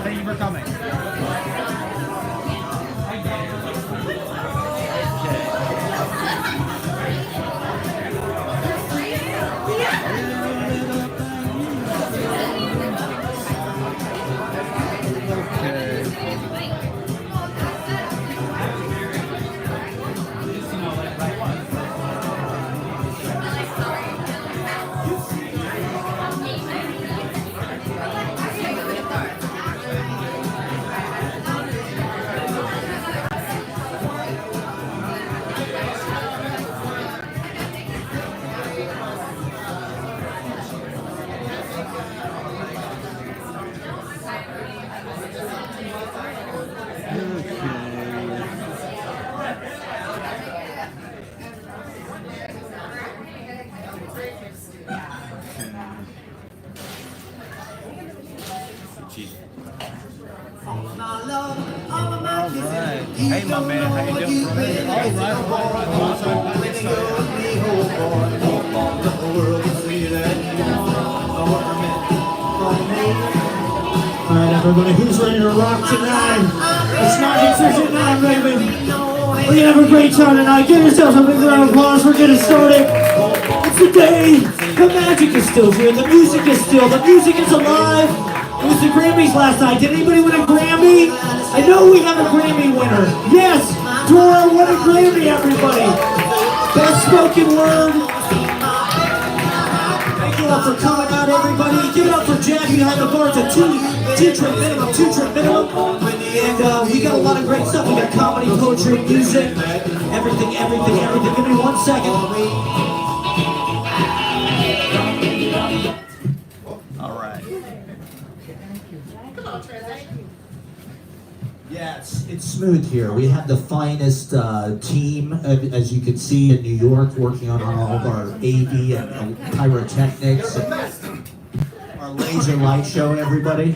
Thank you for coming. Hey, my man, how you doing? Alright, everybody, who's ready to rock tonight? It's 1969, baby. We're gonna have a great time tonight. Give yourselves a big round of applause. We're getting started. It's the day. The magic is still here. The music is alive. It was the Grammys last night. Did anybody win a Grammy? I know we have a Grammy winner. Yes, Dora won a Grammy, everybody. Best spoken word. Thank you all for coming out, everybody. Give it up for Jack behind the bar. It's a two-trip minimum. And we got a lot of great stuff. We got comedy, poetry, music, everything. Give me 1 second. All right. Yeah, it's smooth here. We have the finest team, as you can see, in New York, working on all of our AV and pyrotechnics and our laser light show, everybody.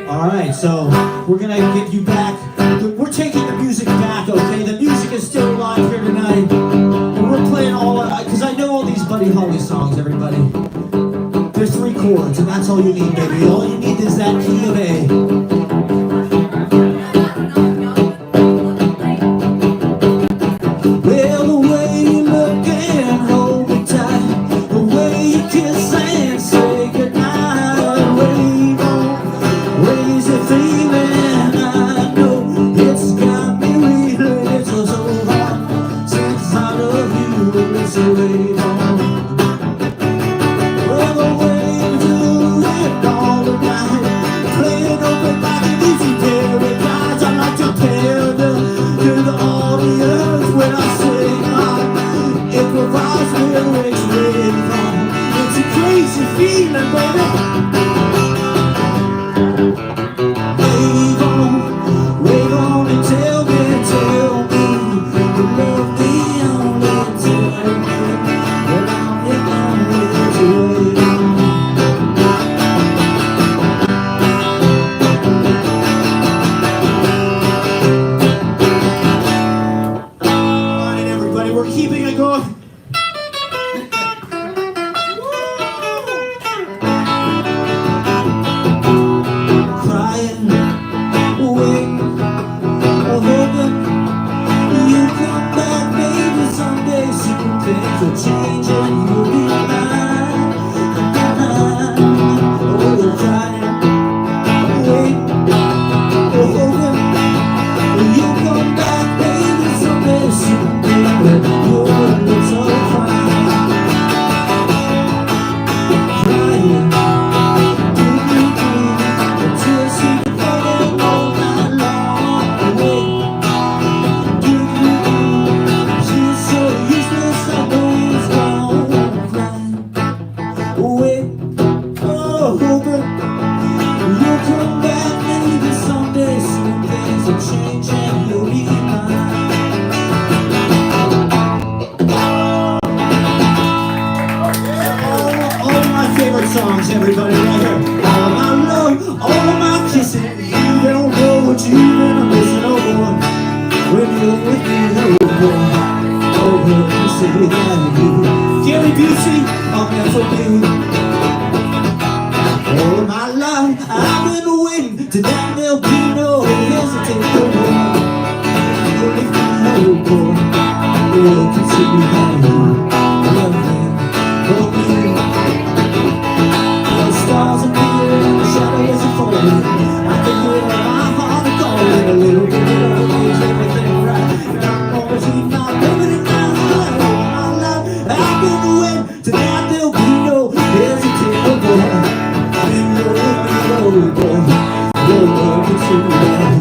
All right, so we're going to give you back. We're taking the music back, okay? The music is still alive here tonight. And we're playing all, because I know all these Buddy Holly songs, everybody. There's 3 chords, and that's all you need, baby. All you need is that key of A. Well, the way you look and hold me tight, the way you kiss and say goodnight, wave on, raise your feeling. I know it's got me reeling. It's so hard since I love you. It's a wave on. Well, the way you do it all the night, playing open I've been waiting to that there'll be no hesitation. Only for you, boy. You can see me how you love me. Love me. The stars appear and the shadows are falling. I can hear my heart calling. A little bit of makes everything right. And I'm always in my baby tonight. I've been waiting to that there'll be no hesitation, boy. And you're with me, boy. Love can see me how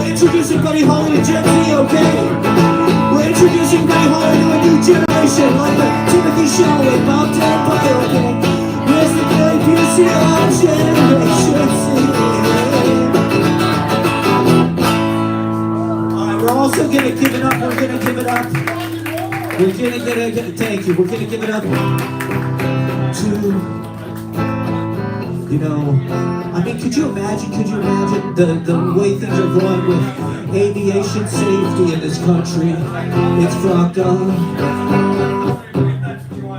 introducing Buddy Holly to Gen Z, okay? We're introducing Buddy Holly to a new generation, like the Timothy Shaw with Bob Darren, okay? Where's the patricia of Generation Z? Alright, we're also gonna give it up, thank you, we're gonna give it up to, you know, I mean, could you imagine the way things are going with aviation safety in this country? It's fucked up.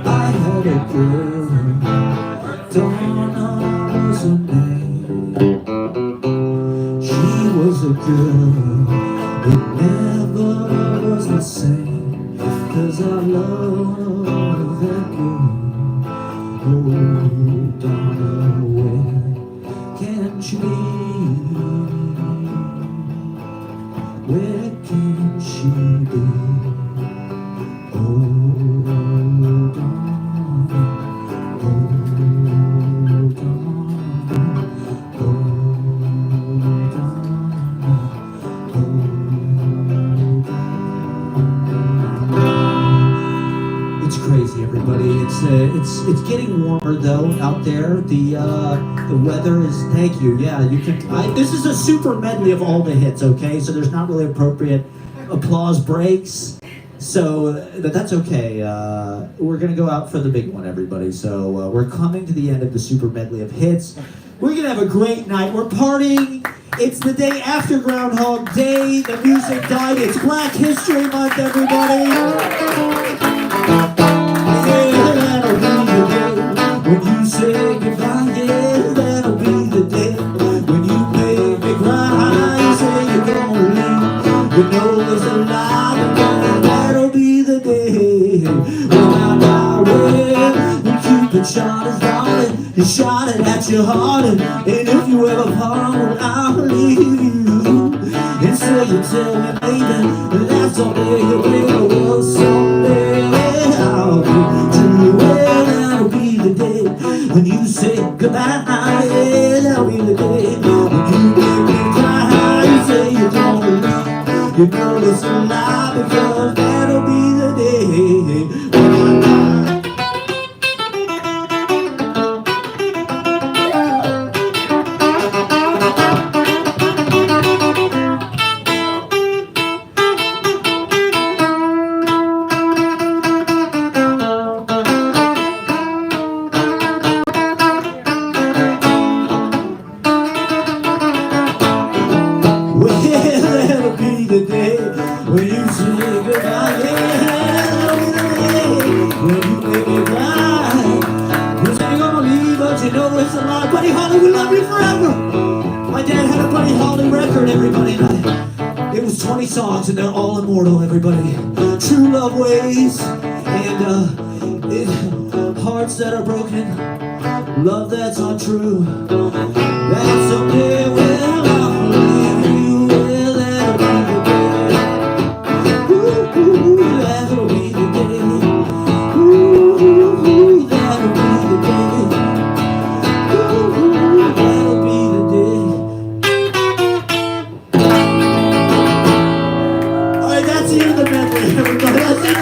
I had a girl, Donna was her name. She was a girl, it never was the same, 'cause I love that girl. Oh, Donna, where can she be? Where can she be? Oh, Donna, oh, Donna, oh, Donna, oh, Donna. It's crazy, everybody. It's getting warmer though out there. The weather is. Thank you. Yeah, you can. This is a super medley of all the hits. Okay, so there's not really appropriate applause breaks. So that's okay. We're gonna go out for the big one, everybody. So we're coming to the end of the super medley of hits. We're gonna have a great night. We're partying. It's the day after Groundhog Day. The music died. It's Black History Month, everybody. When you say goodbye, yeah, that'll be the day. When you make me cry, you say you're gonna leave. You know there's a lie, but that'll be the day. When I die, well, when Cupid shot his darling, he shot it at your heart. And if you ever part, well, I'll leave you. And so you tell me, baby, that's all day you will. Well, someday I'll be true. Well, that'll be the day when you say goodbye. Yeah, that'll be the day when you make me cry. You say you're gonna leave. You know it's a lie, because that'll be the day when I die. Buddy Holly, we love you forever. My dad had a Buddy Holly record, everybody. It was 20 songs, and they're all immortal, everybody. True love ways, and hearts that are broken, love that's untrue. That someday will I'll leave you. Well, that'll be the day. Ooh, that'll be the day. Ooh, that'll be the day.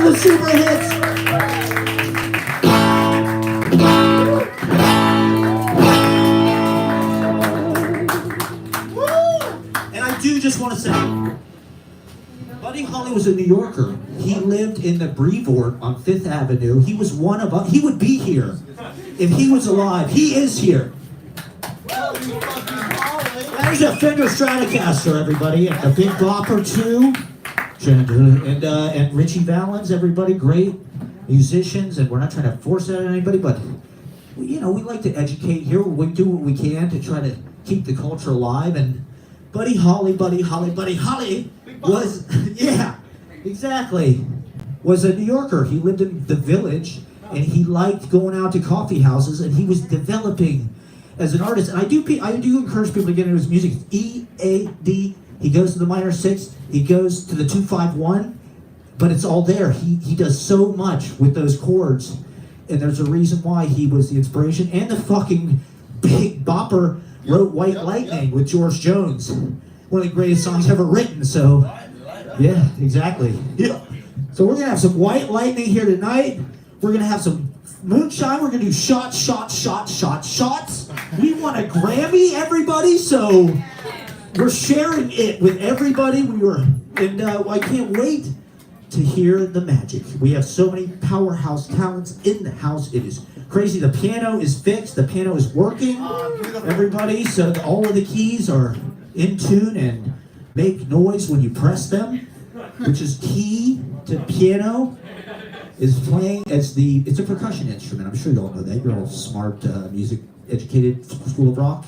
The super hits. And I do just want to say, Buddy Holly was a New Yorker. He lived in the Brevoort on 5th Avenue. He was one of us. He would be here if he was alive. He is here. There's a Fender Stratocaster, everybody, and a Big Bopper too. And Richie Valens, everybody, great musicians, and we're not trying to force that on anybody, but we like to educate here. We do what we can to try to keep the culture alive. And Buddy Holly was, yeah, exactly, was a New Yorker. He lived in the Village, and he liked going out to coffee houses, and he was developing as an artist. And I do encourage people to get into his music. E-A-D. He goes to the minor 6. He goes to the 2-5-1. But it's all there. He does so much with those chords. And there's a reason why he was the inspiration. And the fucking Big Bopper wrote White Lightning with George Jones. One of the greatest songs ever written. So, yeah, exactly. Yeah. So we're going to have some White Lightning here tonight. We're going to have some moonshine. We're going to do shots. We want a Grammy, everybody. So we're sharing it with everybody. I can't wait to hear the magic. We have so many powerhouse talents in the house. It is crazy. The piano is fixed. The piano is working. Everybody, so all of the keys are in tune and make noise when you press them, which is key to piano. Is playing as it's a percussion instrument. I'm sure you all know that. You're all smart, music educated, School of Rock.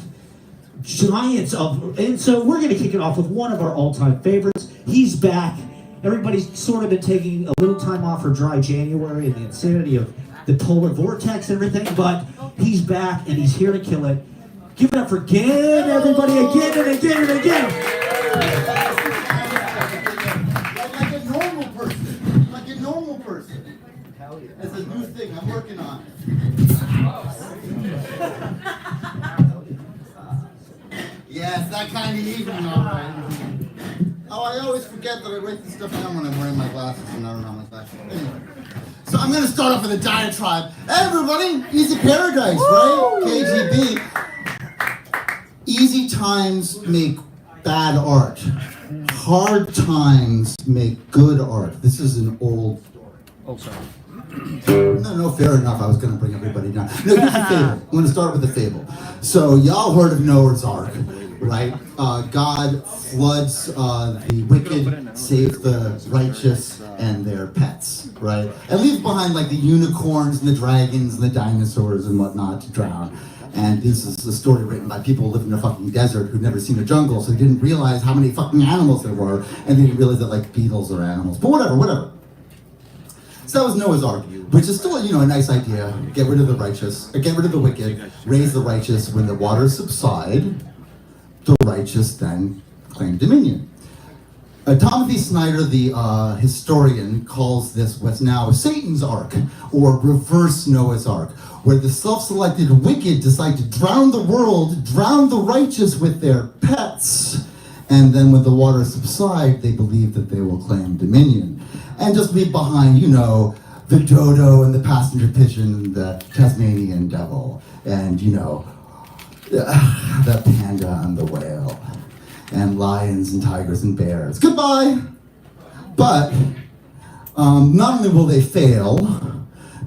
And so we're going to kick it off with one of our all-time favorites. He's back. Everybody's sort of been taking a little time off for dry January and the insanity of the polar vortex and everything, but he's back and he's here to kill it. Give it up for again, everybody, again and again and again. Like a normal person. It's a new thing I'm working on. Yes, that kind of evening, all right. Oh, I always forget that I write this stuff down when I'm wearing my glasses, and I don't have my glasses. Anyway, so I'm going to start off with a diatribe. Hey, everybody, Easy Paradise, right? KGB. Easy times make bad art. Hard times make good art. This is an old story. Oh, sorry. No, fair enough. I was going to bring everybody down. No, here's a fable. I'm going to start with a fable. So, y'all heard of Noah's Ark, right? God floods the wicked, saves the righteous and their pets, right? And leaves behind like the unicorns and the dragons and the dinosaurs and whatnot to drown. And this is a story written by people who live in a fucking desert who'd never seen a jungle, so they didn't realize how many fucking animals there were, and they didn't realize that like beetles are animals. But whatever. So that was Noah's Ark, which is still, a nice idea. Get rid of the wicked, raise the righteous. When the waters subside, the righteous then claim dominion. Timothy Snyder, the historian, calls this what's now Satan's Ark, or reverse Noah's Ark, where the self-selected wicked decide to drown the world, drown the righteous with their pets, and then when the waters subside, they believe that they will claim dominion. And just leave behind, the dodo and the passenger pigeon and the Tasmanian devil, and, the panda and the whale, and lions and tigers and bears. Goodbye! But not only will they fail,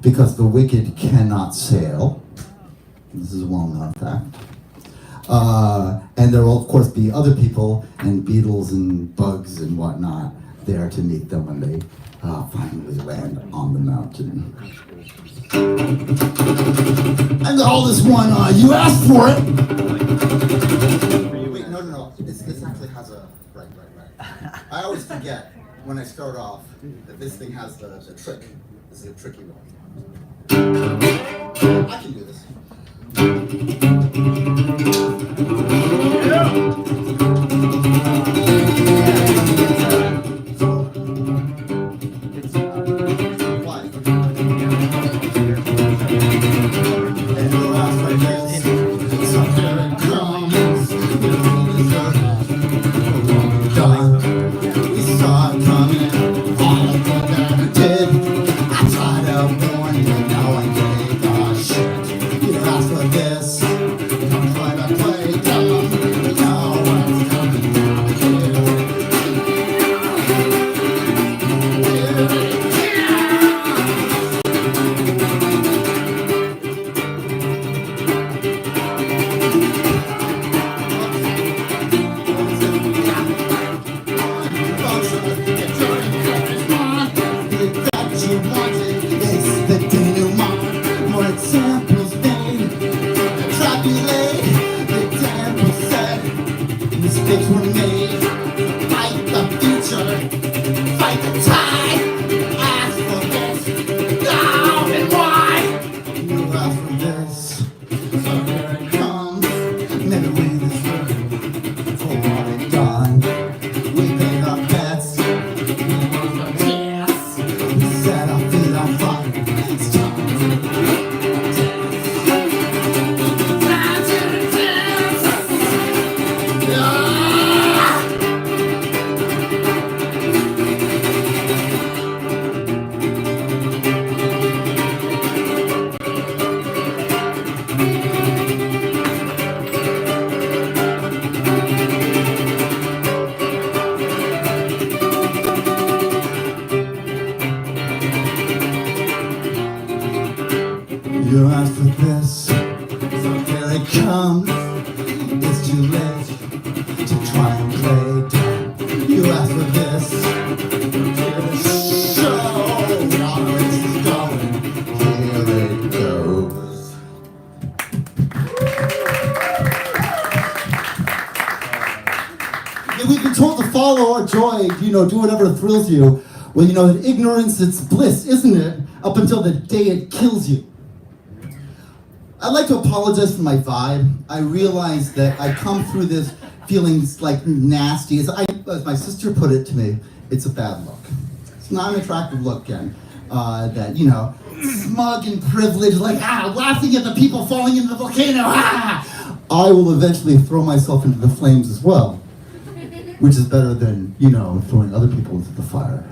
because the wicked cannot sail, this is a well-known fact, and there will, of course, be other people and beetles and bugs and whatnot there to meet them when they finally land on the mountain. And all this one, you asked for it! Wait, no. This actually has a... Right. I always forget when I start off that this thing has the trick. This is a tricky one. I can do this. mistakes were made. Fight the future, fight the tide. Ask for this, now and why? You ask for this, so here it comes. Never win this room for what we've done. We paid our bets, we moved our chance. We set our feet on fire. It's time to you asked for this, so here it comes. It's too late to try and play dumb. You asked for this, here to show how this is going. Here it goes. Yeah, we've been told to follow our joy, do whatever thrills you. Well, that ignorance, it's bliss, isn't it? Up until the day it kills you. I'd like to apologize for my vibe. I realize that I come through this feeling like nasty. As my sister put it to me, it's a bad look. It's not an attractive look, Ken. Smug and privileged, laughing at the people falling into the volcano. I will eventually throw myself into the flames as well, which is better than, throwing other people into the fire.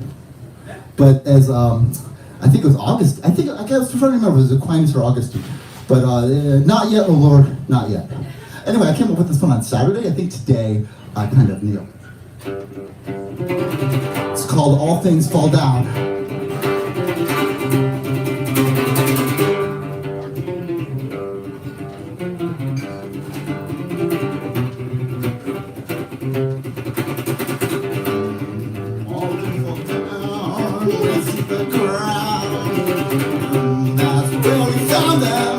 But as, I think it was August, I was trying to remember, it was Aquinas or Augustine. But not yet, oh Lord, not yet. Anyway, I came up with this one on Saturday. I think today I kind of kneel. It's called All Things Fall Down. All things fall down, we see the ground. That's where we found them.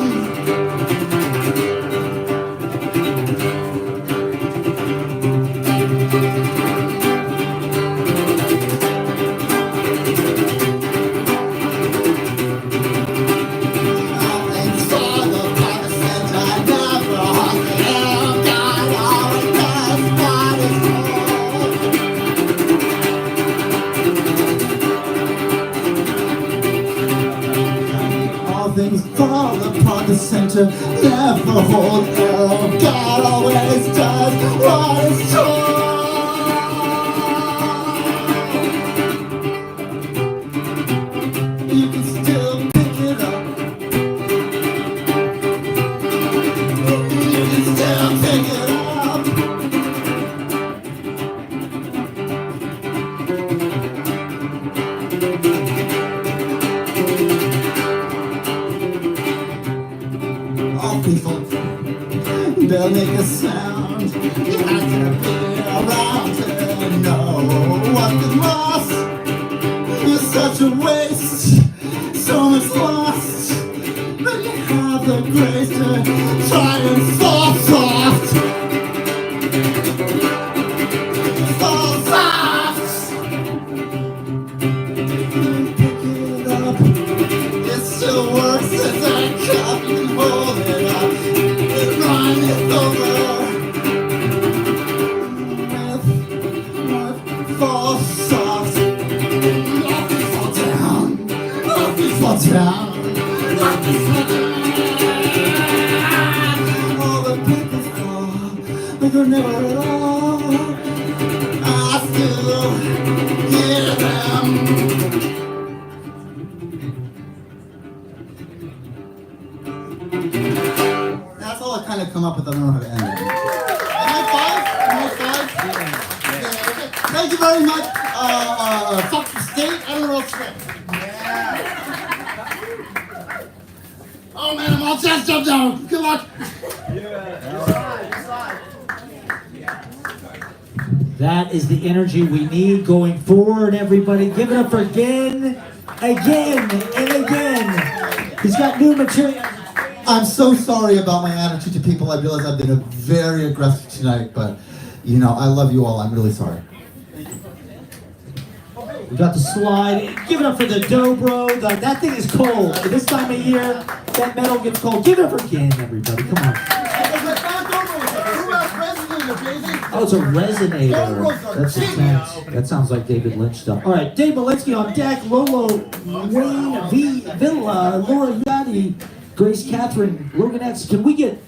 Things fall apart, the center never hold arrow. God always does what is true. You can still pick it up. You can still pick it up. All people, they'll make a sound. You have to be around to know what is lost. It's such a waste, so much lost. But you have the grace to try and fall soft. Fall soft. Pick it up. It still works as a cup. You can hold it up. The run is over. With fall soft. Nothing fall down. Nothing fall down. Nothing fall down. All the papers fall, but they're never at all. I still hear them. That's all I kind of come up with. I don't know how to end it. Am I five? Yeah, okay. Thank you very much. Fuck the state. I don't know what else to say. Oh man, I'm all chest up now. Good luck. That is the energy we need going forward, everybody. Give it up for again, and again. He's got new material. I'm so sorry about my attitude to people. I realize I've been very aggressive tonight, but You know, I love you all. I'm really sorry. We got the slide. Give it up for the dobro. That thing is cold. At this time of year, that metal gets cold. Give it up for Ken, everybody. Come on. Oh, it's a resonator. That's intense. That sounds like David Lynch stuff. All right, Dave Malinski on deck. Lolo, Wayne, Villa, Laura Yadi, Grace Catherine, Logan X. Can we get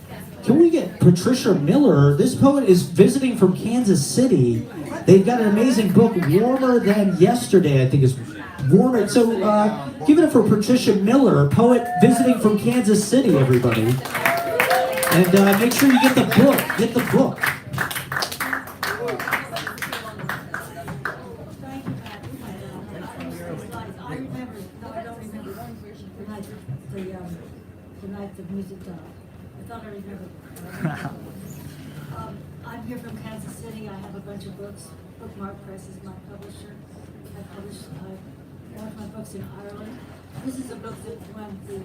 Patricia Miller? This poet is visiting from Kansas City. They've got an amazing book, Warmer Than Yesterday, I think is warmer. So give it up for Patricia Miller, poet visiting from Kansas City, everybody. And make sure you get the book. Get the book. The night the music died. I thought I remembered. I'm here from Kansas City. I have a bunch of books. Bookmark Press is my publisher. I published one of my books in Ireland. This is a book that won the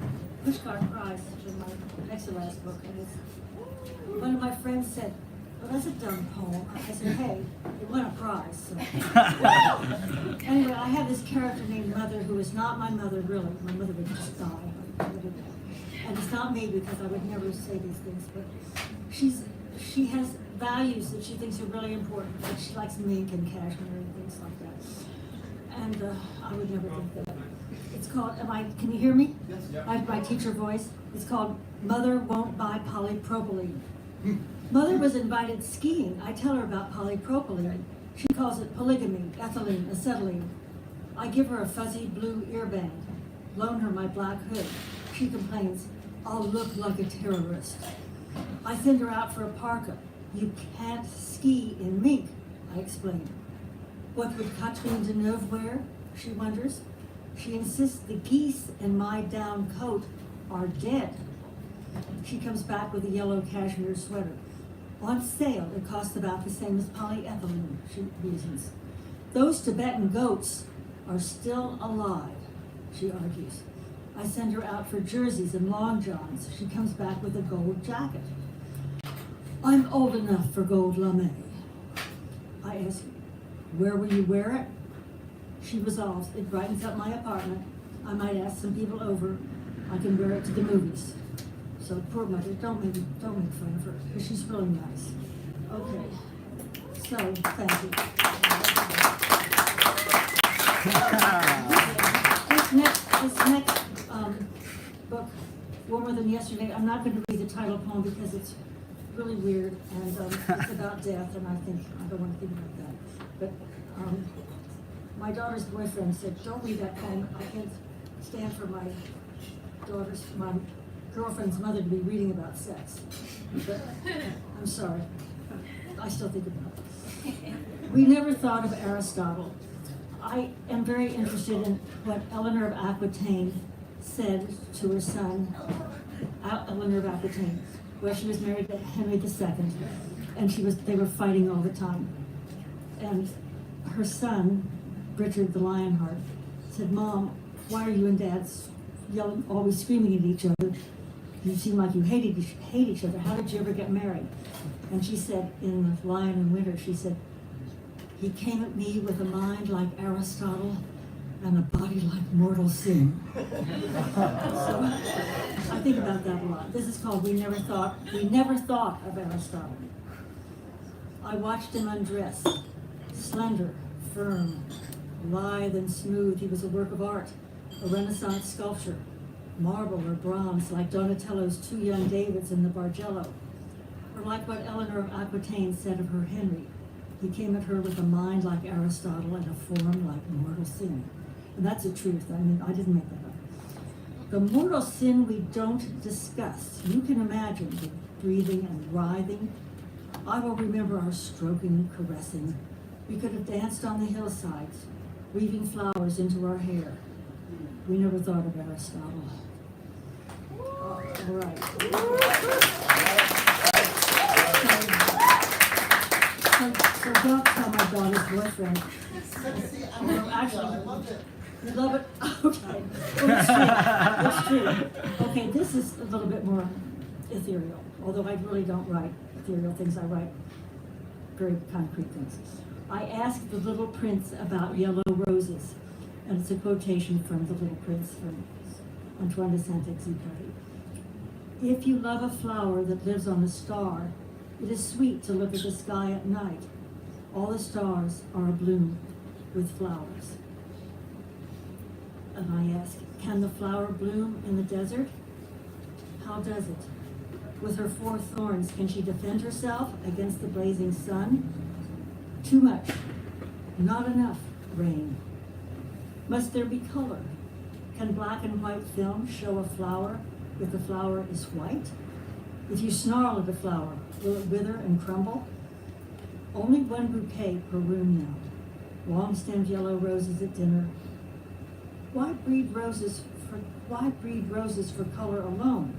Pushcart Prize for my next to last book. And it's, one of my friends said, "Well, that's a dumb poem." I said, "Hey, it won a prize." So. Anyway, I have this character named Mother who is not my mother, really. My mother would just die. And it's not me, because I would never say these things, but she has values that she thinks are really important. Like she likes mink and cashmere and things like that. And I would never think that. It's called, can you hear me? Yes. I have my teacher voice. It's called Mother Won't Buy Polypropylene. Mother was invited skiing. I tell her about polypropylene. She calls it polygamy, ethylene, acetylene. I give her a fuzzy blue earband, loan her my black hood. She complains, "I'll look like a terrorist." I send her out for a parka. "You can't ski in mink," I explain. "What would Katherine Deneuve wear?" she wonders. She insists the geese in my down coat are dead. She comes back with a yellow cashmere sweater. "On sale, it costs about the same as polyethylene," she reasons. "Those Tibetan goats are still alive," she argues. I send her out for jerseys and long johns. She comes back with a gold jacket. "I'm old enough for gold lame." I ask, "Where will you wear it?" She resolves, "It brightens up my apartment. I might ask some people over. I can wear it to the movies." So poor mother, don't make fun of her, because she's really nice. Okay, so thank you. This next book, Warmer Than Yesterday, I'm not going to read the title poem because it's really weird, and it's about death, and I don't want to think about that. But my daughter's boyfriend said, "Don't read that poem. I can't stand for my girlfriend's mother to be reading about sex." But I'm sorry. I still think about it. We never thought of Aristotle. I am very interested in what Eleanor of Aquitaine said to her son, Eleanor of Aquitaine. Well, she was married to Henley II, and they were fighting all the time. And her son, Richard the Lionheart, said, "Mom, why are you and Dad yelling, always screaming at each other? You seem like you hate each other. How did you ever get married?" And she said, in The Lion in Winter, she said, "He came at me with a mind like Aristotle and a body like mortal sin." So I think about that a lot. This is called We Never Thought of Aristotle. I watched him undress, slender, firm, lithe and smooth. He was a work of art, a Renaissance sculpture, marble or bronze, like Donatello's two young Davids in the Bargello, or like what Eleanor of Aquitaine said of her Henry. He came at her with a mind like Aristotle and a form like mortal sin. And that's the truth. I mean, I didn't make that up. The mortal sin we don't discuss. You can imagine the breathing and writhing. I will remember our stroking, caressing. We could have danced on the hillsides, weaving flowers into our hair. We never thought of Aristotle. All right. So don't tell my daughter's boyfriend. No, actually, you love it? Okay. Well, it's true. Okay, this is a little bit more ethereal, although I really don't write ethereal things. I write very concrete things. I asked the little prince about yellow roses, and it's a quotation from The Little Prince from Antoine de Saint-Exupéry. If you love a flower that lives on a star, it is sweet to look at the sky at night. All the stars are abloom with flowers. And I ask, can the flower bloom in the desert? How does it? With her 4 thorns, can she defend herself against the blazing sun? Too much, not enough rain. Must there be color? Can black and white film show a flower if the flower is white? If you snarl at a flower, will it wither and crumble? Only 1 bouquet per room now. Long-stemmed yellow roses at dinner. Why breed roses for color alone?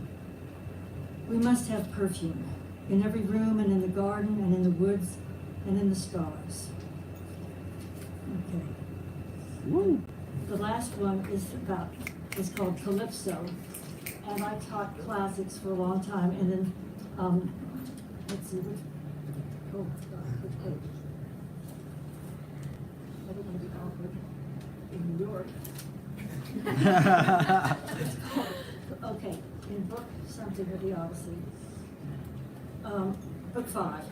We must have perfume in every room and in the garden and in the woods and in the stars. Okay. Woo. The last one is called Calypso, and I taught classics for a long time, and then, let's see, which page? I don't want to be awkward in New York. Okay, in book something of the Odyssey. Book 5.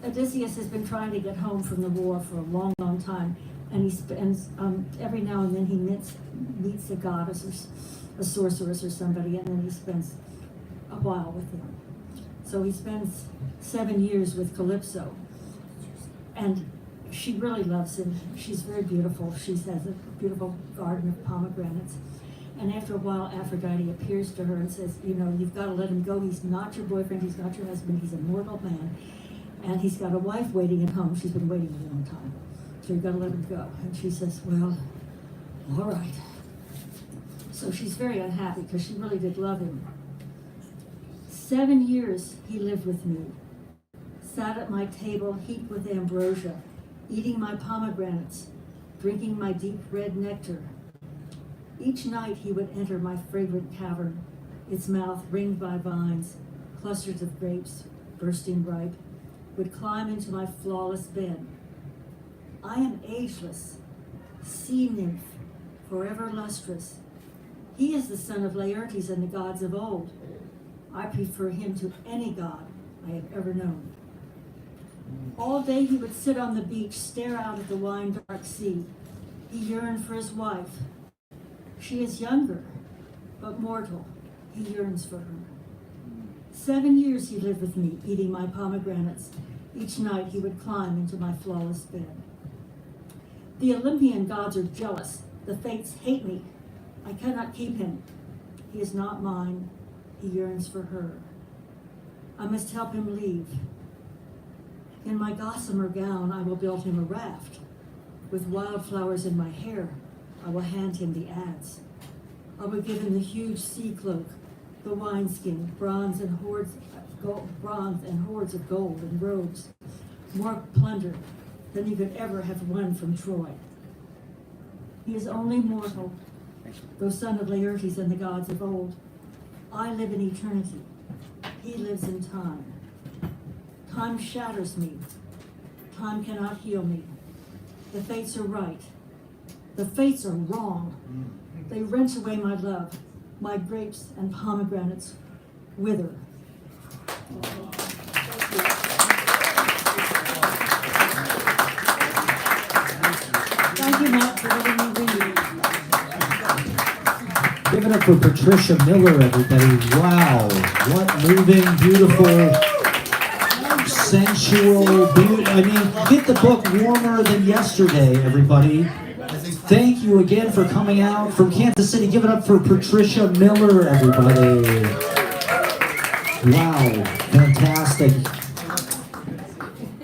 Odysseus has been trying to get home from the war for a long, long time, and he spends, every now and then he meets a goddess or a sorceress or somebody, and then he spends a while with them. So he spends 7 years with Calypso, and she really loves him. She's very beautiful. She has a beautiful garden of pomegranates. And after a while, Aphrodite appears to her and says, you know, you've got to let him go. He's not your boyfriend. He's not your husband. He's a mortal man. And he's got a wife waiting at home. She's been waiting a long time. So you've got to let him go. And she says, well, all right. So she's very unhappy because she really did love him. 7 years he lived with me, sat at my table heaped with ambrosia, eating my pomegranates, drinking my deep red nectar. Each night he would enter my fragrant cavern, its mouth ringed by vines, clusters of grapes, bursting ripe, would climb into my flawless bed. I am ageless, sea nymph, forever lustrous. He is the son of Laertes and the gods of old. I prefer him to any god I have ever known. All day he would sit on the beach, stare out at the wine-dark sea. He yearned for his wife. She is younger, but mortal. He yearns for her. 7 years he lived with me, eating my pomegranates. Each night he would climb into my flawless bed. The Olympian gods are jealous. The fates hate me. I cannot keep him. He is not mine. He yearns for her. I must help him leave. In my gossamer gown, I will build him a raft. With wildflowers in my hair, I will hand him the adze. I will give him the huge sea cloak, the wineskin, bronze and hoards of gold and robes, more plunder than he could ever have won from Troy. He is only mortal, though son of Laertes and the gods of old. I live in eternity. He lives in time. Time shatters me. Time cannot heal me. The fates are right. The fates are wrong. They wrench away my love. My grapes and pomegranates wither. Thank you, Matt, for letting me read. Give it up for Patricia Miller, everybody. Wow. What moving, beautiful, sensual, I mean, get the book warmer than yesterday, everybody. Thank you again for coming out from Kansas City. Give it up for Patricia Miller, everybody. Wow, fantastic.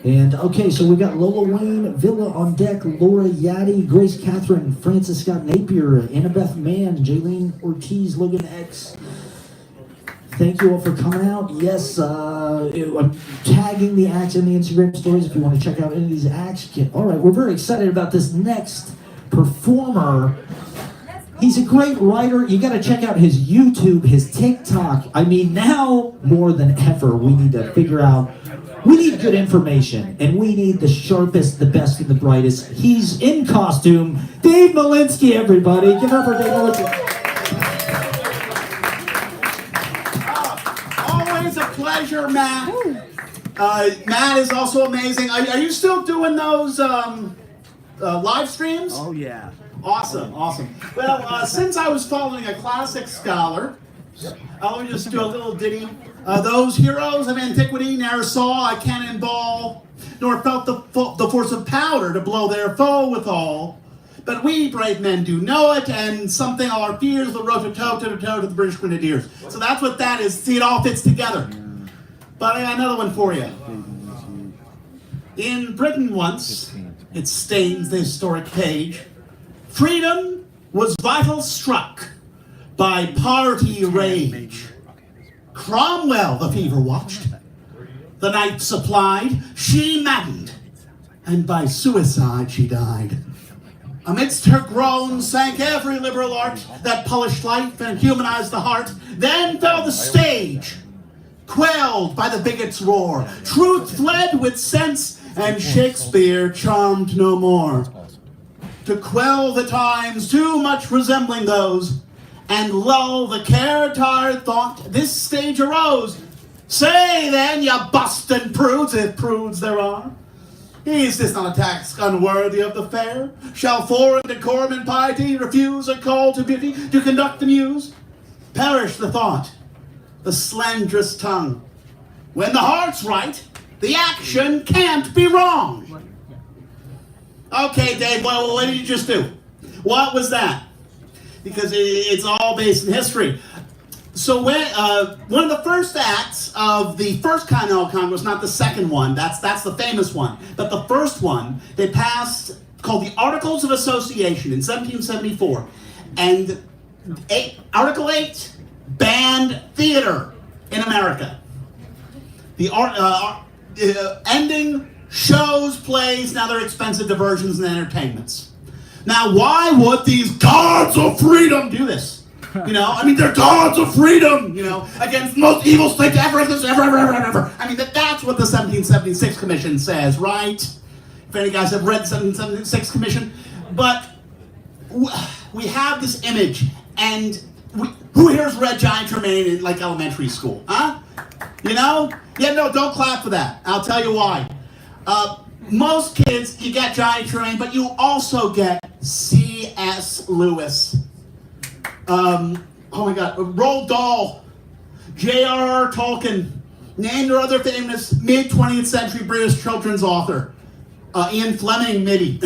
And okay, so we've got Lola Wayne, Villa on deck, Laura Yaddy, Grace Katherine, Francis Scott Napier, Annabeth Mann, Jaleen Ortiz, Logan X. Thank you all for coming out. Yes, I'm tagging the acts in the Instagram stories if you want to check out any of these acts. All right, we're very excited about this next performer. He's a great writer. You got to check out his YouTube, his TikTok. I mean, now more than ever, we need to figure out, we need good information, and we need the sharpest, the best, and the brightest. He's in costume. Dave Malinski, everybody. Give it up for Dave Malinski. Always a pleasure, Matt. Matt is also amazing. Are you still doing those live streams? Oh, yeah. Awesome, awesome. Well, since I was following a classic scholar, let me just do a little ditty. Those heroes of antiquity ne'er saw a cannonball, nor felt the force of powder to blow their foe withal. But we brave men do know it, and something all our fears will row toe to the British Grenadiers. So that's what that is. See, it all fits together. But I got another one for you. In Britain once, it stains the historic page, freedom was vital struck by party rage. Cromwell the fever watched, the night supplied, she maddened, and by suicide she died. Amidst her groans sank every liberal art that polished life and humanized the heart. Then fell the stage, quelled by the bigot's roar. Truth fled with sense, and Shakespeare charmed no more. To quell the times too much resembling those, and lull the care-tired thought, this stage arose. Say then, you bustin' prudes, if prudes there are, is this not a task unworthy of the fair? Shall foreign decorum and piety refuse a call to beauty to conduct the muse? Perish the thought, the slenderest tongue. When the heart's right, the action can't be wrong. Okay, Dave, well, what did you just do? What was that? Because it's all based in history. So when one of the first acts of the first Continental Congress, not the second one, that's the famous one, but the first one, they passed, called the Articles of Association in 1774. And Article 8 banned theater in America. The ending shows, plays, now they're expensive diversions and entertainments. Now, why would these gods of freedom do this? You know, I mean, they're gods of freedom, you know, against the most evil state ever. I mean, that's what the 1776 Commission says, right? If any guys have read the 1776 Commission. But we have this image, and who here's read Giant Tremaine in, like, elementary school? Huh? You know? Yeah, no, don't clap for that. I'll tell you why. Most kids, you get Giant Tremaine, but you also get C.S. Lewis. Oh my God, Roald Dahl, J.R.R. Tolkien, named or other famous mid-20th century British children's author. Ian Fleming, maybe.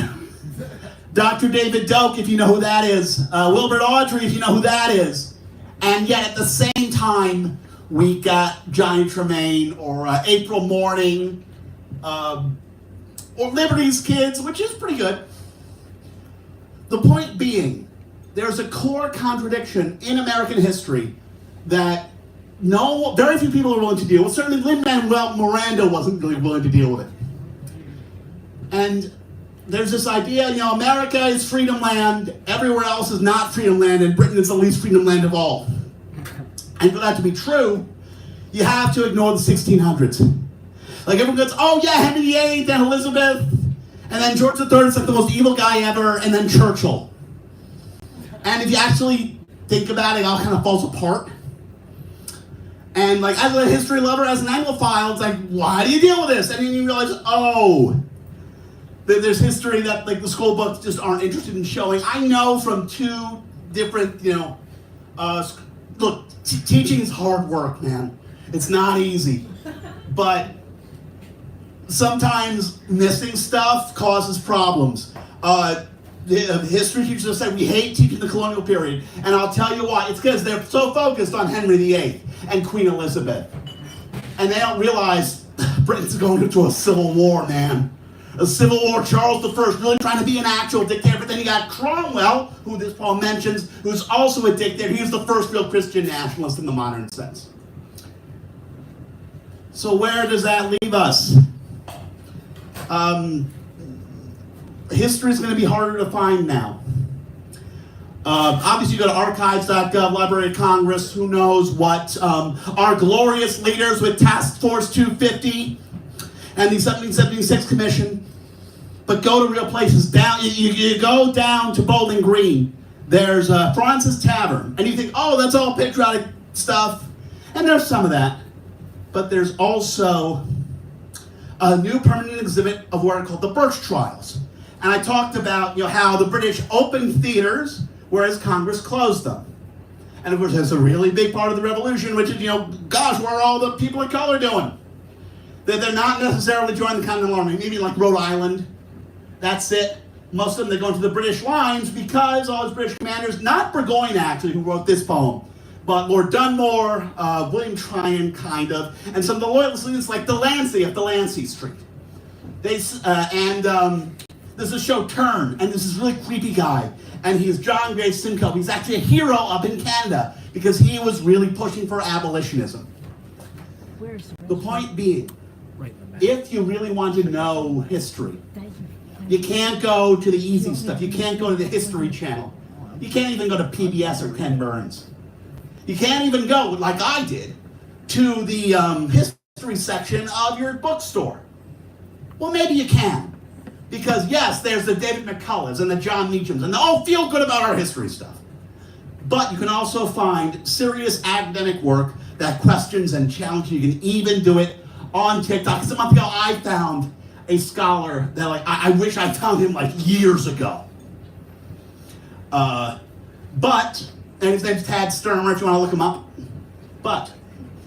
Dr. David Doak, if you know who that is. Wilbert Audrey, if you know who that is. And yet at the same time, we got Giant Tremaine or April Morning, or Liberty's Kids, which is pretty good. The point being, there's a core contradiction in American history that very few people are willing to deal with. Certainly Lin-Manuel Miranda wasn't really willing to deal with it. And there's this idea, you know, America is freedom land, everywhere else is not freedom land, and Britain is the least freedom land of all. And for that to be true, you have to ignore the 1600s. Like everyone goes, oh yeah, Henry VIII, then Elizabeth, and then George III is like the most evil guy ever, and then Churchill. And if you actually think about it, it all kind of falls apart. And like, as a history lover, as an Anglophile, it's like, why do you deal with this? And then you realize, oh, there's history that like the school books just aren't interested in showing. I know from two different, you know, look, teaching is hard work, man. It's not easy. But sometimes missing stuff causes problems. The history teachers have said we hate teaching the colonial period, and I'll tell you why. It's because they're so focused on Henry VIII and Queen Elizabeth. And they don't realize Britain's going into a civil war, man. A civil war, Charles I really trying to be an actual dictator, but then you got Cromwell, who this Paul mentions, who's also a dictator. He was the first real Christian nationalist in the modern sense. So where does that leave us? History is going to be harder to find now. Obviously, you go to archives.gov, Library of Congress, who knows what, our glorious leaders with Task Force 250 and the 1776 Commission. But go to real places. You go down to Bowling Green. There's Francis Tavern. And you think, oh, that's all patriotic stuff. And there's some of that. But there's also a new permanent exhibit of what are called the Birch Trials. And I talked about how the British opened theaters, whereas Congress closed them. And of course, that's a really big part of the revolution, which is, gosh, what are all the people of color doing? They're not necessarily joining the Continental Army, maybe like Rhode Island. That's it. Most of them, they go into the British lines because all those British commanders, not Burgoyne actually, who wrote this poem, but Lord Dunmore, William Tryon, kind of, and some of the loyalist leaders like Delancey of Delancey Street. This is a show Turn, and this is really creepy guy, and he's John Gray Simcoe. He's actually a hero up in Canada because he was really pushing for abolitionism. The point being, if you really want to know history, you can't go to the easy stuff. You can't go to the History Channel. You can't even go to PBS or Ken Burns. You can't even go, like I did, to the history section of your bookstore. Well, maybe you can. Because yes, there's the David McCulloughs and the John Meachams, and they all feel good about our history stuff. But you can also find serious academic work that questions and challenges. You can even do it on TikTok. Because a month ago, I found a scholar that I wish I found him years ago. And his name's Tad Sturmer, if you want to look him up. But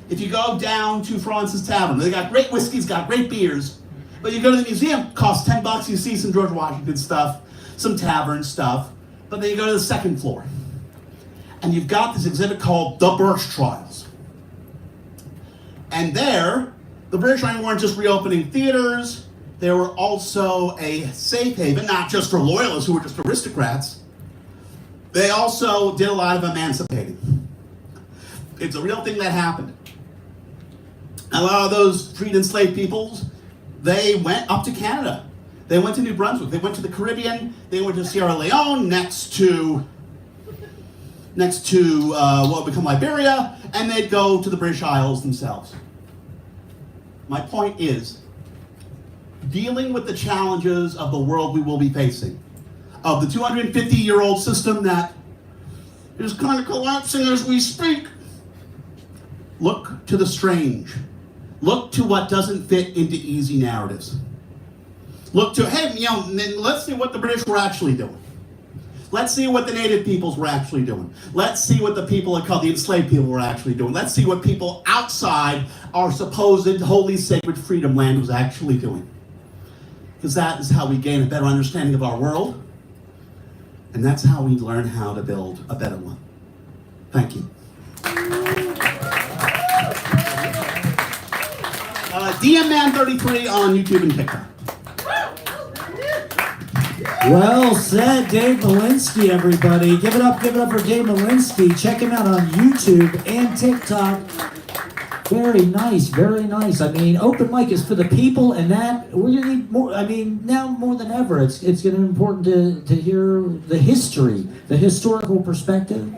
if you go down to Francis Tavern, they got great whiskeys, got great beers. But you go to the museum, costs $10, you see some George Washington stuff, some tavern stuff. But then you go to the second floor. And you've got this exhibit called The Birch Trials. And there, the British Army weren't just reopening theaters, they were also a safe haven, not just for loyalists who were just aristocrats. They also did a lot of emancipating. It's a real thing that happened. A lot of those freed enslaved peoples, they went up to Canada. They went to New Brunswick. They went to the Caribbean. They went to Sierra Leone, next to what would become Liberia, and they'd go to the British Isles themselves. My point is, dealing with the challenges of the world we will be facing, of the 250-year-old system that is kind of collapsing as we speak, look to the strange. Look to what doesn't fit into easy narratives. Look to, hey, let's see what the British were actually doing. Let's see what the native peoples were actually doing. Let's see what the people that called the enslaved people were actually doing. Let's see what people outside our supposed holy sacred freedom land was actually doing. Because that is how we gain a better understanding of our world. And that's how we learn how to build a better one. Thank you. DMman33 on YouTube and TikTok. Well said, Dave Malinski, everybody. Give it up for Dave Malinski. Check him out on YouTube and TikTok. Very nice, very nice. I mean, open mic is for the people, and that we're gonna need more. I mean, now more than ever, it's gonna be important to hear the history, the historical perspective.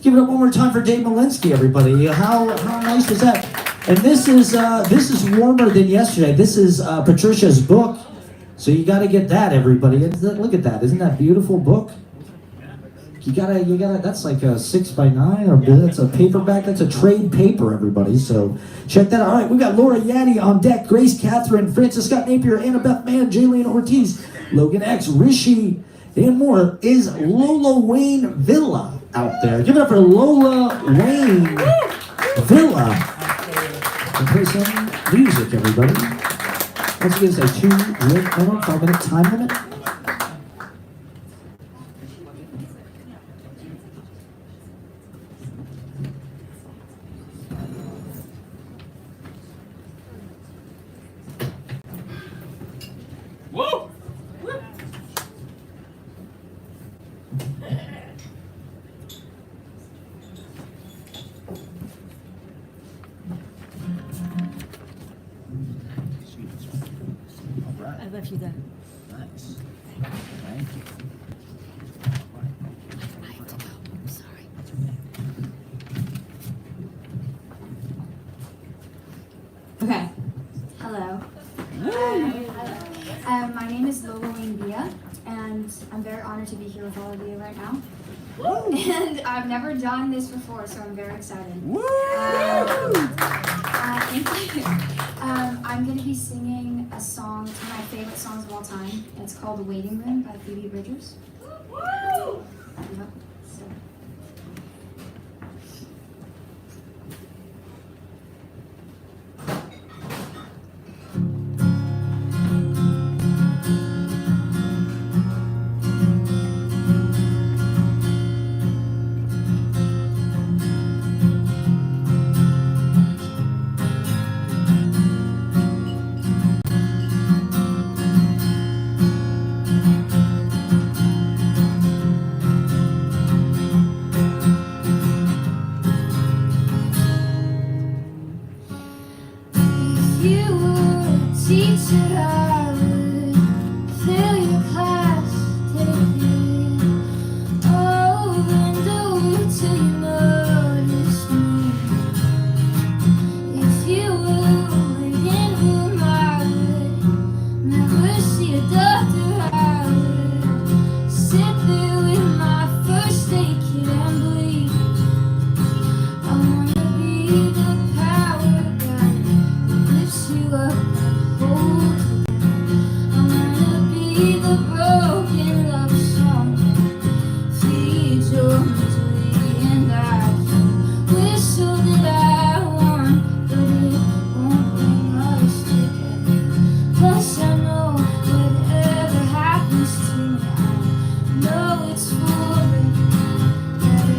Give it up one more time for Dave Malinski, everybody. How nice was that? And this is warmer than yesterday. This is Patricia's book, so you got to get that, everybody. Look at that! Isn't that a beautiful book? You gotta. That's like a 6x9, or that's a paperback. That's a trade paper, everybody. So check that out. All right, we got Laura Yaddy on deck. Grace, Katherine, Francis Scott Napier, Annabeth, Mann, Jaleen, Ortiz, Logan X, Rishi, and more. Is Lola Wayne Villa out there? Give it up for Lola Wayne Villa. And play some music, everybody. Once again, say 5-minute time limit. Woo! I left you that. Nice. Thank you. Okay. Hello. My name is Lola and I'm very honored to be here with all of you right now. And I've never done this before, so I'm very excited. Thank you. I'm going to be singing a song, one of my favorite songs of all time. It's called The Waiting Room by Phoebe Bridgers. Yep. So. Teacher, I would fill your class, take it over and over till you notice me. If you were waiting room, I would never see a doctor. I would sit there with my first aid kit and bleed. I wanna be the power guy that lifts you up. I wanna be the broken love song that feeds your misery, and I can whistle that I want, but it won't bring us together. Plus I know whatever happens to me, I know it's for the better.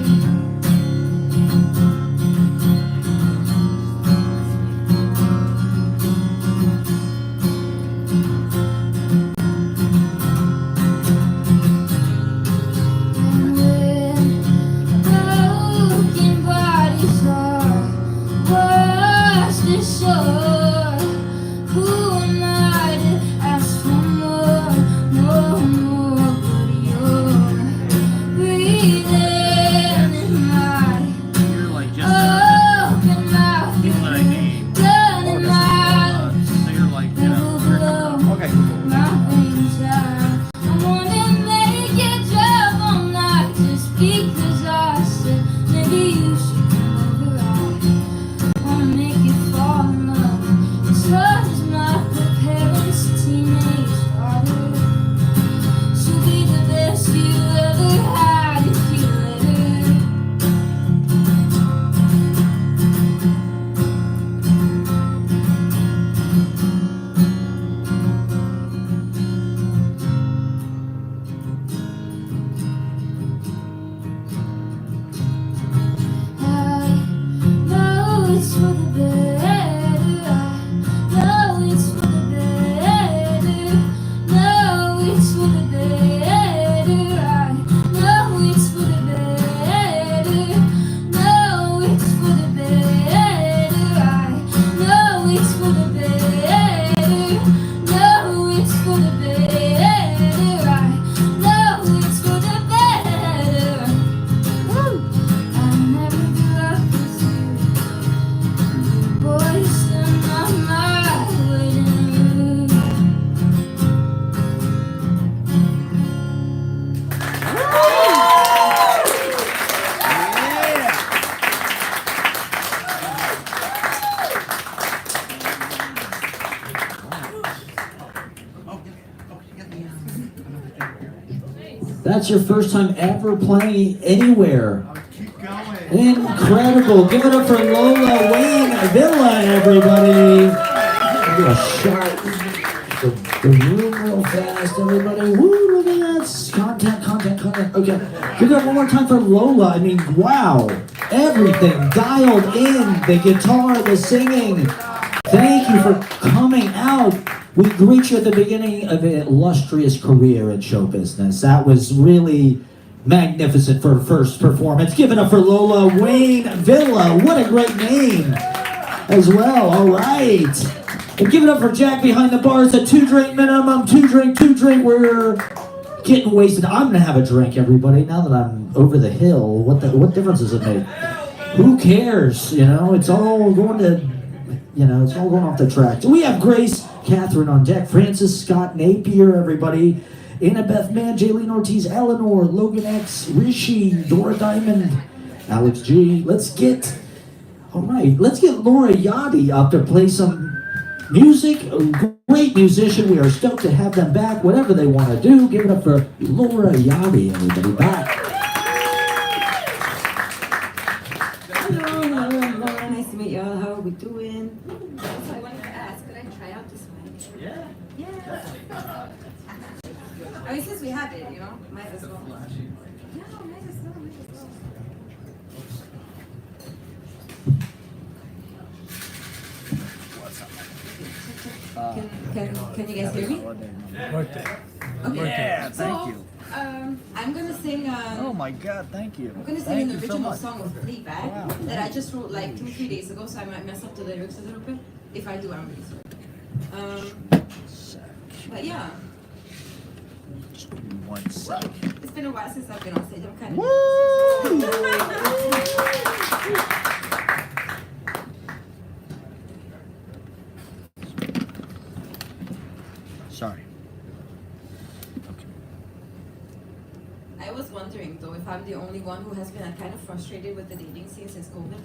That's your first time ever playing anywhere. Keep going. Incredible. Give it up for Lola, Wayne, Villa, everybody. Give a shot. The room real fast, everybody. Woo, look at that. Content. Okay. Give it up one more time for Lola. I mean, wow. Everything dialed in. The guitar, the singing. Thank you for coming out. We greet you at the beginning of an illustrious career in show business. That was really magnificent for a first performance. Give it up for Lola Wayne Villa. What a great name as well. All right. And give it up for Jack behind the bars at 2 drink minimum. 2 drink. We're getting wasted. I'm going to have a drink, everybody. Now that I'm over the hill, what difference does it make? Who cares? You know, it's all going to You know, it's all going off the track. So we have Grace, Katherine on deck, Francis, Scott, Napier, everybody. Annabeth, Mann, Jaleen, Ortiz, Eleanor, Logan X, Rishi, Dora Diamond, Alex G. Let's get Laura Yachty up to play some music. A great musician. We are stoked to have them back. Whatever they want to do, give it up for Laura Yachty, everybody. Back. Hello, Laura. Nice to meet y'all. How are we doing? So I wanted to ask, could I try out this mic? Yeah. Yeah. I mean, since we have it, you know, might as well. Yeah, might as well. Can you guys hear me? Okay. Yeah, thank you. I'm gonna sing. Oh my God, thank you. I'm gonna sing Thank an you so original much. song of Fleabag Wow. that I just wrote like 2-3 days ago, so I might mess up the lyrics a little bit. If I do, I'm really sorry. But yeah, Just give me 1 second. it's been a while since I've been on stage. I'm kind of. Sorry. Okay. I was wondering though if I'm the only one who has been kind of frustrated with the dating scene since COVID.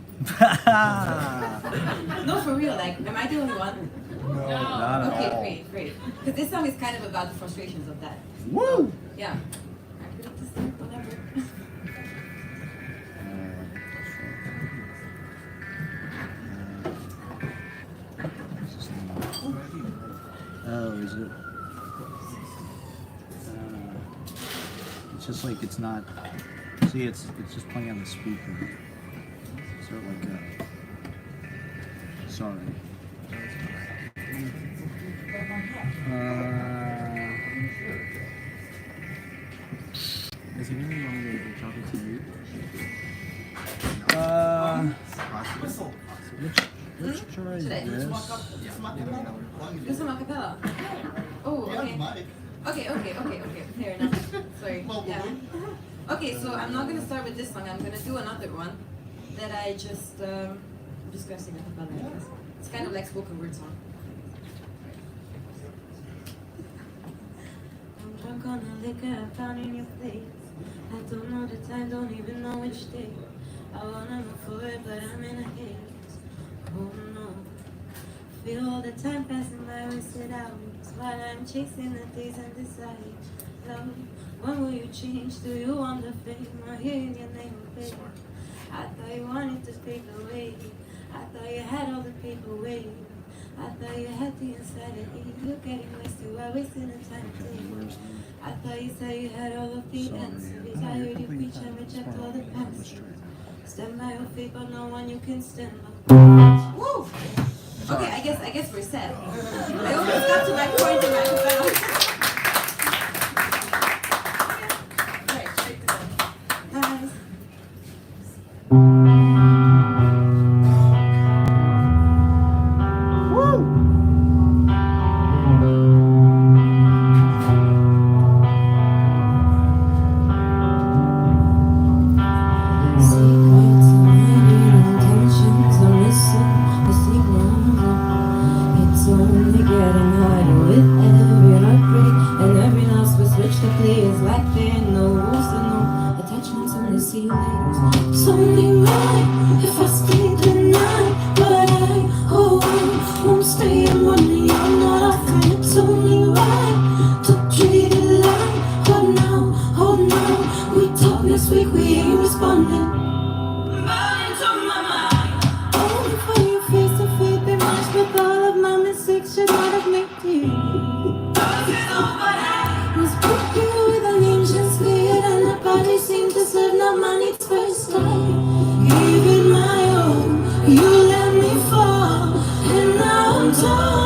No, for real. Like, am I the only one? Not at Okay, all. great. Because this song is kind of about the frustrations of that. Woo! Yeah. I'm good at this thing, whatever. Oh, is it? It's just like it's not. See, it's just playing on the speaker. Sort of like a. Sorry. Is it really wrong that you're talking to you? Which try is Should I? this? This is a cappella. Oh, okay. Okay. Fair enough. Sorry. Yeah. Okay, so I'm not gonna start with this song. I'm gonna do another one that I just I'm just gonna sing a cappella. I guess. It's kind of like spoken word song. I'm drunk on the liquor I found in your place. I don't know the time, don't even know which day. I wanna move forward, but I'm in a haze. Oh no. Feel all the time passing by, wasted hours, while I'm chasing the days and desire. Love, when will you change? Do you want the fame or hearing your name, baby? I thought you wanted to speak away. I thought you had all the people waiting. I thought you had the inside of you. You're getting wasted while wasting the time today. I thought you said you had all of the answers. I heard you preach and reject all the past. Stand by your feet, but no one you can stand by. Woo! Okay, I guess we're set. I almost got to my point in my cappella. Right, straight to them. Guys. Secrets and hiding intentions are missing. The signals it's only getting harder with every heartbreak and every loss. We switch the players like there are no rules and no attachments. Only see you later. It's only right if I stay the night, but I won't stay and wonder you're not offering. It's only right to treat it like oh no, we talk next week, we ain't responding. Only for you face to face, be matched with all of my mistakes should not have made you. Was broken with an ancient spirit and the body seemed to serve not my needs first time. Giving my all, you let me fall, and now I'm torn.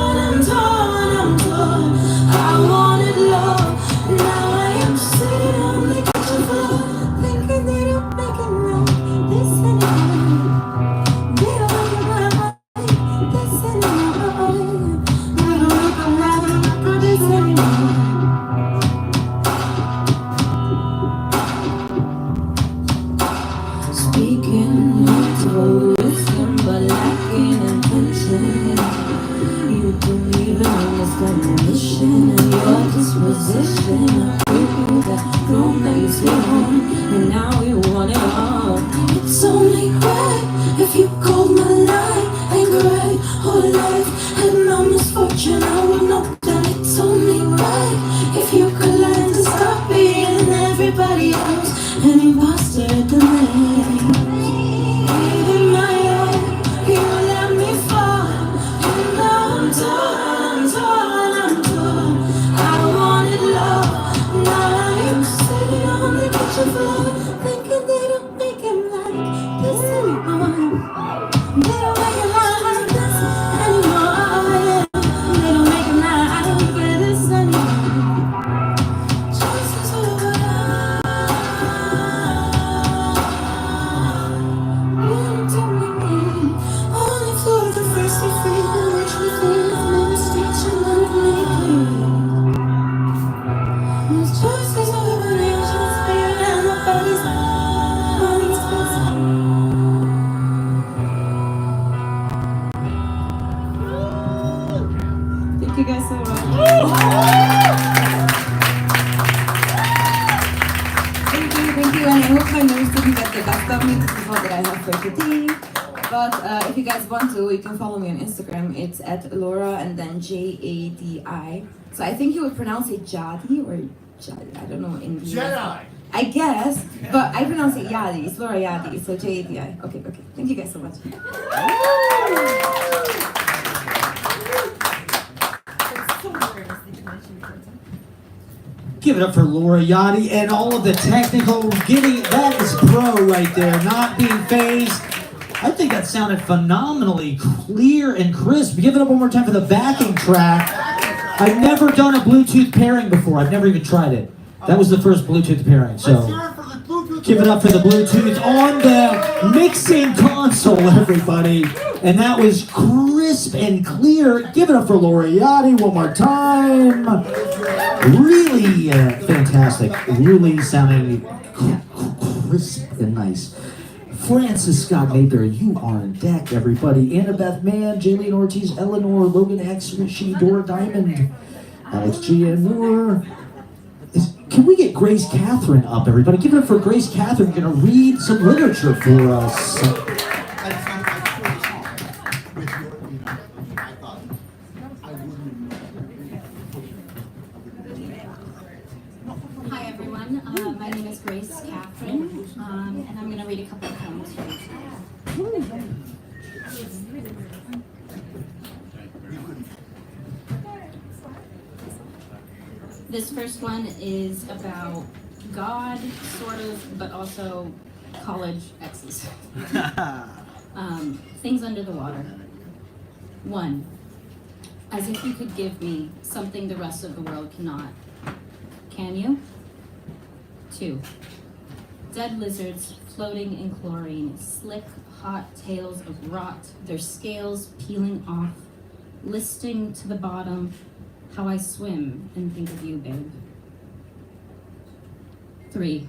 I wanted love, now I am sitting on the kitchen floor, thinking that you're making right this anymore. They don't look around this anymore. They don't look around this anymore. Speaking words of wisdom, but lacking intention. You don't even understand the mission and your disposition. I you that room that you sit on, and now you want it all. It's only right if you called my line and cried whole life. Had my misfortune, I would know that it's only right if you could learn to stop being everybody else, an imposter at the maze. Even my life, you let me fall, and now I'm torn. I wanted love, now I'm sitting on the kitchen floor, thinking they don't make it like this anymore. They don't make it like this anymore. They don't make it like this anymore. Choices over only for the first be free, the rich we feel, no mistakes and unlikely. There's choices over nations, fear and the bodies, bodies Thank you guys so much. Thank you, and I hope my nose didn't get the best of me. This is all that I have for today. But if you guys want to, you can follow me on Instagram. It's at Laura and then Jadi. So I think you would pronounce it Jadi or Jadi. I don't know in Jedi. I guess, but I pronounce it Yadi. It's Laura Yadi. So Jadi. Okay. Thank you guys so much. Give it up for Laura Yachty and all of the technical giddy. That is pro right there, not being phased. I think that sounded phenomenally clear and crisp. Give it up one more time for the backing track. I've never done a Bluetooth pairing before. I've never even tried it. That was the first Bluetooth pairing, so give it up for the Bluetooth on the mixing console, everybody. And that was crisp and clear. Give it up for Laura Yachty one more time. Really fantastic. Really sounding crisp and nice. Francis Scott Napier, you are on deck, everybody. Annabeth, Mann, Jaleen, Ortiz, Eleanor, Logan, X, Rishi, Dora, Diamond, Alex G, and more. Can we get Grace Katherine up, everybody? Give it up for Grace Katherine. Going to read some literature for us. Hi everyone, my name is Grace Katherine, and I'm going to read a couple of poems for you today. This first one is about God, sort of, but also college exes. Things under the water. 1. As if you could give me something the rest of the world cannot. Can you? 2. Dead lizards floating in chlorine, slick, hot tails of rot, their scales peeling off, listing to the bottom how I swim and think of you, babe. 3.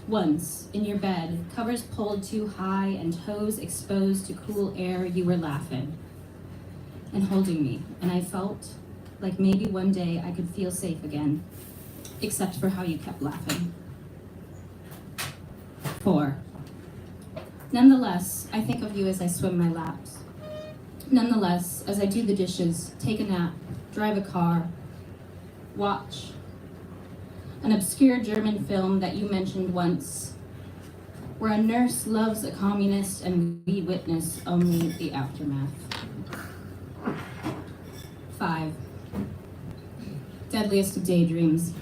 Once, in your bed, covers pulled too high and toes exposed to cool air, you were laughing and holding me, and I felt like maybe one day I could feel safe again, except for how you kept laughing. 4. Nonetheless, I think of you as I swim my laps. Nonetheless, as I do the dishes, take a nap, drive a car, watch an obscure German film that you mentioned once, where a nurse loves a communist and we witness only the aftermath. 5. Deadliest of daydreams.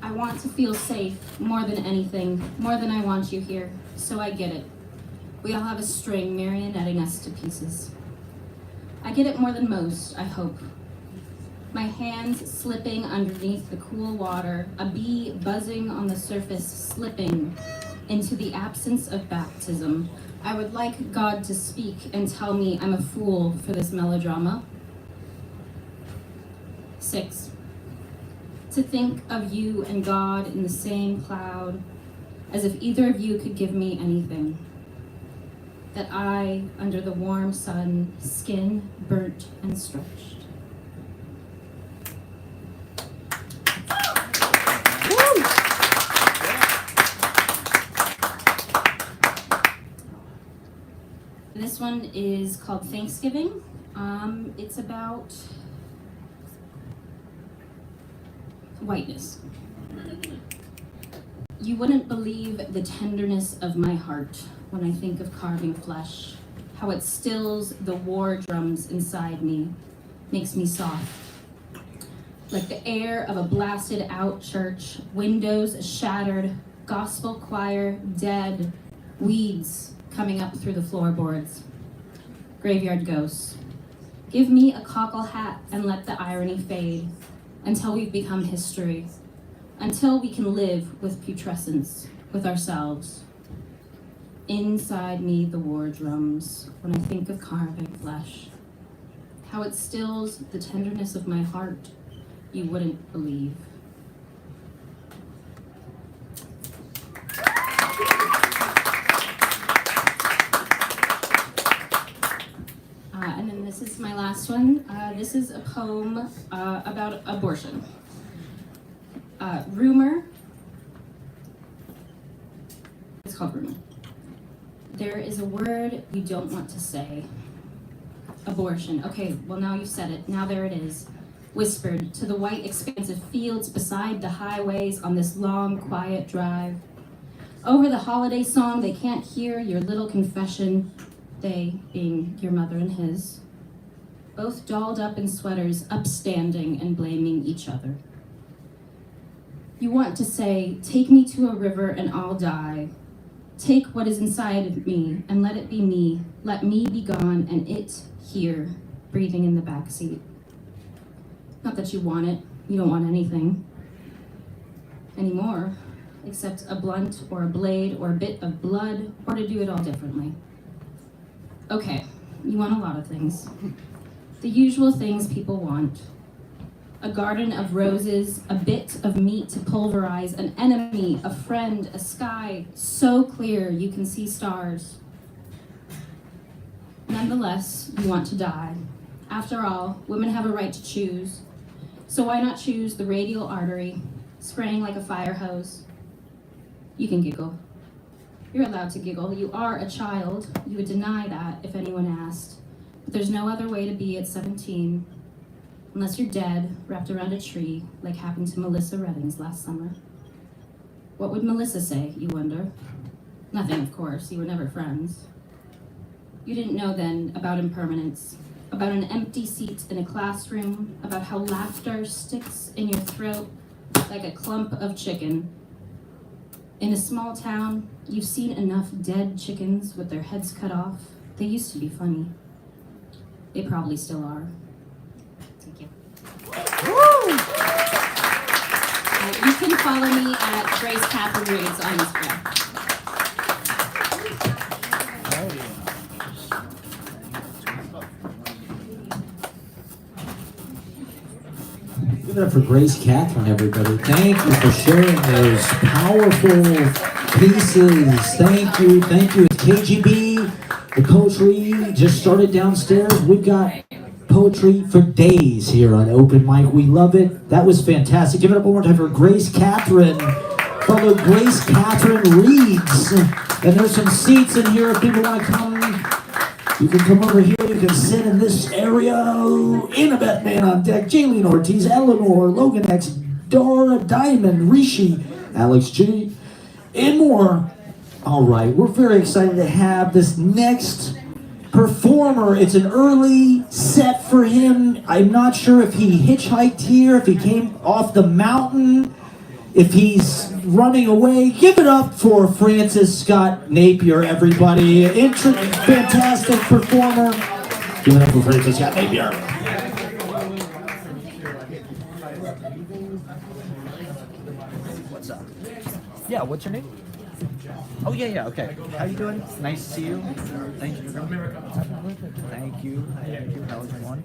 I want to feel safe more than anything, more than I want you here, so I get it. We all have a string marionetting us to pieces. I get it more than most, I hope. My hands slipping underneath the cool water, a bee buzzing on the surface, slipping into the absence of baptism. I would like God to speak and tell me I'm a fool for this melodrama. 6. To think of you and God in the same cloud, as if either of you could give me anything. that I, under the warm sun, skin burnt and stretched. This one is called Thanksgiving. It's about whiteness. You wouldn't believe the tenderness of my heart when I think of carving flesh, how it stills the war drums inside me, makes me soft. Like the air of a blasted out church, windows shattered, gospel choir dead, weeds coming up through the floorboards. Graveyard ghosts. Give me a cockle hat and let the irony fade until we've become history, until we can live with putrescence, with ourselves. Inside me the war drums when I think of carving flesh, how it stills the tenderness of my heart you wouldn't believe. And then this is my last one. This is a poem about abortion. Rumor. It's called Rumor. There is a word you don't want to say. Abortion. Okay, well now you've said it. Now there it is. Whispered to the white expansive fields beside the highways on this long, quiet drive. Over the holiday song, they can't hear your little confession. They being your mother and his. Both dolled up in sweaters, upstanding and blaming each other. You want to say, take me to a river and I'll die. Take what is inside of me and let it be me. Let me be gone and it here, breathing in the backseat. Not that you want it. You don't want anything anymore, except a blunt or a blade or a bit of blood, or to do it all differently. Okay, you want a lot of things. The usual things people want. A garden of roses, a bit of meat to pulverize, an enemy, a friend, a sky so clear you can see stars. Nonetheless, you want to die. After all, women have a right to choose. So why not choose the radial artery, spraying like a fire hose? You can giggle. You're allowed to giggle. You are a child. You would deny that if anyone asked. But there's no other way to be at 17. Unless you're dead, wrapped around a tree, like happened to Melissa Reddings last summer. What would Melissa say, you wonder? Nothing, of course. You were never friends. You didn't know then about impermanence, about an empty seat in a classroom, about how laughter sticks in your throat like a clump of chicken. In a small town, you've seen enough dead chickens with their heads cut off. They used to be funny. They probably still are. Thank you. You can follow me at Grace Catherine Reads on Instagram. Give it up for Grace Catherine, everybody. Thank you for sharing those powerful pieces. Thank you. It's KGB. The poetry just started downstairs. We've got poetry for days here on Open Mic. We love it. That was fantastic. Give it up one more time for Grace Catherine. Follow Grace Catherine Reads. And there's some seats in here if people want to come. You can come over here. You can sit in this area. Annabeth, man on deck. Jaleen, Ortiz, Eleanor, Logan X, Dora, Diamond, Rishi, Alex G, and more. All right, we're very excited to have this next performer. It's an early set for him. I'm not sure if he hitchhiked here, if he came off the mountain, if he's running away. Give it up for Francis Scott Napier, everybody. Fantastic performer. Give it up for Francis Scott Napier. What's up? Yeah, what's your name? Oh, yeah, okay. How you doing? Nice to see you. Thank you for coming. Thank you. How was everyone?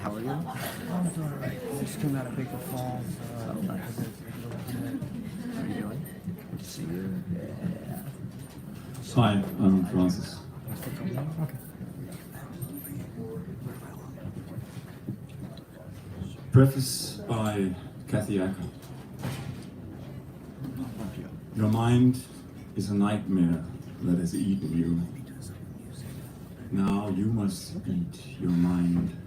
How are you? I'm doing alright. Just came out of Baker Falls. Oh, nice. How are you doing? Good to see you. Yeah. Hi, I'm Francis. Preface by Kathy Acker. Your mind is a nightmare that has eaten you. Now you must eat your mind.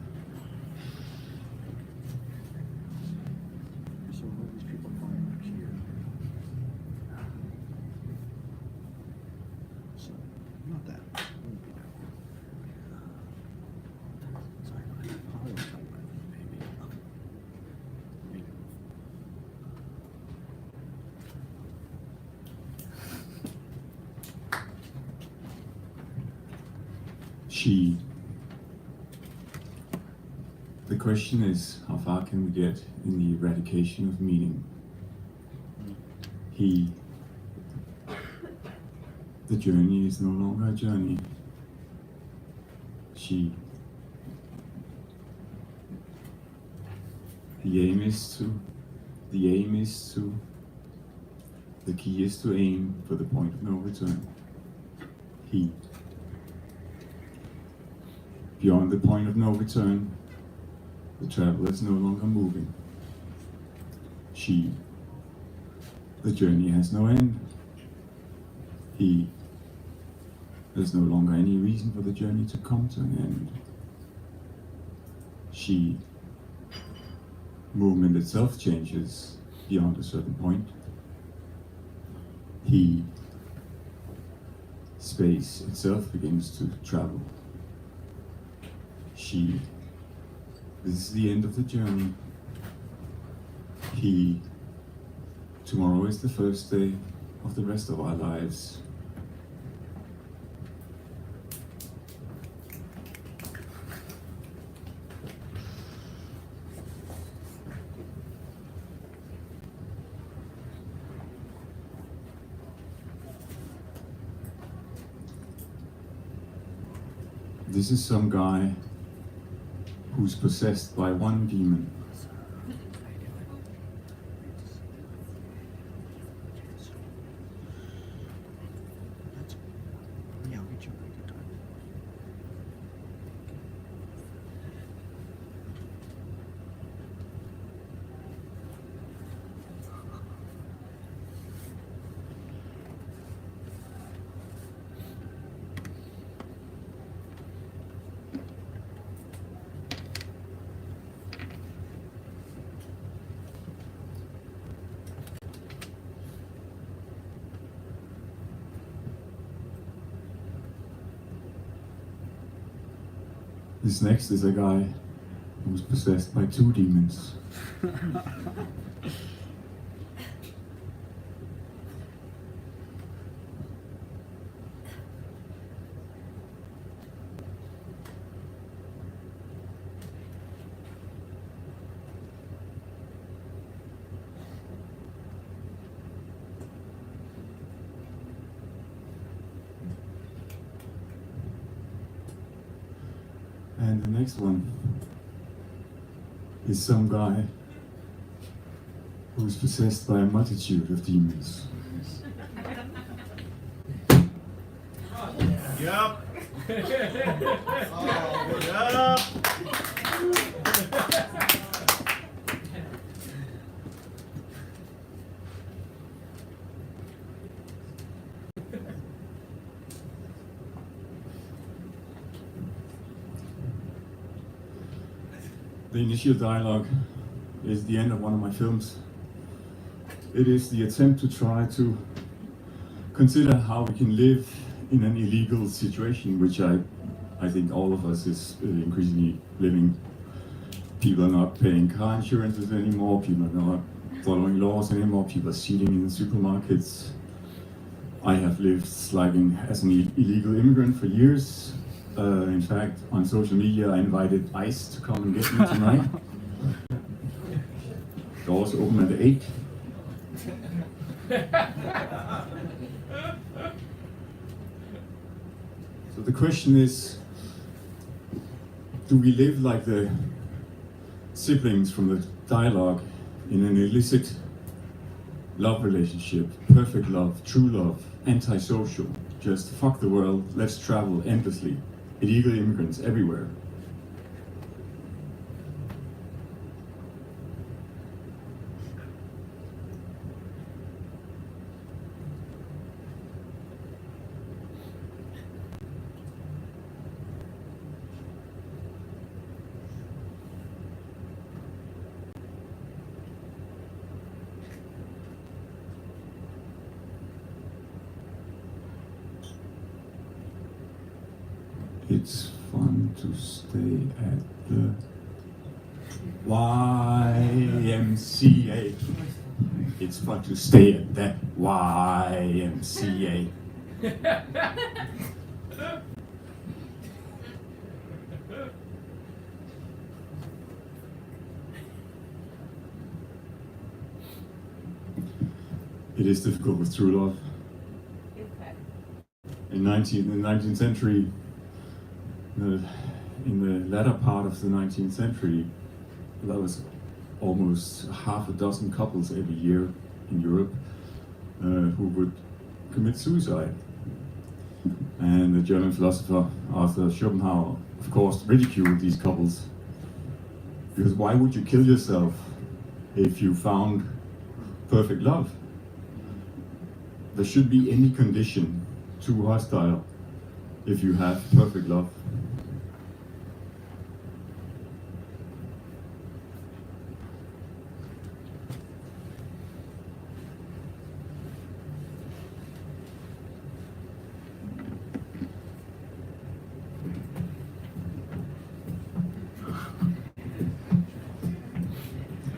She. The question is, how far can we get in the eradication of meaning? He. The journey is no longer a journey. She. The aim is to. The key is to aim for the point of no return. He. Beyond the point of no return, the traveler is no longer moving. She. The journey has no end. He. There's no longer any reason for the journey to come to an end. She. Movement itself changes beyond a certain point. He. Space itself begins to travel. She. This is the end of the journey. He. Tomorrow is the first day of the rest of our lives. This is some guy who's possessed by one demon. This next is a guy who's possessed by two demons. And the next one is some guy who's possessed by a multitude of demons. Yup. The initial dialogue is the end of one of my films. It is the attempt to try to consider how we can live in an illegal situation, which I think all of us is increasingly living. People are not paying car insurances anymore, people are not following laws anymore, people are cheating in the supermarkets. I have lived slugging as an illegal immigrant for years. In fact, on social media, I invited ICE to come and get me tonight. Doors open at 8. So the question is, do we live like the siblings from the dialogue in an illicit love relationship, perfect love, true love, antisocial. Just fuck the world, let's travel endlessly. Illegal immigrants everywhere. It's fun to stay at the YMCA. It's fun to stay at that YMCA. It is difficult with true love. In the 19th century, in the latter part of the 19th century, there was almost half a dozen couples every year in Europe who would commit suicide. And the German philosopher Arthur Schopenhauer, of course, ridiculed these couples. Because why would you kill yourself if you found perfect love? There should be any condition too hostile if you have perfect love.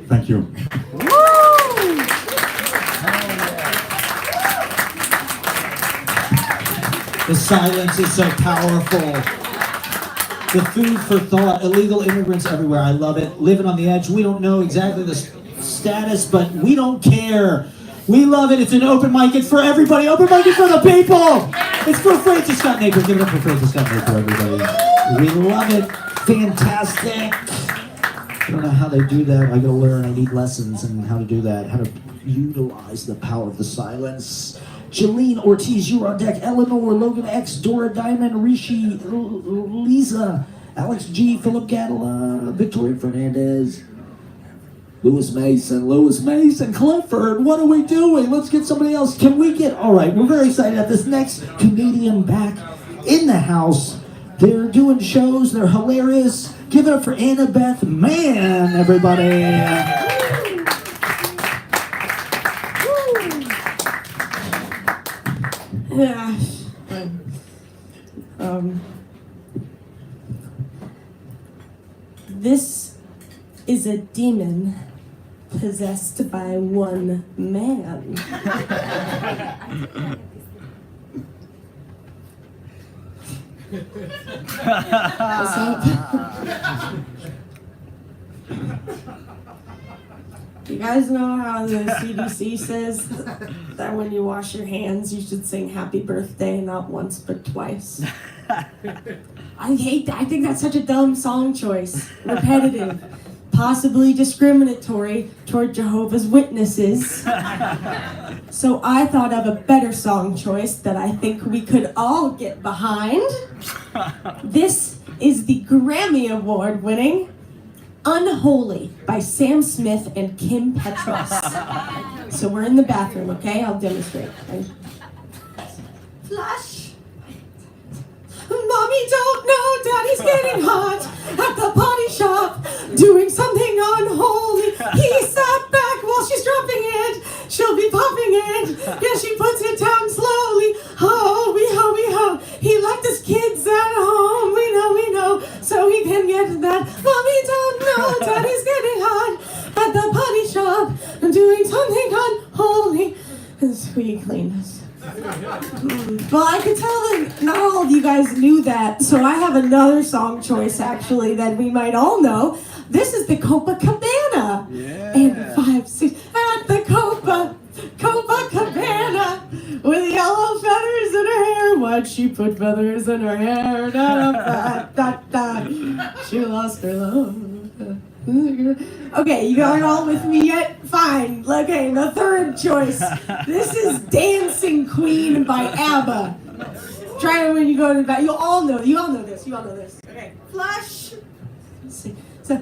Thank you. The silence is so powerful. The food for thought. Illegal immigrants everywhere. I love it. Living on the edge. We don't know exactly the status, but we don't care. We love it. It's an open mic. It's for everybody. Open mic is for the people. It's for Francis Scott Napier. Give it up for Francis Scott Napier, everybody. We love it. Fantastic. I don't know how they do that. I gotta learn. I need lessons in how to do that. How to utilize the power of the silence. Jaleen, Ortiz, you're on deck. Eleanor, Logan X, Dora, Diamond, Rishi, Liza, Alex G, Philip Gadala, Victoria Fernandez, Lewis Mason, Clifford. What are we doing? Let's get somebody else. Can we get? All right, we're very excited at this next comedian back in the house. They're doing shows. They're hilarious. Give it up for Annabeth, Mann, everybody. Yeah. This is a demon possessed by one man. What's up? You guys know how the CDC says that when you wash your hands, you should sing happy birthday not once but twice? I hate that. I think that's such a dumb song choice. Repetitive. Possibly discriminatory toward Jehovah's Witnesses. So I thought of a better song choice that I think we could all get behind. This is the Grammy Award winning Unholy by Sam Smith and Kim Petras. So we're in the bathroom, okay? I'll demonstrate. Flush. Mommy don't know Daddy's getting hot at the potty shop, doing something unholy. He sat back while she's dropping it. She'll be popping it. Yeah, she puts it down slowly. Oh, we ho. He left his kids at home. We know. So he can get that. Mommy don't know Daddy's getting hot at the potty shop, doing something unholy. And squeaky cleanness. Well, I could tell that not all of you guys knew that, so I have another song choice actually that we might all know. This is the Copacabana. Yeah. And 5, 6 at the Copacabana with yellow feathers in her hair. Why'd she put feathers in her hair? Da. She lost her love. Okay, you got it all with me yet? Fine. Okay, the third choice. This is Dancing Queen by ABBA. Try it when you go to the back. You all know this. Okay, flush. Let's see. So,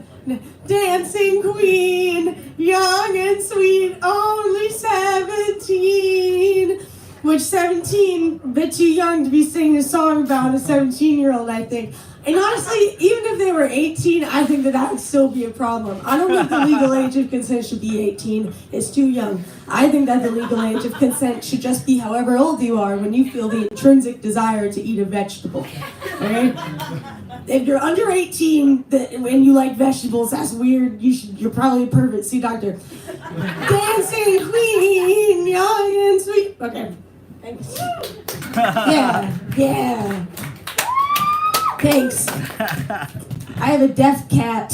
Dancing Queen, young and sweet, only 17. Which 17, a bit too young to be singing a song about a 17-year-old, I think. And honestly, even if they were 18, I think that would still be a problem. I don't think the legal age of consent should be 18. It's too young. I think that the legal age of consent should just be however old you are when you feel the intrinsic desire to eat a vegetable. Right? If you're under 18 and you like vegetables, that's weird. You're probably a pervert. See doctor. Dancing Queen, young and sweet. Okay. Thanks. Yeah. Thanks. I have a deaf cat,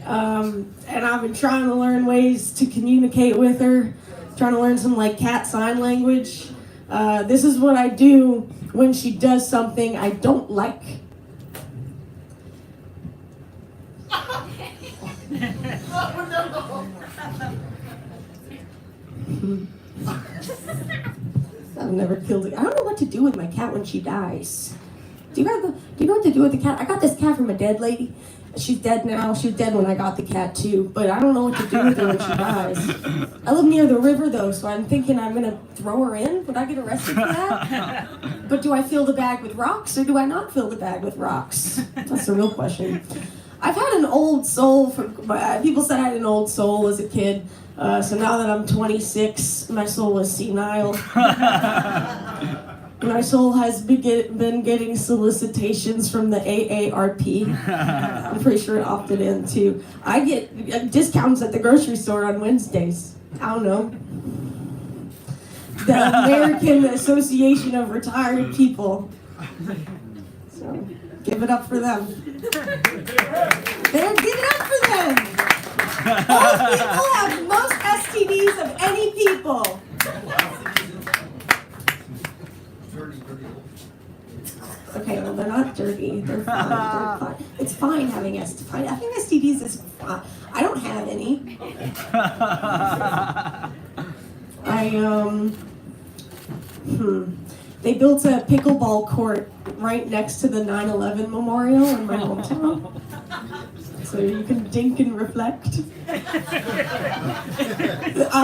and I've been trying to learn ways to communicate with her, trying to learn some like cat sign language. This is what I do when she does something I don't like. I've never killed it. I don't know what to do with my cat when she dies. Do you know what to do with the cat? I got this cat from a dead lady. She's dead now. She was dead when I got the cat too, but I don't know what to do with her when she dies. I live near the river though, so I'm thinking I'm gonna throw her in. Would I get arrested for that? But do I fill the bag with rocks or do I not fill the bag with rocks? That's the real question. I've had an old soul people said I had an old soul as a kid. So now that I'm 26, my soul is senile. My soul has been getting solicitations from the AARP. I'm pretty sure it opted in too. I get discounts at the grocery store on Wednesdays. I don't know. The American Association of Retired People. So, give it up for them. Give it up for them! Old people have most STDs of any people. Okay, well they're not dirty. They're fine. They're fine. It's fine having STDs. I think STDs is fine. I don't have any. They built a pickleball court right next to the 9/11 memorial in my hometown. So you can dink and reflect. I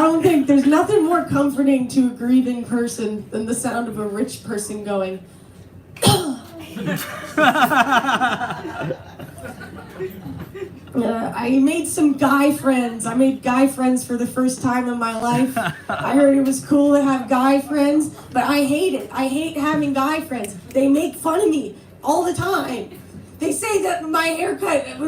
don't think there's nothing more comforting to a grieving person than the sound of a rich person going, I made some guy friends. I made guy friends for the first time in my life. I heard it was cool to have guy friends, but I hate it. I hate having guy friends. They make fun of me all the time. They say that with my haircut, I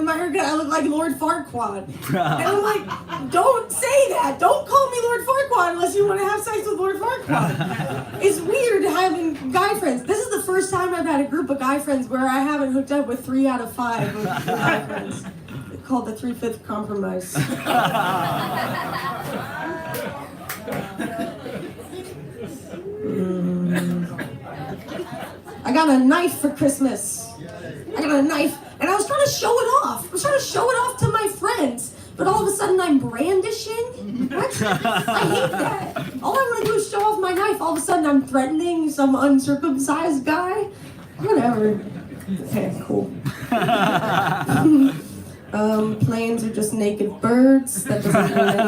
look like Lord Farquaad. And I'm like, don't say that. Don't call me Lord Farquaad unless you want to have sex with Lord Farquaad. It's weird having guy friends. This is the first time I've had a group of guy friends where I haven't hooked up with 3 out of 5 of guy friends. It's called the 3/5 compromise. I got a knife for Christmas. I got a knife, and I was trying to show it off. I was trying to show it off to my friends, but all of a sudden I'm brandishing? What? I hate that. All I want to do is show off my knife. All of a sudden I'm threatening some uncircumcised guy? Whatever. Okay, cool. Planes are just naked birds. That doesn't mean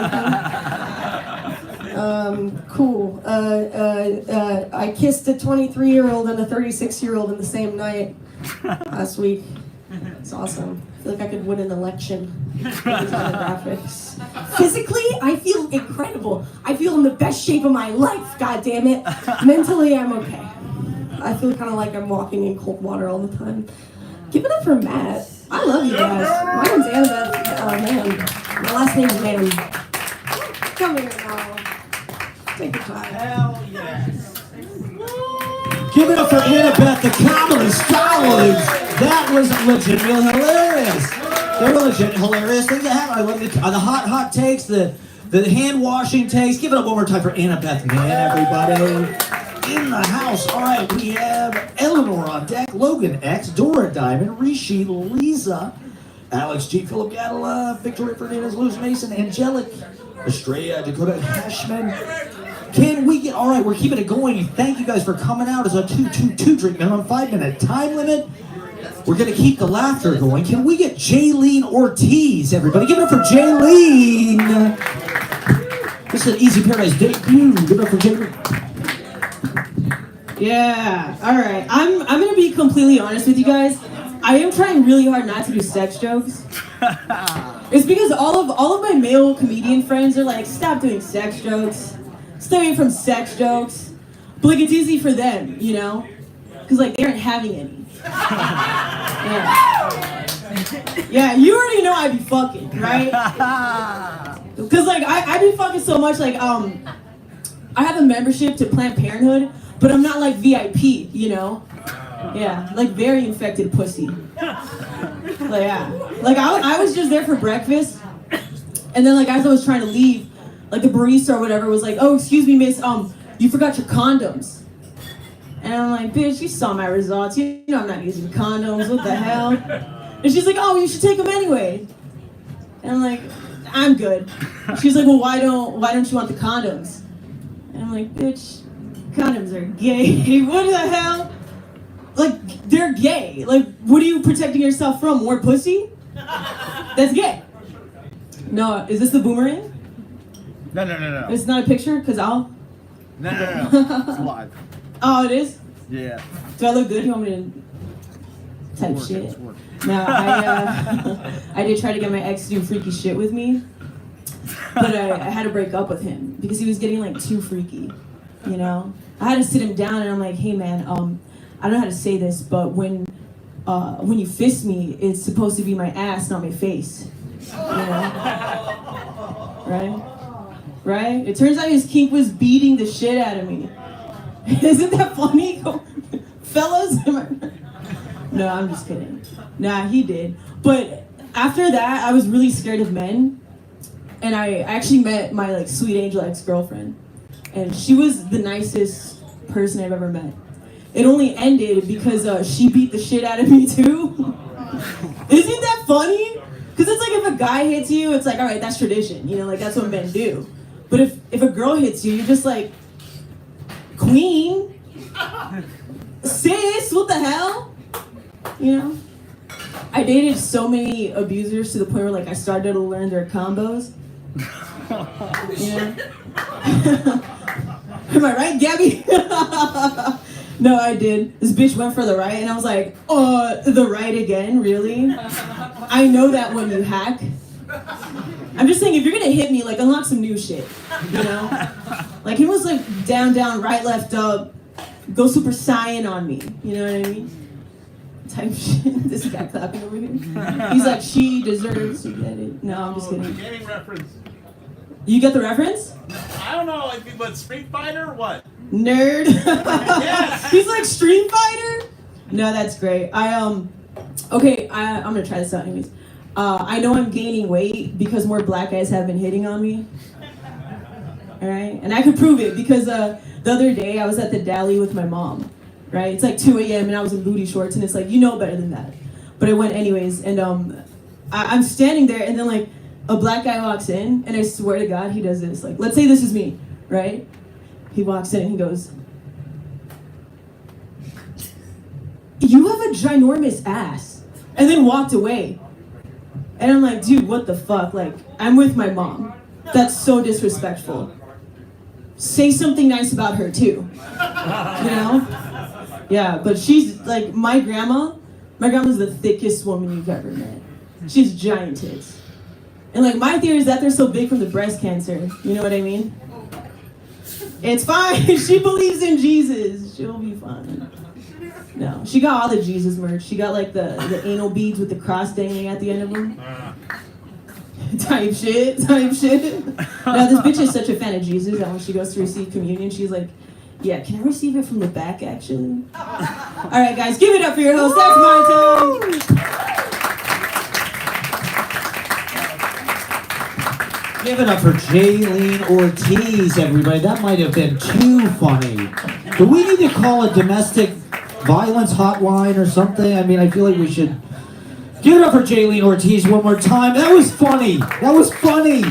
anything. Cool. I kissed a 23-year-old and a 36-year-old in the same night last week. It's awesome. I feel like I could win an election with these other graphics. Physically, I feel incredible. I feel in the best shape of my life, God damn it. Mentally, I'm okay. I feel kind of like I'm walking in cold water all the time. Give it up for Matt. I love you guys. My name's Annabeth. Mann. My last name's Mann. Come here now. Take your time. Hell yes. Give it up for Annabeth, the comedy scholars. That was legitimately hilarious. They were legit hilarious. Things that happen. I love the hot takes, the hand washing takes. Give it up one more time for Annabeth, man, everybody. In the house. All right, we have Eleanor on deck, Logan X, Dora Diamond, Rishi, Liza, Alex G. Philip Gadala, Victoria Fernandez, Luz Mason, Angelic, Estrella, Dakota, Hashman. Can we get, all right, we're keeping it going. Thank you guys for coming out. It's a 2-2-2 drink minimum, 5-minute time limit. We're going to keep the laughter going. Can we get Jaleen Ortiz, everybody? Give it up for Jaleen. This is an Easy Paradise debut. Give it up for Jaleen. Yeah, alright. I'm gonna be completely honest with you guys. I am trying really hard not to do sex jokes. It's because all of my male comedian friends are like, stop doing sex jokes. Stay away from sex jokes. But like, it's easy for them, you know? Because like, they aren't having any. Yeah, you already know I be fucking, right? Because like, I be fucking so much, like, I have a membership to Planned Parenthood, but I'm not like VIP, you know? Yeah, like very infected pussy. Like, yeah. Like, I was just there for breakfast, and then like, as I was trying to leave, like the barista or whatever was like, oh, excuse me, miss, you forgot your condoms. And I'm like, bitch, you saw my results. You know I'm not using condoms. What the hell? And she's like, oh, you should take them anyway. And I'm like, I'm good. She's like, well, why don't you want the condoms? And I'm like, bitch, condoms are gay. What the hell? Like, they're gay. Like, what are you protecting yourself from? More pussy? That's gay. No, is this the boomerang? No. It's not a picture? Because I'll... No. It's live. Oh, it is? Yeah. Do I look good? You want me to type shit? No, I did try to get my ex to do freaky shit with me, but I had to break up with him because he was getting like too freaky, you know? I had to sit him down and I'm like, hey man, I don't know how to say this, but when you fist me, it's supposed to be my ass, not my face, you know? Right? It turns out his kink was beating the shit out of me. Isn't that funny? Fellas? No, I'm just kidding. Nah, he did. But after that, I was really scared of men. And I actually met my like sweet angel ex-girlfriend. And she was the nicest person I've ever met. It only ended because she beat the shit out of me too. Isn't that funny? Because it's like if a guy hits you, it's like, all right, that's tradition. You know, like that's what men do. But if a girl hits you, you're just like, queen, sis, what the hell? You know? I dated so many abusers to the point where like I started to learn their combos. You know? Am I right, Gabby? No, I did. This bitch went for the right and I was like, the right again, really? I know that when you hack. I'm just saying, if you're gonna hit me, like, unlock some new shit, you know? Like, he was like, down, right, left, up, go Super Saiyan on me, you know what I mean? Type shit. This guy clapping over here. He's like, she deserves to get it. No, I'm just kidding. Gaming reference. You get the reference? I don't know, like, what, Street Fighter or what? Nerd. Yes. He's like, Street Fighter? No, that's great. I'm gonna try this out anyways. I know I'm gaining weight because more black guys have been hitting on me. Alright? And I could prove it because the other day I was at the deli with my mom. Right? It's like 2 a.m. and I was in booty shorts and it's like, you know better than that. But I went anyways and I'm standing there and then like a black guy walks in and I swear to God he does this. Like, let's say this is me, right? He walks in and he goes, you have a ginormous ass. And then walked away. And I'm like, dude, what the fuck? Like, I'm with my mom. That's so disrespectful. Say something nice about her too. You know? Yeah, but she's like, my grandma's the thickest woman you've ever met. She's giant tits. And like, my theory is that they're so big from the breast cancer. You know what I mean? It's fine. She believes in Jesus. She'll be fine. No, she got all the Jesus merch. She got like the anal beads with the cross dangling at the end of them. Type shit. No, this bitch is such a fan of Jesus that when she goes to receive communion, she's like, yeah, can I receive it from the back actually? All right, guys, give it up for your host. That's my time. Give it up for Jaleen Ortiz, everybody. That might have been too funny. Do we need to call a domestic violence hotline or something? I mean, I feel like we should Give it up for Jaleen Ortiz one more time. That was funny. That was funny.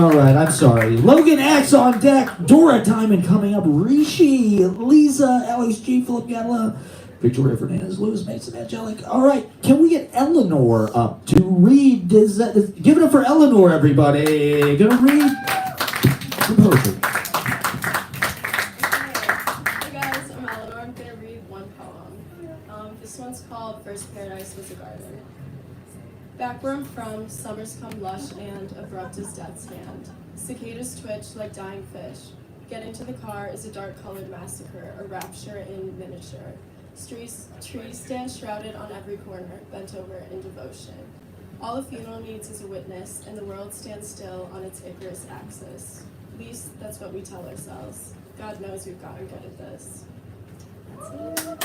All right, I'm sorry. Logan X on deck. Dora Diamond coming up. Rishi, Liza, Alex G, Philip Gadala, Victoria Fernandez, Lewis Mason, Angelic. All right, can we get Eleanor up to read? Give it up for Eleanor, everybody. Gonna read the poetry. Hey guys, I'm Eleanor. I'm gonna read one poem. This one's called First Paradise Was a Garden. Back where I'm from, summers come lush and abrupt as death's hand. Cicadas twitch like dying fish. Get into the car is a dark-colored massacre, a rapture in miniature. Trees stand shrouded on every corner, bent over in devotion. All a funeral needs is a witness, and the world stands still on its Icarus axis. At least that's what we tell ourselves. God knows we've gotten good at this. That's it.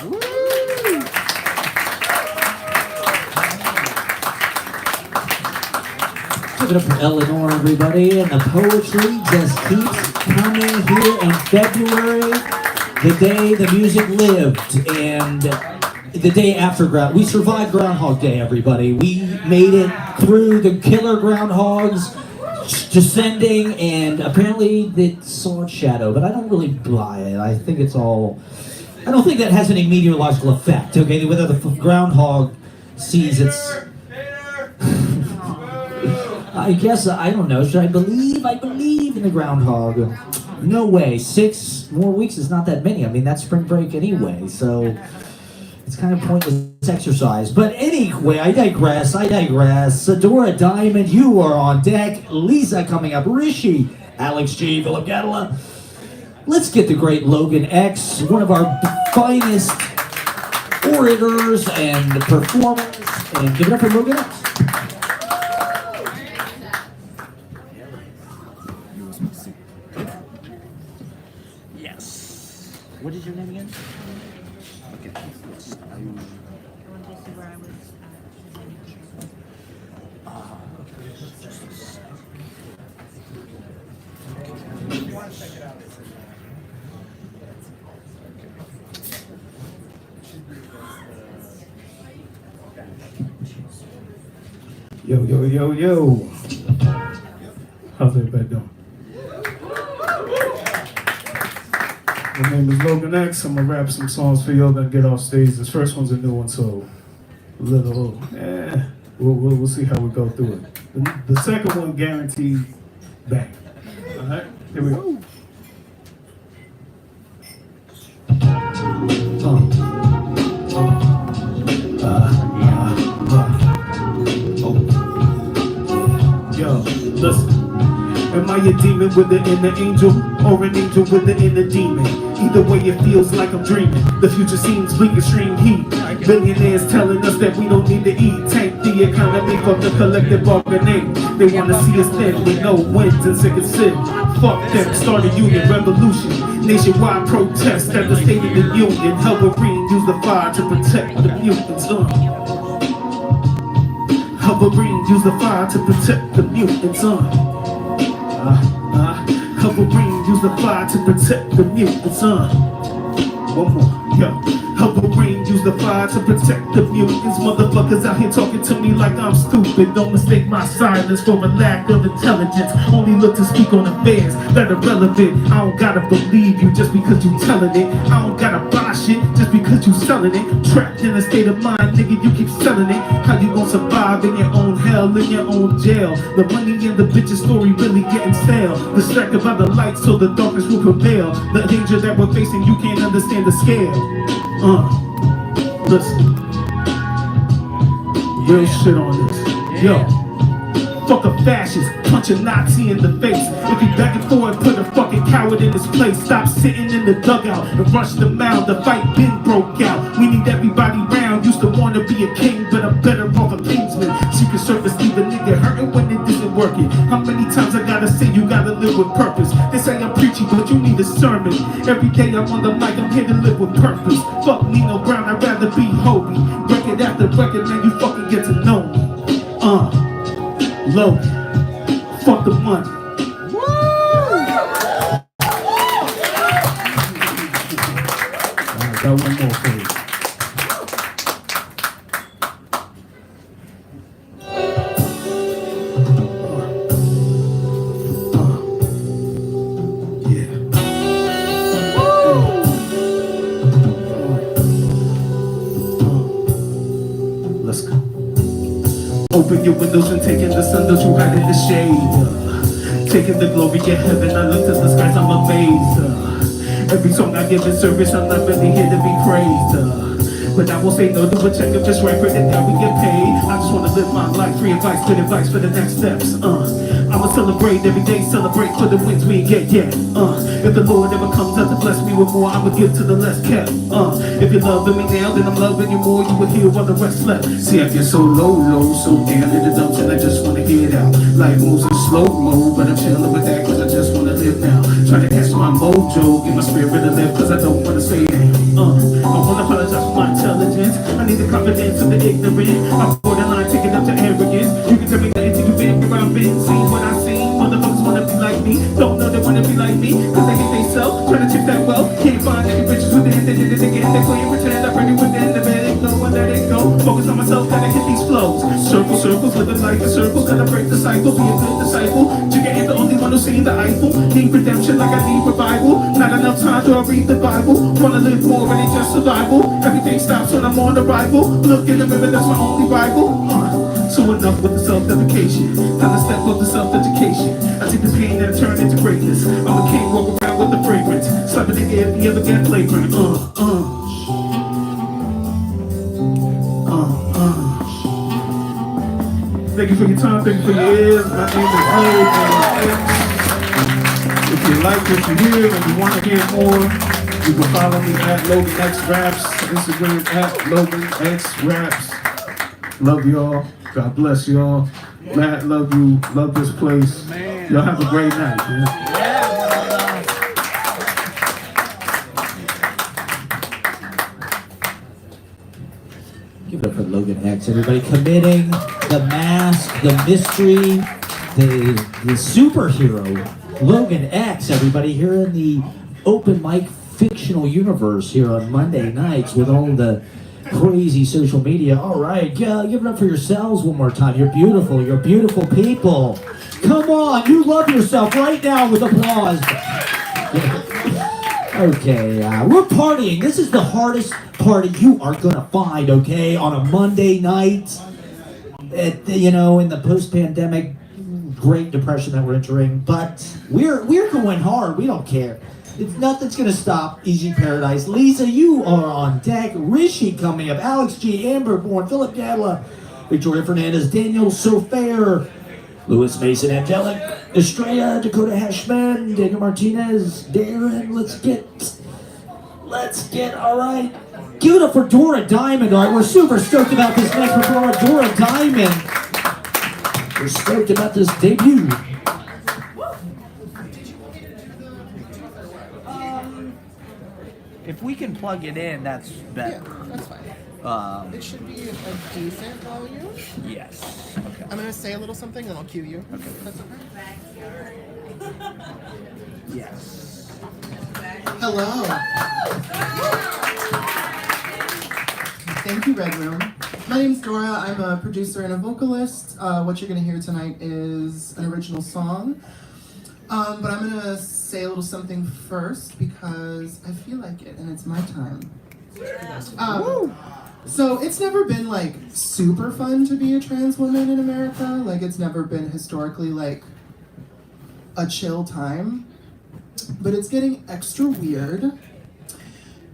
Give it up for Eleanor, everybody. And the poetry just keeps coming here in February. The day the music lived, and the day after we survived Groundhog Day, everybody. We made it through the killer groundhogs descending, and apparently they saw a shadow, but I don't really buy it. I think it's all, I don't think that has any meteorological effect, okay? Whether the groundhog sees its, I guess, I don't know, should I believe? I believe in the groundhog. No way, 6 more weeks is not that many. I mean, that's spring break anyway, so it's kind of pointless exercise. But anyway, I digress. Dora Diamond, you are on deck. Liza coming up. Rishi, Alex G, Philip Gadala. Let's get the great Logan X, one of our finest orators and performers, and give it up for Logan X. What is your name again? Okay. Yo. How's everybody doing? My name is Logan X. I'm gonna rap some songs for y'all, then get off stage. This first one's a new one, so we'll see how we go through it. The second one guaranteed bang. All right, here we go. Yo, listen. Am I a demon with the inner angel, or an angel with the inner demon? Either way it feels like I'm dreaming. The future seems bleak, extreme heat. Billionaires telling us that we don't need to eat. Tank the economy for the collective bargaining. They wanna see us thin with no wins and sick and sin. Fuck them, start a union revolution. Nationwide protest at the State of the Union. Wolverine use the fire to protect the mutants. Wolverine use the fire to protect the mutants. Wolverine use the fire to protect the mutants. One more, yo. Wolverine use the fire to protect the mutants. Motherfuckers out here talking to me like I'm stupid. Don't mistake my silence for a lack of intelligence. Only look to speak on affairs that are relevant. I don't gotta believe you just because you telling it. I don't gotta buy shit just because you selling it. Trapped in a state of mind, nigga, you keep selling it. How you gonna survive in your own hell, in your own jail? The money and the bitch's story really getting stale. Distracted by the light so the darkness will prevail. The danger that we're facing, you can't understand the scale. Listen. Real shit on this. Yo. Fuck a fascist, punch a Nazi in the face. If you begging for it, put a fucking coward in his place. Stop sitting in the dugout and rush the mound. The fight been broke out. We need everybody round. Used to wanna be a king, but I'm better off a kingsman. Secret Service leave a nigga hurting when it isn't working. How many times I gotta say you gotta live with purpose? They say I'm preachy, but you need a sermon. Every day I'm on the mic, I'm here to live with purpose. Fuck Nino Brown, I'd rather be Hobie. Record after record, man, you fucking get to know me. Low, fuck the money. Woo! Got one more for you. Open your windows and take in the sun, don't you hide in the shade. Taking the glory of heaven, I look to the skies, I'm amazed. Every song I give in service, I'm not really here to be praised. But I won't say no to a check if it's right for it that we get paid. I just wanna live my life, free advice, good advice for the next steps. I'ma celebrate every day, celebrate for the wins we get yet. If the Lord ever comes out to bless me with more, I'ma give to the less kept. If you're loving me now, then I'm loving you more. You will hear while the rest left. See, I get so low, so down in the dumps, and I just wanna get out. Life moves in slow-mo, but I'm chilling with that, cause I just wanna live now. Try to catch my mojo, get my spirit to live, cause I don't wanna stay down. I wanna apologize for my intelligence. I need the confidence of the ignorant. I'm borderline, taking up to arrogance. You can tell me nothing till you've been where I've been, seen what I've seen. Motherfuckers wanna be like me, don't know they wanna be like me, cause they hate they self, trying to chip that wealth. Can't find any riches within, they did it again, they play and pretend. I bring it within, the bed it go, I let it go. Focus on myself, gotta hit these flows. Circles, living life in circles, gotta break the cycle, be a good disciple. Jigga ain't the only one who's seen the Eiffel. Need redemption like I need revival. Not enough time to read the Bible. Wanna live more than just survival. Everything stops when I'm on arrival. Look in the mirror, that's my only rival. So enough with the self-dedication. Time to step up to self-education. I take the pain and turn into greatness. I'm a king, walk around with the fragrance. Slap it in the air if you ever get flagrant. Thank you for your time, thank you for your ears. My name is Logan. If you like what you hear and you want to hear more, you can follow me at LoganXRaps, Instagram at LoganXRaps. Love y'all. God bless y'all. Matt, love you. Love this place. Y'all have a great night, man. Give it up for Logan X. Everybody committing the mask, the mystery, the superhero, Logan X. Everybody here in the open mic fictional universe here on Monday nights with all the crazy social media. All right, give it up for yourselves one more time. You're beautiful. You're beautiful people. Come on, you love yourself right now with applause. Okay, we're partying. This is the hardest party you are gonna find, okay, on a Monday night. You know, in the post-pandemic Great Depression that we're entering, but we're going hard. We don't care. Nothing's gonna stop Easy Paradise. Liza, you are on deck. Rishi coming up. Alex G, Amber Bourne, Philip Gadala, Victoria Fernandez, Daniel Sofair, Lewis Mason, Angelic, Estrella, Dakota Hashman, Daniel Martinez, Darren. Let's get, all right. Give it up for Dora Diamond. All right, we're super stoked about this next performer, Dora Diamond. We're stoked about this debut. If we can plug it in, that's better. Yeah, that's fine. It should be a decent volume. Yes. Okay. I'm gonna say a little something and I'll cue you. Okay. That's okay. Yes. Hello. Thank you, Red Room. My name's Dora. I'm a producer and a vocalist. What you're gonna hear tonight is an original song. But I'm gonna say a little something first because I feel like it and it's my time. So it's never been like super fun to be a trans woman in America. Like it's never been historically like a chill time. But it's getting extra weird.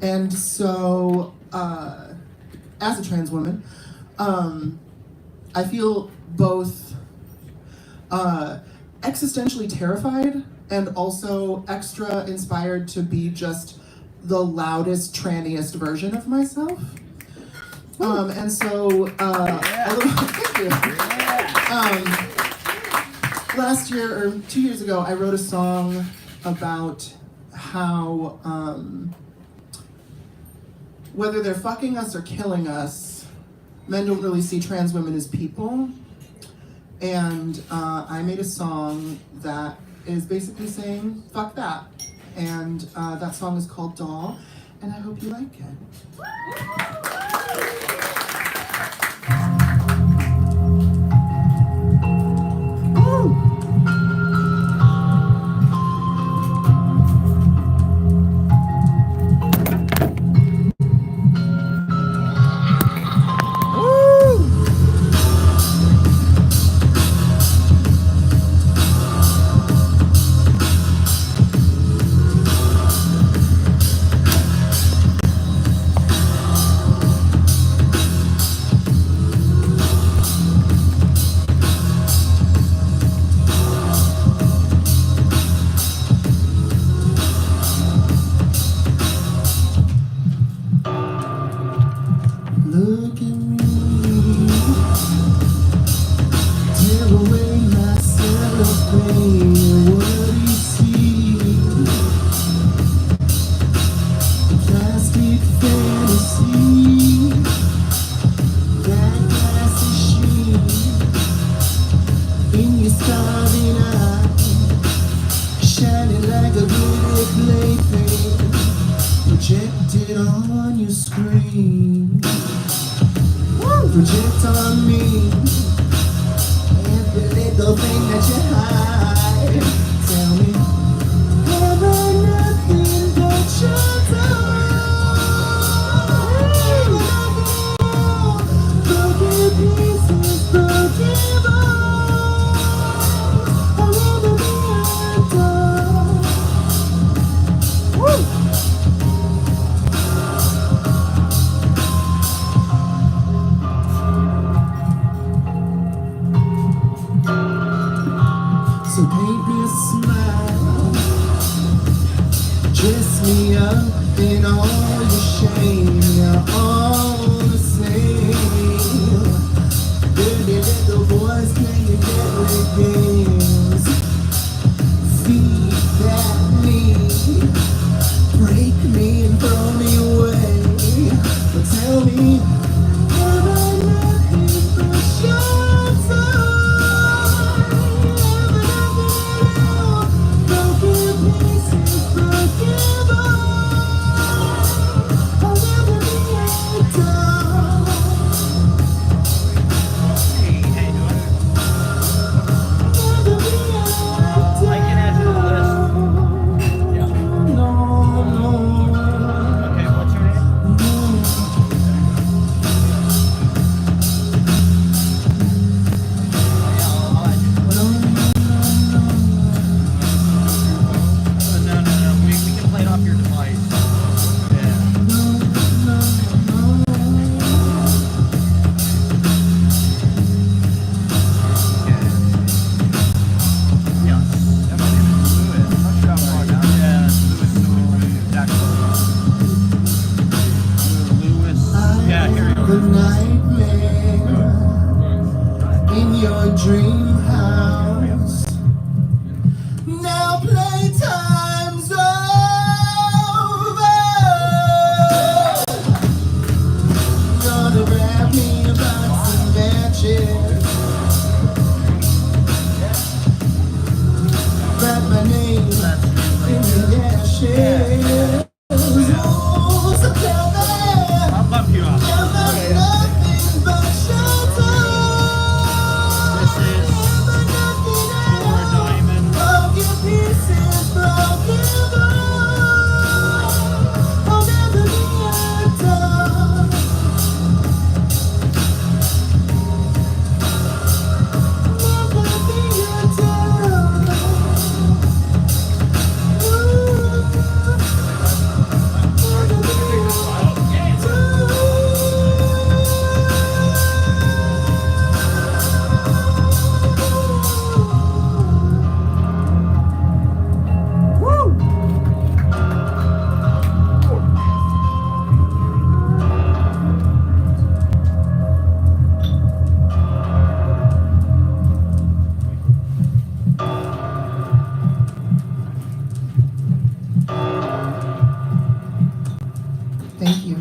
And so as a trans woman, I feel both existentially terrified and also extra inspired to be just the loudest, tranniest version of myself. And so, thank you. Last year, or 2 years ago, I wrote a song about how whether they're fucking us or killing us, men don't really see trans women as people. And I made a song that is basically saying, fuck that. And that song is called Doll, and I hope you like it. it on your screen. Project on me every little thing that you hide. Tell me, have I nothing but your time? Broken pieces, broken bones. I'll never be undone. Woo! So paint me a smile, dress me up in all your shame. You're all the same. Dirty little boys playing deadly games. Feed that need, break me and throw me away. But tell me, have I nothing but your time? Broken pieces, broken bones. I'll never be undone. Never be undone. I can add to the list. Yeah. No, no. Okay, what's your name? We can play it off your device. The nightmare in your dream house. Now playtime's over. Gonna grab me a box of matches. Write my name in the ashes. Oh, so tell me. I'll bump you up. Nothing but shelter. This is Dora Diamond. Broken pieces, broken bones. I'll never be undone. Never be undone. Never be Thank you.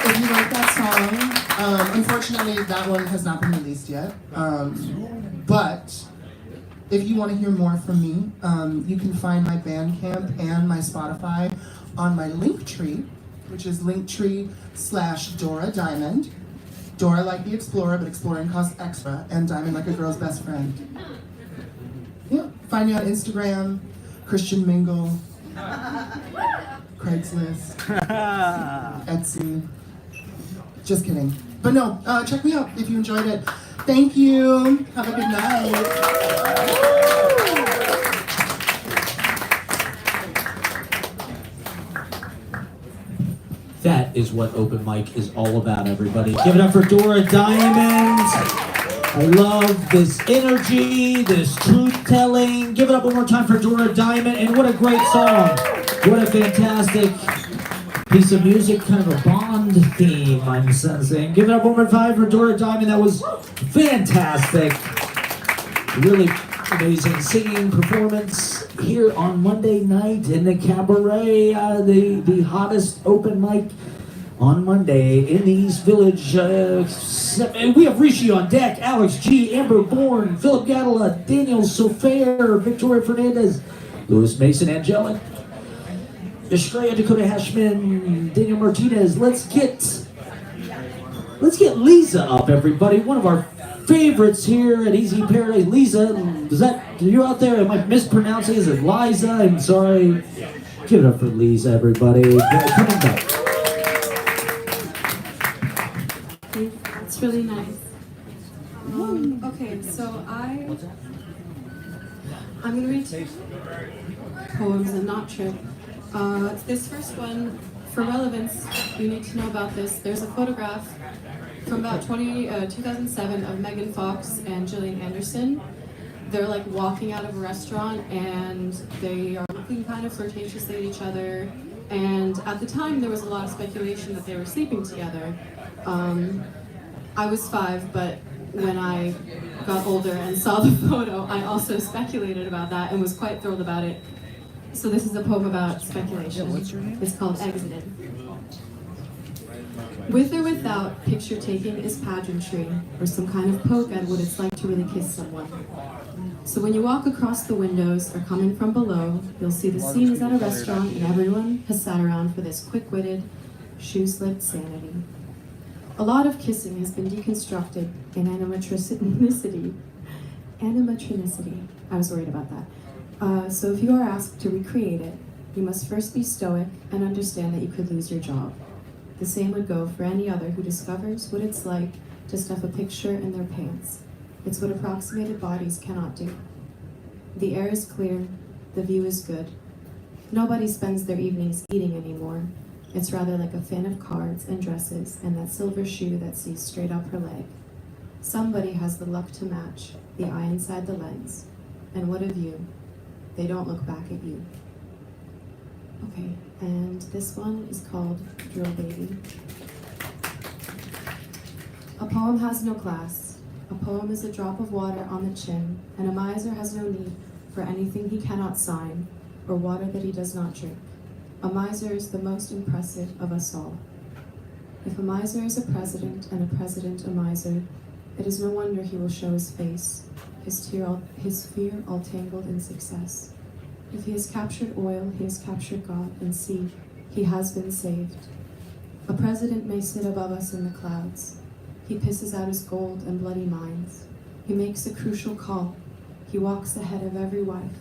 If you like that song, unfortunately that one has not been released yet. But if you want to hear more from me, you can find my Bandcamp and my Spotify on my Linktree, which is linktree/Dora Diamond. Dora like the explorer, but exploring costs extra, and Diamond like a girl's best friend. Yeah, find me on Instagram, Christian Mingle, Craigslist, Etsy. Just kidding. But no, check me out if you enjoyed it. Thank you. Have a good night. That is what open mic is all about, everybody. Give it up for Dora Diamond. I love this energy, this truth-telling. Give it up one more time for Dora Diamond. And what a great song. What a fantastic piece of music, kind of a Bond theme, I'm sensing. Give it up one more time for Dora Diamond. That was fantastic. Really amazing singing performance here on Monday night in the cabaret, the hottest open mic on Monday in the East Village. We have Rishi on deck, Alex G, Amber Bourne, Philip Gadala, Daniel Sofair, Victoria Fernandez, Lewis Mason, Angelic, Estrella, Dakota, Hashman, Daniel Martinez. Let's get Liza up, everybody. One of our favorites here at Easy Paradise. Liza, is that you out there? Am I mispronouncing? Is it Liza? I'm sorry. Give it up for Liza, everybody. Coming back. It's really nice. Okay, so I'm gonna read two poems and not trip. This first one, for relevance, you need to know about this. There's a photograph from about 2007 of Megan Fox and Gillian Anderson. They're like walking out of a restaurant and they are looking kind of flirtatiously at each other. And at the time, there was a lot of speculation that they were sleeping together. I was 5, but when I got older and saw the photo, I also speculated about that and was quite thrilled about it. So this is a poem about speculation. It's called Exited. With or without, picture taking is pageantry, or some kind of poke at what it's like to really kiss someone. So when you walk across the windows or coming from below, you'll see the scene is at a restaurant and everyone has sat around for this quick-witted, shoe-slipped sanity. A lot of kissing has been deconstructed in animatronicity. I was worried about that. So if you are asked to recreate it, you must first be stoic and understand that you could lose your job. The same would go for any other who discovers what it's like to stuff a picture in their pants. It's what approximated bodies cannot do. The air is clear, the view is good. Nobody spends their evenings eating anymore. It's rather like a fan of cards and dresses and that silver shoe that sees straight up her leg. Somebody has the luck to match the eye inside the lens. And what a view. They don't look back at you. Okay, and this one is called Drill Baby. A poem has no class. A poem is a drop of water on the chin, and a miser has no need for anything he cannot sign, or water that he does not drink. A miser is the most impressive of us all. If a miser is a president, and a president a miser, it is no wonder he will show his face, his fear all tangled in success. If he has captured oil, he has captured God, and see, he has been saved. A president may sit above us in the clouds. He pisses out his gold and bloody mines. He makes a crucial call. He walks ahead of every wife.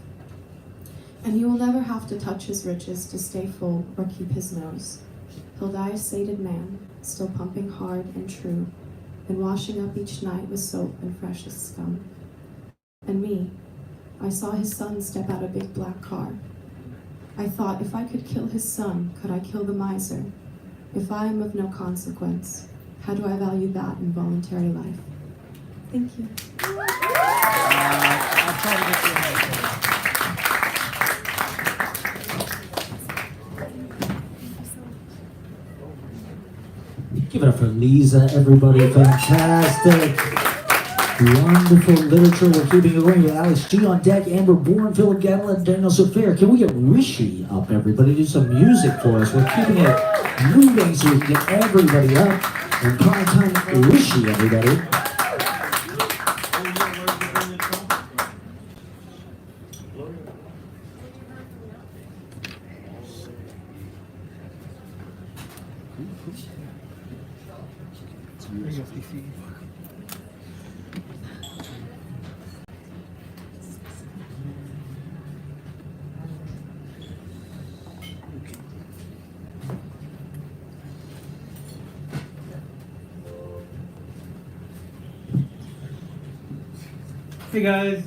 And he will never have to touch his riches to stay full or keep his nose. He'll die a sated man, still pumping hard and true, and washing up each night with soap and freshest scum. And me, I saw his son step out a big black car. I thought, if I could kill his son, could I kill the miser? If I am of no consequence, how do I value that in voluntary life? Thank you. Give it up for Liza, everybody. Fantastic. Wonderful literature. We're keeping it going with Alex G on deck, Amber Bourne, Philip Gadala, and Daniel Sofair. Can we get Rishi up, everybody? Do some music for us. We're keeping it moving so we can get everybody up. And prime time, Rishi, everybody. Hey guys,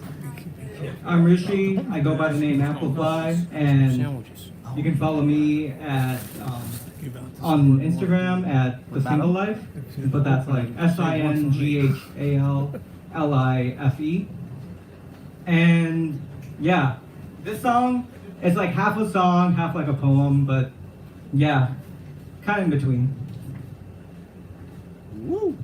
I'm Rishi. I go by the name Applefly, and you can follow me at on Instagram at The Single Life, but that's like SINGHALLIFE. And yeah, this song is like half a song, half like a poem, but yeah, kind of in between. Woo!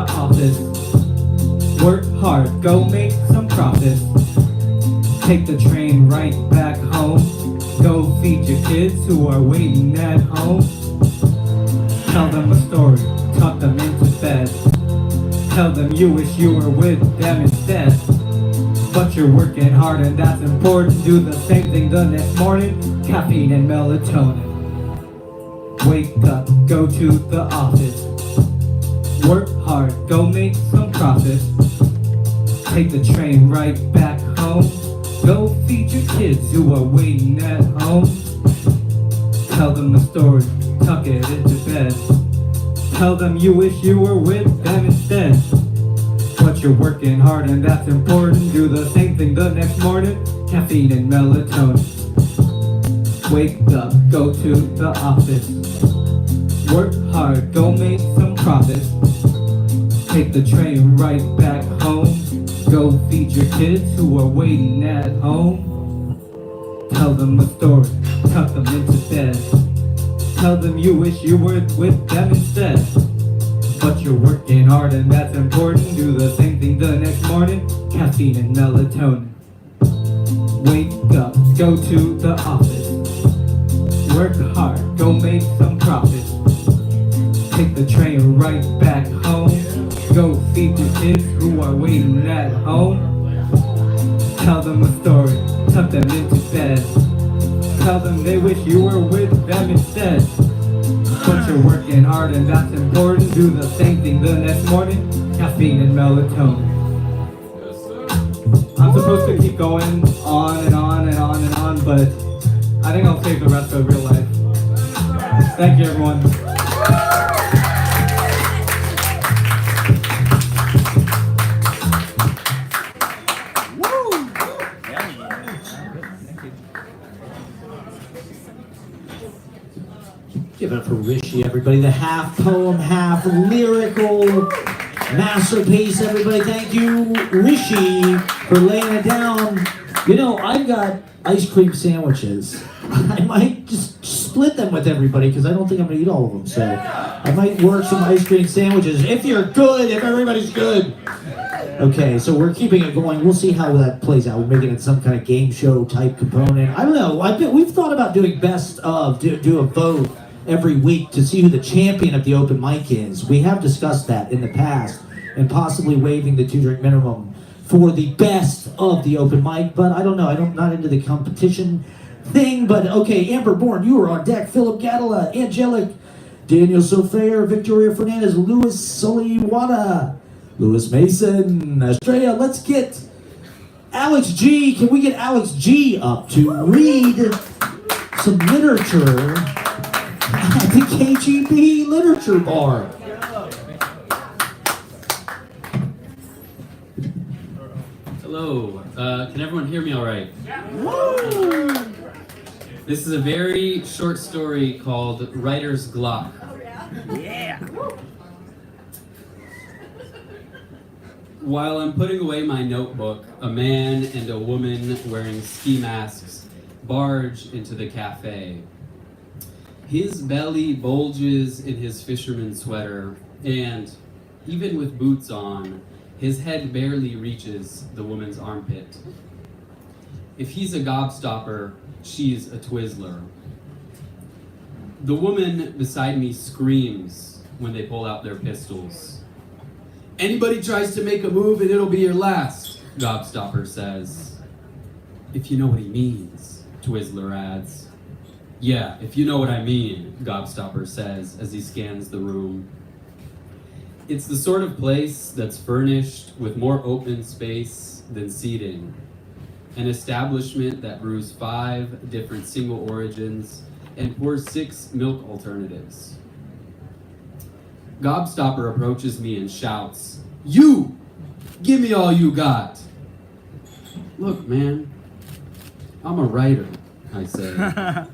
the office. Work hard, go make some profit. Take the train right back home. Go feed your kids who are waiting at home. Tell them a story, tuck them into bed. Tell them you wish you were with them instead. But you're working hard and that's important. Do the same thing the next morning. Caffeine and melatonin. Wake up, go to the office. Work hard, go make some profit. Take the train right back home. Go feed your kids who are waiting at home. Tell them a story, tuck it into bed. Tell them you wish you were with them instead. But you're working hard and that's important. Do the same thing the next morning. Caffeine and melatonin. Wake up, go to the office. Work hard, go make some profit. Take the train right back home. Go feed your kids who are waiting at home. Tell them a story, tuck them into bed. Tell them you wish you were with them instead. But you're working hard and that's important. Do the same thing the next morning. Caffeine and melatonin. Wake up, go to the office. Work hard, go make some profit. Take the train right back home. Go feed the kids who are waiting at home. Tell them a story, tuck them into bed. Tell them they wish you were with them instead. But you're working hard and that's important. Do the same thing the next morning. Caffeine and melatonin. I'm supposed to keep going on and on and on and on, but I think I'll save the rest of real life. Thank you, everyone. Give it up for Rishi, everybody. The half poem, half lyrical masterpiece, everybody. Thank you, Rishi, for laying it down. You know, I've got ice cream sandwiches. I might just split them with everybody because I don't think I'm going to eat all of them. So I might work some ice cream sandwiches. If you're good, if everybody's good. Okay, so we're keeping it going. We'll see how that plays out. We're making it some kind of game show type component. I don't know. We've thought about doing best of, do a vote every week to see who the champion of the open mic is. We have discussed that in the past and possibly waiving the 2-drink minimum for the best of the open mic, but I don't know. I'm not into the competition thing, but okay, Amber Bourne, you are on deck. Philip Gadala, Angelic, Daniel Sofair, Victoria Fernandez, Louis Solywoda, Louis Mason, Australia. Let's get Alex G. Can we get Alex G up to read some literature at the KGB Literature Bar? Hello, can everyone hear me all right? This is a very short story called Writer's Glock. Yeah. While I'm putting away my notebook, a man and a woman wearing ski masks barge into the cafe. His belly bulges in his fisherman's sweater, and even with boots on, his head barely reaches the woman's armpit. If he's a gobstopper, she's a Twizzler. The woman beside me screams when they pull out their pistols. Anybody tries to make a move and it'll be your last, Gobstopper says. If you know what he means, Twizzler adds. Yeah, if you know what I mean, Gobstopper says as he scans the room. It's the sort of place that's furnished with more open space than seating. An establishment that brews 5 different single origins and pours 6 milk alternatives. Gobstopper approaches me and shouts, "You! Give me all you got!" Look, man, I'm a writer, I say.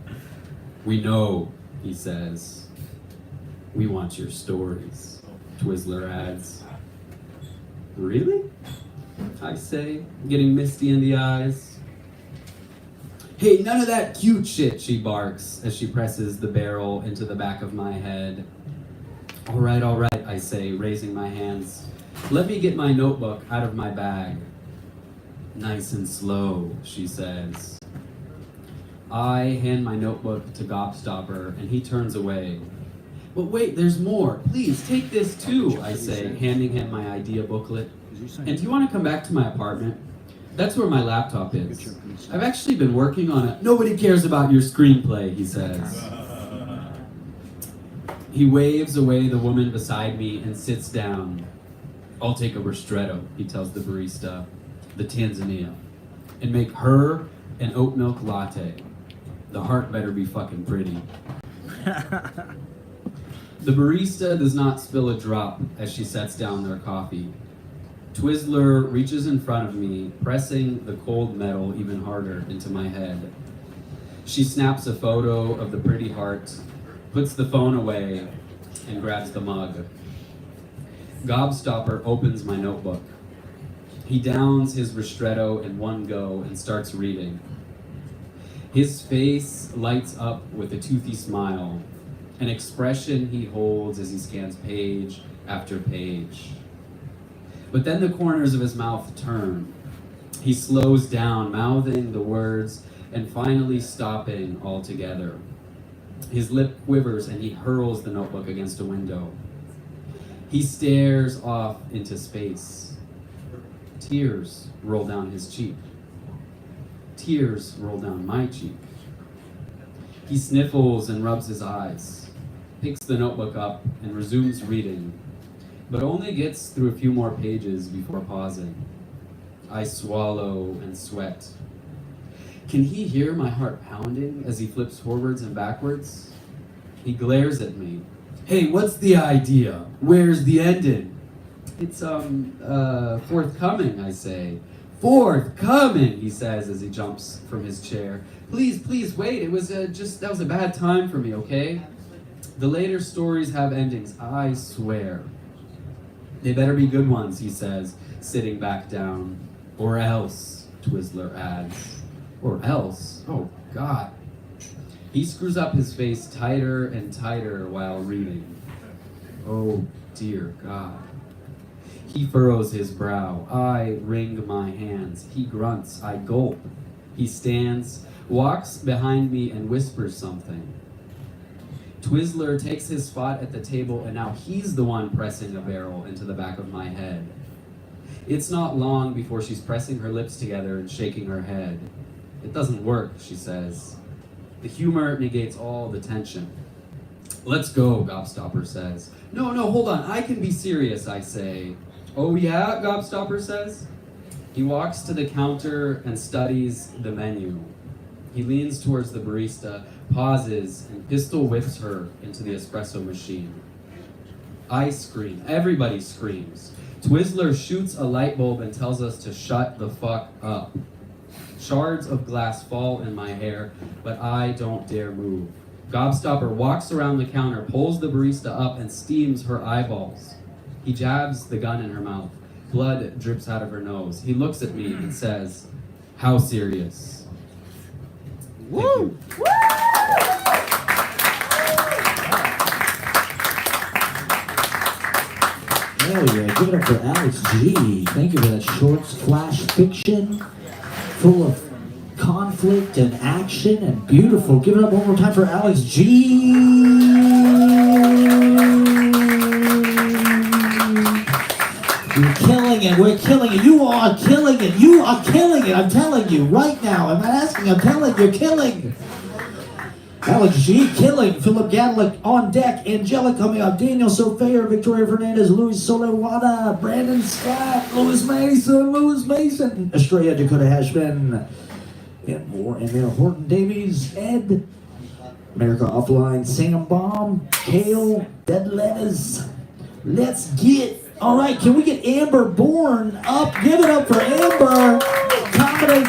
We know, he says. We want your stories, Twizzler adds. Really? I say, getting misty in the eyes. Hey, none of that cute shit, she barks as she presses the barrel into the back of my head. All right, I say, raising my hands. Let me get my notebook out of my bag. Nice and slow, she says. I hand my notebook to Gobstopper, and he turns away. But wait, there's more. Please, take this too, I say, handing him my idea booklet. And do you want to come back to my apartment? That's where my laptop is. I've actually been working on it. Nobody cares about your screenplay, he says. He waves away the woman beside me and sits down. I'll take a ristretto, he tells the barista, the Tanzania, and make her an oat milk latte. The heart better be fucking pretty. The barista does not spill a drop as she sets down their coffee. Twizzler reaches in front of me, pressing the cold metal even harder into my head. She snaps a photo of the pretty heart, puts the phone away, and grabs the mug. Gobstopper opens my notebook. He downs his ristretto in one go and starts reading. His face lights up with a toothy smile, an expression he holds as he scans page after page. But then the corners of his mouth turn. He slows down, mouthing the words and finally stopping altogether. His lip quivers and he hurls the notebook against a window. He stares off into space. Tears roll down his cheek. Tears roll down my cheek. He sniffles and rubs his eyes, picks the notebook up and resumes reading, but only gets through a few more pages before pausing. I swallow and sweat. Can he hear my heart pounding as he flips forwards and backwards? He glares at me. Hey, what's the idea? Where's the ending? It's, forthcoming, I say. Forthcoming, he says as he jumps from his chair. Please, wait, that was a bad time for me, okay? The later stories have endings, I swear. They better be good ones, he says, sitting back down. Or else, Twizzler adds. Or else? Oh, God. He screws up his face tighter and tighter while reading. Oh, dear God. He furrows his brow. I wring my hands. He grunts. I gulp. He stands, walks behind me, and whispers something. Twizzler takes his spot at the table, and now he's the one pressing a barrel into the back of my head. It's not long before she's pressing her lips together and shaking her head. It doesn't work, she says. The humor negates all the tension. Let's go, Gobstopper says. No, hold on. I can be serious, I say. Oh yeah, Gobstopper says. He walks to the counter and studies the menu. He leans towards the barista, pauses, and pistol whips her into the espresso machine. I scream. Everybody screams. Twizzler shoots a light bulb and tells us to shut the fuck up. Shards of glass fall in my hair, but I don't dare move. Gobstopper walks around the counter, pulls the barista up, and steams her eyeballs. He jabs the gun in her mouth. Blood drips out of her nose. He looks at me and says, "How serious?" Woo! Hell yeah, give it up for Alex G. Thank you for that short flash fiction, full of conflict and action and beautiful. Give it up one more time for Alex G. You're killing it. We're killing it. You are killing it. You are killing it. I'm telling you right now. I'm not asking. I'm telling you, killing. Alex G killing. Philip Gadala on deck. Angelic coming up. Daniel Sofayer, Victoria Fernandez, Louis Solywoda, Brandon Scott, Louis Mason, Estrella, Dakota Hashman, and more. And then Horton Davies, Ed, America Offline, Sam Baum, Kale, Dead Lettuce. Let's get. All right, can we get Amber Bourne up? Give it up for Amber. Comedy.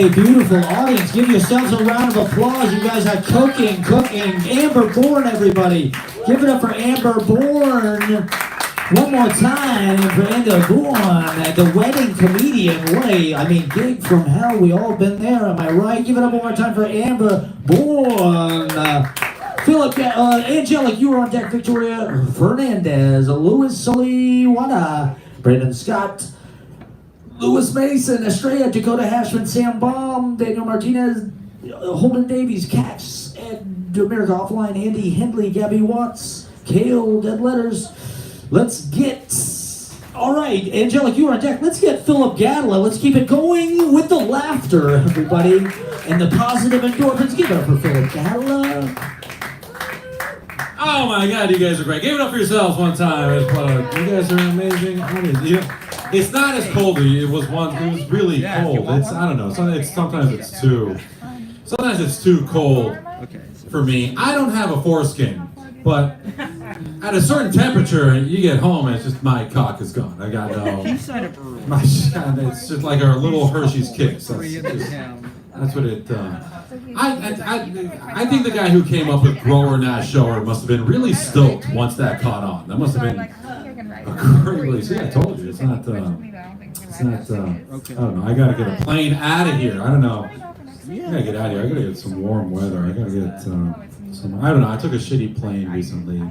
a beautiful audience. Give yourselves a round of applause. You guys are cooking. Amber Bourne, everybody. Give it up for Amber Bourne. One more time for Amber Bourne, the wedding comedian. Gig from hell. We all been there, am I right? Give it up one more time for Amber Bourne. Philip, Angelic, you were on deck. Victoria Fernandez, Louis Solywoda, Brandon Scott, Louis Mason, Estrella, Dakota Hashman, Sam Baum, Daniel Martinez, Holden Davies, Katz, Ed America Offline, Andy Henley, Gabby Watts, Kale, Dead Letters. Let's get, all right, Angelic, you are on deck. Let's get Philip Gadala. Let's keep it going with the laughter, everybody, and the positive endorphins. Give it up for Philip Gadala. Oh my God, you guys are great. Give it up for yourselves one time. You guys are amazing. It's not as cold. It was really cold. I don't know. Sometimes it's too cold for me. I don't have a foreskin, but at a certain temperature, you get home and it's just my cock is gone. I got no. It's just like our little Hershey's Kicks. That's what it. I think the guy who came up with grower not shower must have been really stoked once that caught on. That must have been a crazy. See, I told you, it's not. I don't know. I gotta get a plane out of here. I don't know. I gotta get out of here. I gotta get some warm weather. I gotta get some. I don't know. I took a shitty plane recently.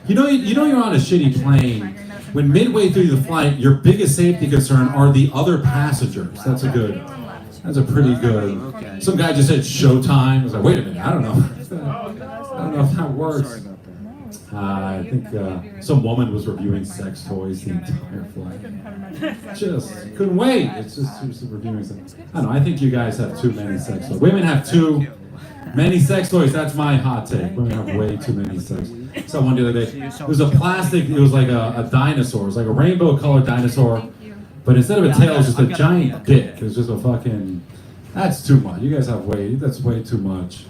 You know you're on a shitty plane when midway through the flight, your biggest safety concern are the other passengers. That's a pretty good. Some guy just said showtime. I was like, wait a minute, I don't know. I don't know if that works. I think some woman was reviewing sex toys the entire flight. Just couldn't wait. It's just she was reviewing sex. I don't know. I think you guys have too many sex toys. Women have too many sex toys. That's my hot take. Women have way too many sex. Someone the other day. It was a plastic. It was like a dinosaur. It was like a rainbow-colored dinosaur. But instead of a tail, it's just a giant dick. It's just a fucking. That's too much. You guys have that's way too much.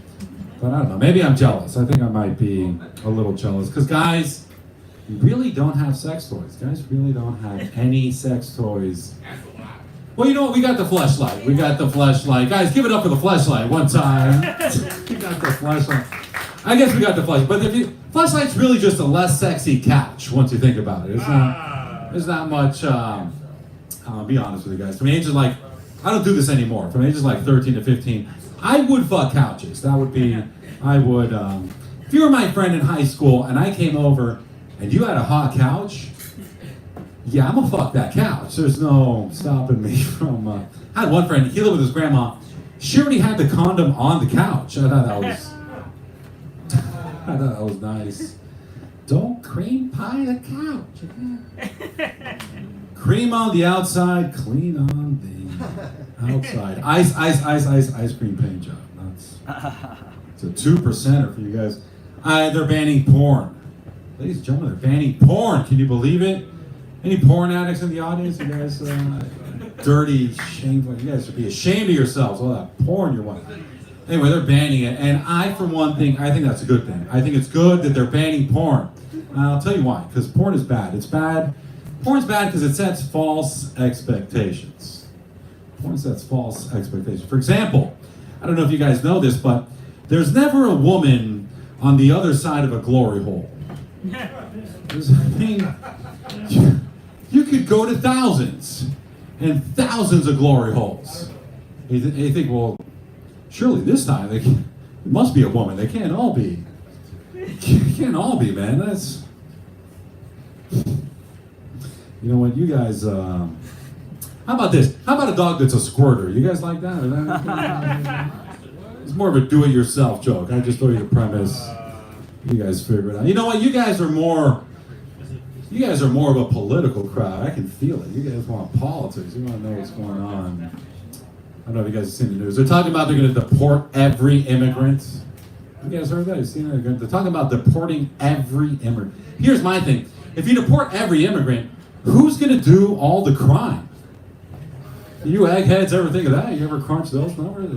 But I don't know. Maybe I'm jealous. I think I might be a little jealous. Because guys really don't have sex toys. Guys really don't have any sex toys. Well, you know what? We got the fleshlight. Guys, give it up for the fleshlight one time. We got the fleshlight. I guess we got the fleshlight. But fleshlight's really just a less sexy couch once you think about it. There's not much. I'll be honest with you guys. From the ages I don't do this anymore. From ages 13 to 15, I would fuck couches. That would be, if you were my friend in high school and I came over and you had a hot couch, yeah, I'm gonna fuck that couch. There's no stopping me from, I had one friend, he lived with his grandma. She already had the condom on the couch. I thought that was nice. Don't cream pie the couch. Cream on the outside, clean on the outside. Ice cream paint job. It's a 2%er for you guys. They're banning porn. Ladies and gentlemen, they're banning porn. Can you believe it? Any porn addicts in the audience? You guys, dirty, shameful. You guys should be ashamed of yourselves. All that porn you're watching. Anyway, they're banning it. And for one thing, I think that's a good thing. I think it's good that they're banning porn. I'll tell you why. Because porn is bad. It's bad. Porn's bad because it sets false expectations. Porn sets false expectations. For example, I don't know if you guys know this, but there's never a woman on the other side of a glory hole. You could go to thousands and thousands of glory holes. You think, well, surely this time it must be a woman. They can't all be. It can't all be, man. That's. You know what, you guys, how about this? How about a dog that's a squirter? You guys like that? It's more of a do-it-yourself joke. I just throw you the premise. You guys figure it out. You know what, you guys are more of a political crowd. I can feel it. You guys want politics. You want to know what's going on. I don't know if you guys have seen the news. They're talking about they're going to deport every immigrant. You guys heard that? You seen that? They're talking about deporting every immigrant. Here's my thing. If you deport every immigrant, who's going to do all the crime? You eggheads ever think of that? You ever crunch those numbers?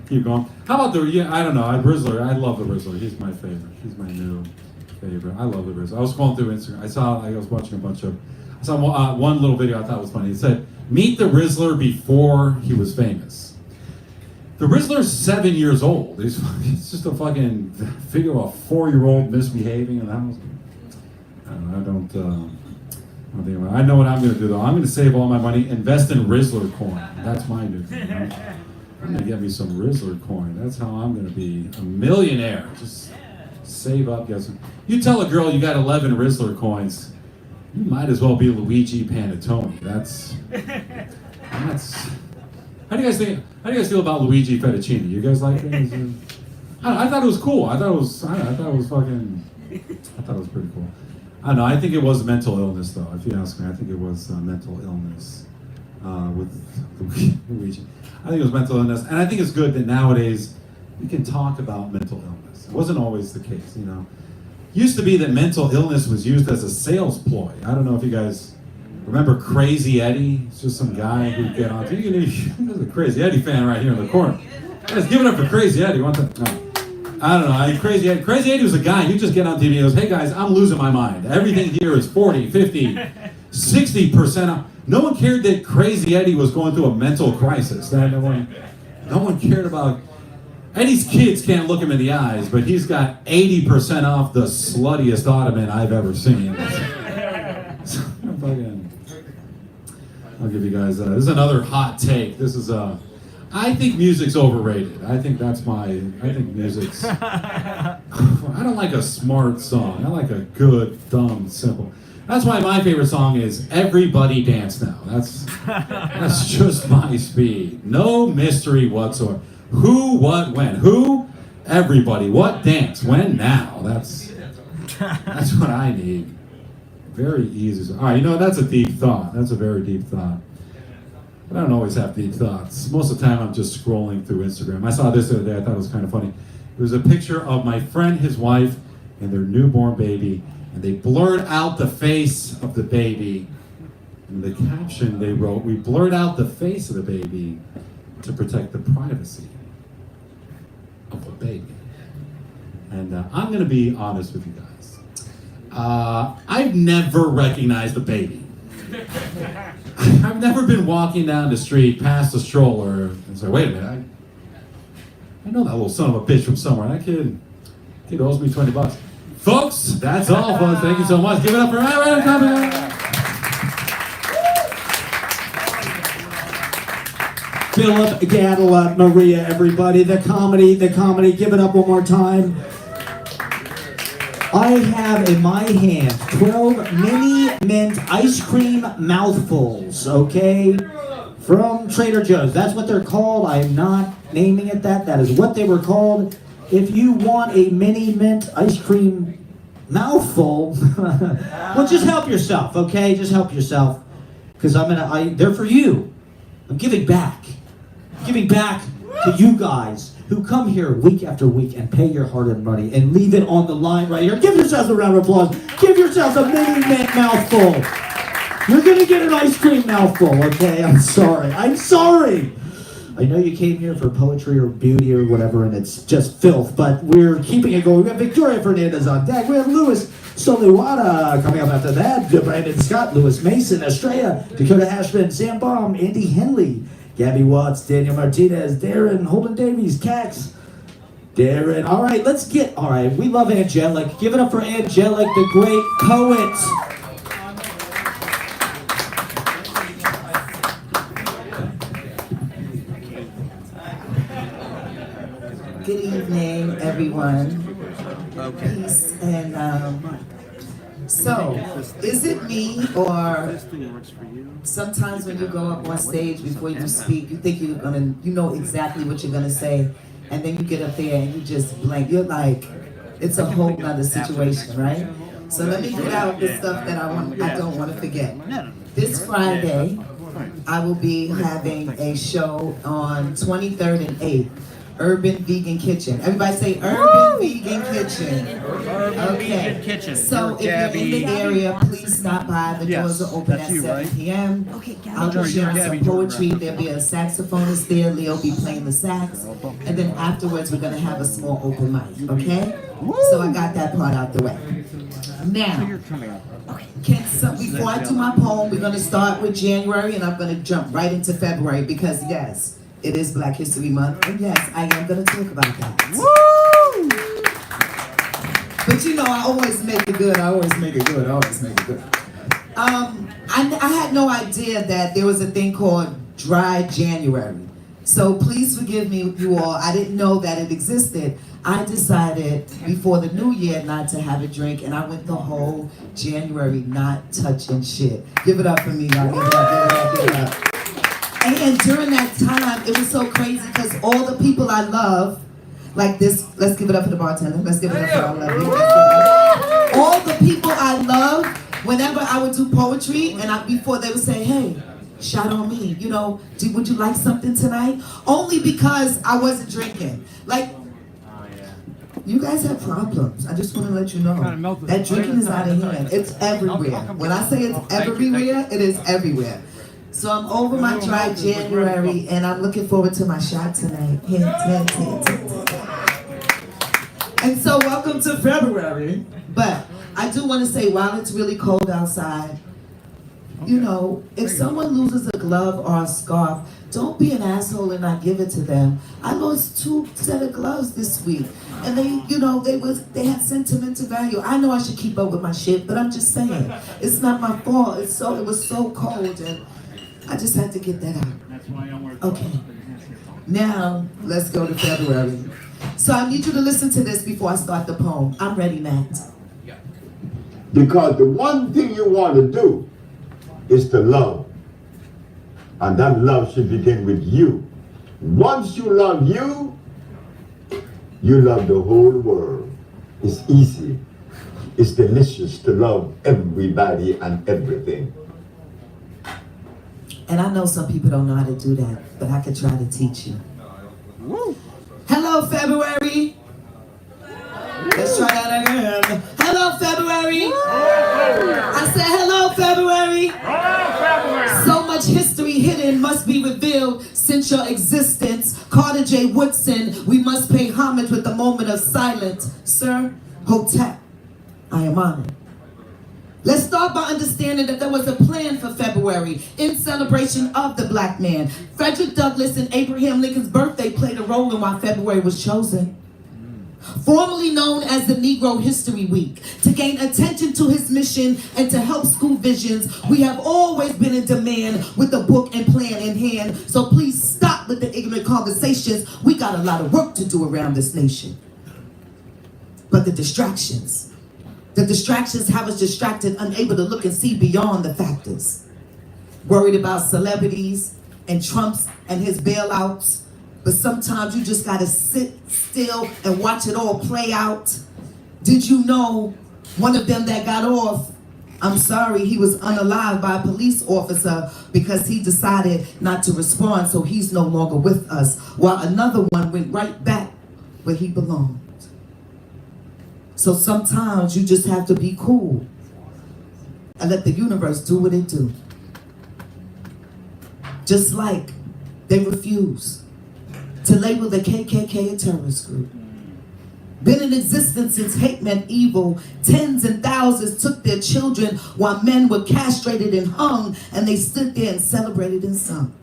Keep going. How about I don't know, Rizzler. I love the Rizzler. He's my favorite. He's my new favorite. I love the Rizzler. I was scrolling through Instagram. I was watching a bunch of. I saw one little video I thought was funny. It said, "Meet the Rizzler before he was famous." The Rizzler's 7 years old. He's just a fucking figure of a 4-year-old misbehaving in the house. I don't think about it. I know what I'm going to do though. I'm going to save all my money, invest in Rizzler coin. That's my new thing. I'm going to get me some Rizzler coin. That's how I'm going to be a millionaire. Just save up, get some. You tell a girl you got 11 Rizzler coins, you might as well be Luigi Panettone. That's. How do you guys think? How do you guys feel about Luigi Fettuccine? You guys like it? I thought it was cool. I thought it was pretty cool. I don't know. I think it was mental illness, though. If you ask me, I think it was mental illness with Luigi. I think it was mental illness, and I think it's good that nowadays we can talk about mental illness. It wasn't always the case, you know. Used to be that mental illness was used as a sales ploy. I don't know if you guys remember Crazy Eddie. It's just some guy who'd get on. There's a Crazy Eddie fan right here in the corner. Guys, give it up for Crazy Eddie. No. I don't know. Crazy Eddie was a guy who'd just get on TV and goes, "Hey guys, I'm losing my mind. Everything here is 40, 50, 60% off." No one cared that Crazy Eddie was going through a mental crisis. No one cared about. Eddie's kids can't look him in the eyes, but he's got 80% off the sluttiest ottoman I've ever seen. I'll give you guys, this is another hot take. This is, I think music's overrated. I think music's, I don't like a smart song. I like a good, dumb, simple. That's why my favorite song is Everybody Dance Now. That's just my speed. No mystery whatsoever. Who, what, when? Who, everybody, what, dance, when, now. That's what I need. Very easy. All right, you know, that's a deep thought. That's a very deep thought. But I don't always have deep thoughts. Most of the time I'm just scrolling through Instagram. I saw this the other day. I thought it was kind of funny. It was a picture of my friend, his wife, and their newborn baby. And they blurred out the face of the baby. And the caption they wrote, "We blurred out the face of the baby to protect the privacy of the baby." And I'm going to be honest with you guys. I've never recognized the baby. I've never been walking down the street past a stroller and say, "Wait a minute, I know that little son of a bitch from somewhere. That kid owes me $20. Folks, that's all, folks. Thank you so much. Give it up for Ryan coming. Philip, Gadala, Maria, everybody. The comedy. Give it up one more time. I have in my hand 12 mini mint ice cream mouthfuls, okay? From Trader Joe's. That's what they're called. I am not naming it that. That is what they were called. If you want a mini mint ice cream mouthful, well, just help yourself, okay? Just help yourself. Because they're for you. I'm giving back. Giving back to you guys who come here week after week and pay your hard-earned money and leave it on the line right here. Give yourselves a round of applause. Give yourselves a mini mint mouthful. You're gonna get an ice cream mouthful, okay? I'm sorry. I know you came here for poetry or beauty or whatever, and it's just filth, but we're keeping it going. We have Victoria Fernandez on deck. We have Louis Solywoda coming up after that. Brandon Scott, Louis Mason, Estrella, Dakota Hashman, Sam Baum, Andy Henley, Gabby Watts, Daniel Martinez, Darren, Holden Davies, Cax, Darren. All right, we love Angelic. Give it up for Angelic, the great poet. Good evening, everyone. Peace and so, is it me or sometimes when you go up on stage before you speak, you think you know exactly what you're gonna say, and then you get up there and you just blank. You're like, it's a whole nother situation, right? So let me get out the stuff that I don't want to forget. This Friday, I will be having a show on 23rd and 8th. Urban Vegan Kitchen. Everybody say Urban Vegan Kitchen. Okay. So if you're in the area, please please stop by. The doors are open at 7 p.m. I'll be sharing some poetry. There'll be a saxophonist there. Leo will be playing the sax. And then afterwards, we're going to have a small open mic, okay? So I got that part out the way. Now, before I do my poem, we're going to start with January, and I'm going to jump right into February because, yes, it is Black History Month, and yes, I am going to talk about that. Woo! But you know, I always make it good. I had no idea that there was a thing called Dry January. So please forgive me, you all. I didn't know that it existed. I decided before the new year not to have a drink, and I went the whole January not touching shit. Give it up for me, y'all. Give it up. And during that time, it was so crazy because all the people I love, like this, let's give it up for the bartender. Let's give it up for our levy. All the people I love, whenever I would do poetry, and before they would say, hey, shout on me, you know, would you like something tonight? Only because I wasn't drinking. Like, you guys have problems. I just want to let you know. That drinking is out of hand. It's everywhere. When I say it's everywhere, it is everywhere. So I'm over my dry January, and I'm looking forward to my shot tonight. Hint, hint, hint, hint. And so welcome to February. But I do want to say, while it's really cold outside, you know, if someone loses a glove or a scarf, don't be an asshole and not give it to them. I lost 2 sets of gloves this week, and they had sentimental value. I know I should keep up with my shit, but I'm just saying, it's not my fault. It was so cold, and I just had to get that out. Okay. Now let's go to February. So I need you to listen to this before I start the poem. I'm ready, Matt. Because the one thing you want to do is to love. And that love should begin with you. Once you love you, you love the whole world. It's easy. It's delicious to love everybody and everything. And I know some people don't know how to do that, but I could try to teach you. Hello, February. Let's try that again. Hello, February. I said, hello, February. So much history hidden must be revealed since your existence. Carter J. Woodson, we must pay homage with a moment of silence. Sir, Hotep, I am honored. Let's start by understanding that there was a plan for February in celebration of the black man. Frederick Douglass and Abraham Lincoln's birthday played a role in why February was chosen. Formerly known as the Negro History Week, to gain attention to his mission and to help school visions, we have always been in demand with a book and plan in hand. So please stop with the ignorant conversations. We got a lot of work to do around this nation. But the distractions have us distracted, unable to look and see beyond the factors. Worried about celebrities and Trump's and his bailouts. But sometimes you just gotta sit still and watch it all play out. Did you know one of them that got off, I'm sorry, he was unalived by a police officer because he decided not to respond, so he's no longer with us, while another one went right back where he belonged. So sometimes you just have to be cool and let the universe do what it do. Just like they refuse to label the KKK a terrorist group. Been in existence since hate meant evil. Tens and thousands took their children while men were castrated and hung, and they stood there and celebrated and sung.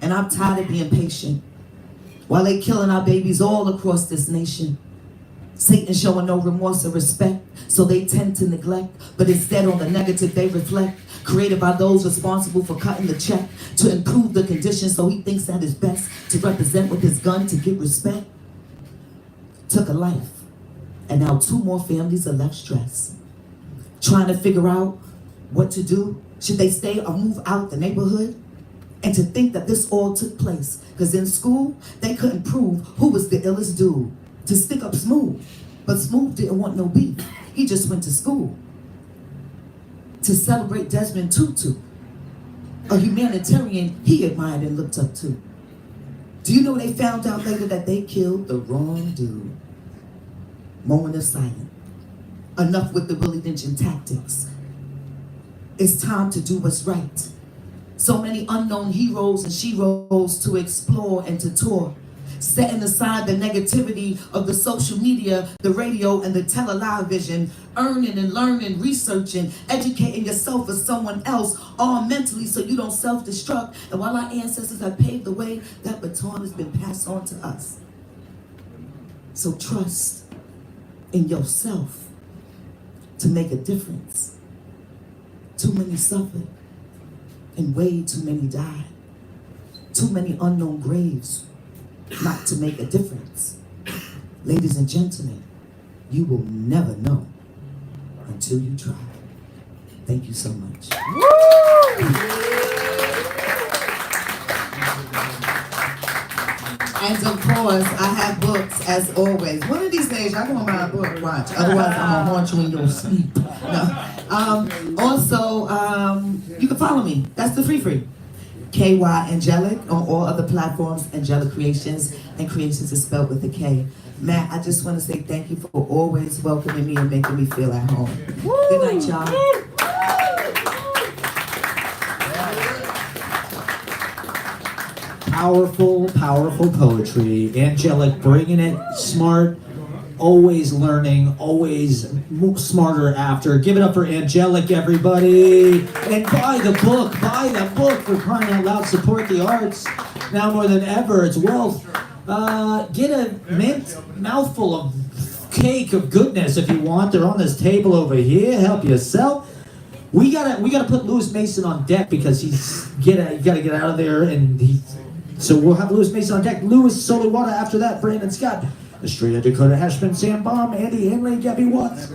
And I'm tired of being patient while they killing our babies all across this nation. Satan showing no remorse or respect, so they tend to neglect, but instead on the negative they reflect, created by those responsible for cutting the check to improve the conditions, so he thinks that is best to represent with his gun to get respect. Took a life, and now 2 more families are left stressed, trying to figure out what to do. Should they stay or move out the neighborhood? And to think that this all took place because in school they couldn't prove who was the illest dude to stick up Smooth, but Smooth didn't want no beef. He just went to school to celebrate Desmond Tutu, a humanitarian he admired and looked up to. Do you know they found out later that they killed the wrong dude? Moment of silence. Enough with the Willie lynching tactics. It's time to do what's right. So many unknown heroes and sheroes to explore and to tour. Setting aside the negativity of the social media, the radio, and the television. Earning and learning, researching, educating yourself or someone else, all mentally so you don't self-destruct. And while our ancestors have paved the way, that baton has been passed on to us. So trust in yourself to make a difference. Too many suffered and way too many died. Too many unknown graves not to make a difference. Ladies and gentlemen, you will never know until you try. Thank you so much. And of course, I have books as always. One of these days, y'all gonna buy a book, watch. Otherwise, I'm gonna haunt you in your sleep. No. Also, you can follow me. That's the free. KY Angelic on all other platforms, Angelic Creations, and Creations is spelled with a K. Matt, I just want to say thank you for always welcoming me and making me feel at home. Good night, y'all. Powerful, powerful poetry. Angelic, bringing it, smart, always learning, always smarter after. Give it up for Angelic, everybody. And buy the book for crying out loud. Support the arts. Now more than ever, it's wealth. Get a mouthful of cake of goodness if you want. They're on this table over here. Help yourself. We gotta put Lewis Mason on deck because you gotta get out of there, and so we'll have Lewis Mason on deck. Lewis, Solywoda after that. Brandon Scott, Estrella, Dakota, Hashman, Sam Baum, Andy, Henley, Gabby Watts,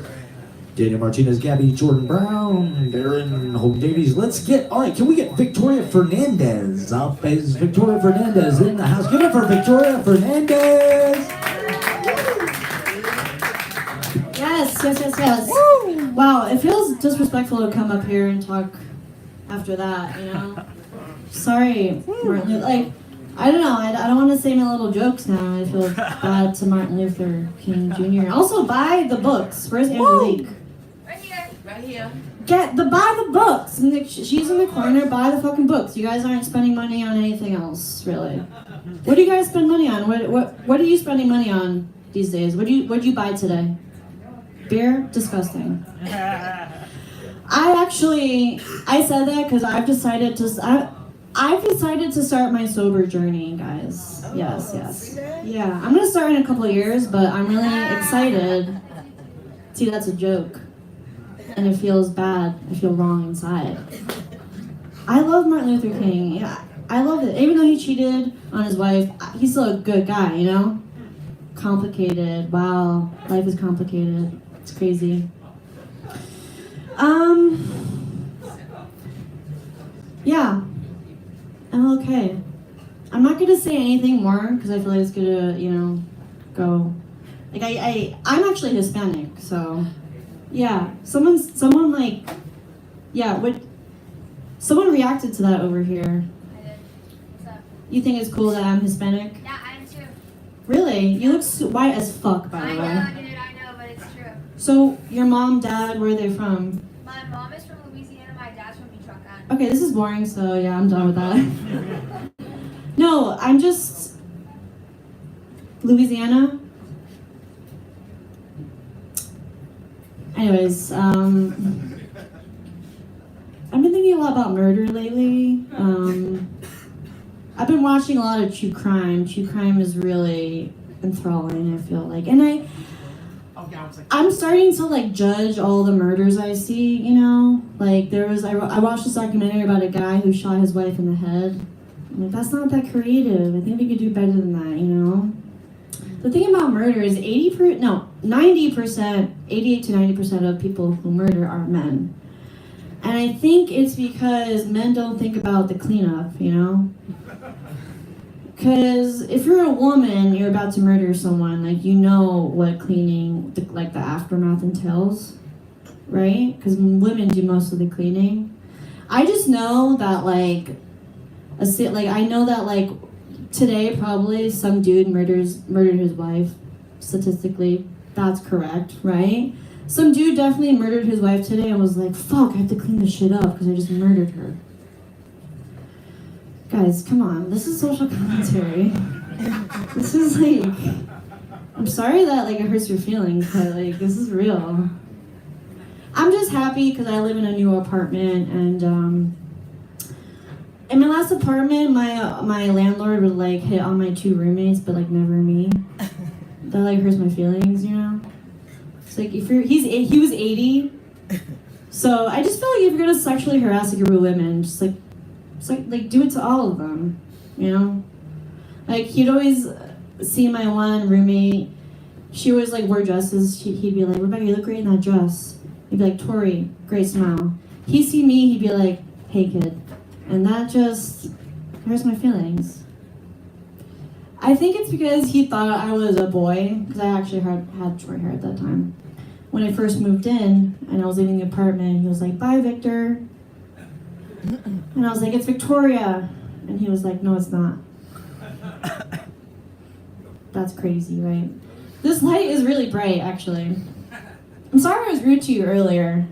Daniel Martinez, Gabby, Jordan Brown, Darren, Hope Davies. Alright, can we get Victoria Fernandez up? Is Victoria Fernandez in the house? Give it for Victoria Fernandez! Yes. Woo! Wow, it feels disrespectful to come up here and talk after that, you know? Sorry, Martin. Like, I don't know. I don't want to say my little jokes now. I feel bad to Martin Luther King Jr. Also, buy the books. Where's Angelique? Right here. Buy the books. And she's in the corner. Buy the fucking books. You guys aren't spending money on anything else, really. What do you guys spend money on? What are you spending money on these days? What did you buy today? Beer? Disgusting. I said that because I've decided to start my sober journey, guys. Yes. Yeah, I'm gonna start in a couple of years, but I'm really excited. See, that's a joke. And it feels bad. I feel wrong inside. I love Martin Luther King. Yeah, I love it. Even though he cheated on his wife, he's still a good guy, you know? Complicated. Wow, life is complicated. It's crazy. Yeah. I'm okay. I'm not gonna say anything more because I feel like it's gonna, go. Like I'm actually Hispanic, so yeah. Someone reacted to that over here. I did. What's up? You think it's cool that I'm Hispanic? Yeah, I am too. Really? You look white as fuck, by the way. I know, dude. I know, but it's true. So your mom, dad, where are they from? My mom is from Louisiana. My dad's from Michoacan. Okay, this is boring, so yeah, I'm done with that. No, I'm just Louisiana. Anyways, I've been thinking a lot about murder lately. I've been watching a lot of true crime. True crime is really enthralling, I feel like. And I'm starting to judge all the murders I see, Like I watched this documentary about a guy who shot his wife in the head. I'm like, that's not that creative. I think we could do better than that, The thing about murder is 90%, 88 to 90% of people who murder are men. And I think it's because men don't think about the cleanup, Because if you're a woman, you're about to murder someone, what cleaning, the aftermath entails, right? Because women do most of the cleaning. I just know that, I know that, today probably some dude murdered his wife, statistically. That's correct, right? Some dude definitely murdered his wife today and was like, fuck, I have to clean this shit up because I just murdered her. Guys, come on. This is social commentary. This is like, I'm sorry that like it hurts your feelings, but like this is real. I'm just happy because I live in a new apartment, and in my last apartment, my landlord would like hit on my 2 roommates, but like never me. That like hurts my feelings, you know. It's like if he was 80, so I just feel like if you're gonna sexually harass a group of women, just like do it to all of them, you know. Like he'd always see my one roommate. She always like wore dresses. He'd be like, Rebecca, you look great in that dress. He'd be like, Tori, great smile. He'd see me, he'd be like, hey kid. And that just hurts my feelings. I think it's because he thought I was a boy, because I actually had short hair at that time. When I first moved in, and I was leaving the apartment, he was like, bye Victor. And I was like, it's Victoria. And he was like, no it's not. That's crazy, right? This light is really bright, actually. I'm sorry I was rude to you earlier.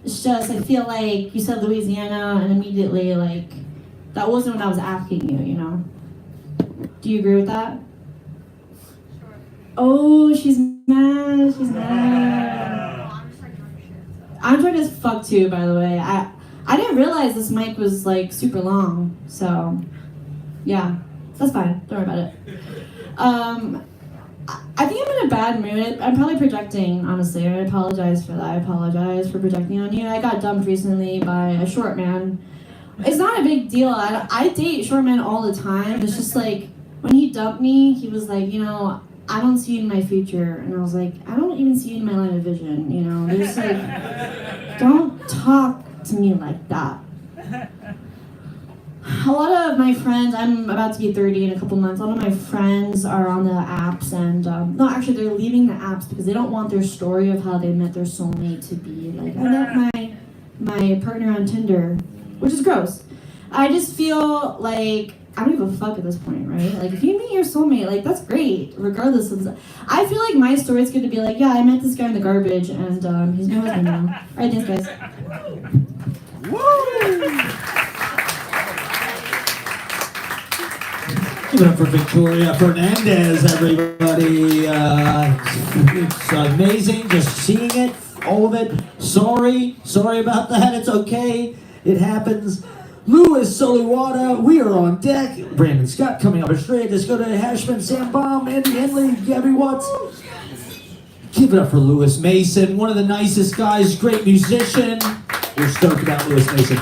It's just, I feel like you said Louisiana, and immediately, like, that wasn't what I was asking you, you know? Do you agree with that? Sure. Oh, she's mad, she's mad. I'm trying to fuck too, by the way. I didn't realize this mic was, like, super long, so, yeah, that's fine, don't worry about it. I think I'm in a bad mood. I'm probably projecting, honestly. I apologize for that. I apologize for projecting on you. I got dumped recently by a short man. It's not a big deal. I date short men all the time. It's just like, when he dumped me, he was like, you know, I don't see you in my future. And I was like, I don't even see you in my line of vision, you know? There's like, don't talk to me like that. A lot of my friends, I'm about to be 30 in a couple months, a lot of my friends are on the apps and, no, actually they're leaving the apps because they don't want their story of how they met their soulmate to be like, I met my partner on Tinder, which is gross. I just feel like, I don't give a fuck at this point, right? Like, if you meet your soulmate, like, that's great, regardless of this. I feel like my story's going to be like, yeah, I met this guy in the garbage and he's my husband now. All right, thanks, guys. Woo! Give it up for Victoria Fernandez, everybody. It's amazing just seeing it, all of it. Sorry about that. It's okay. It happens. Louis Solywoda, we are on deck. Brandon Scott coming up straight. Dakota, Hashman, Sam Baum, Andy, Henley, Gabby Watts. Give it up for Lewis Mason, one of the nicest guys, great musician. We're stoked about Lewis Mason.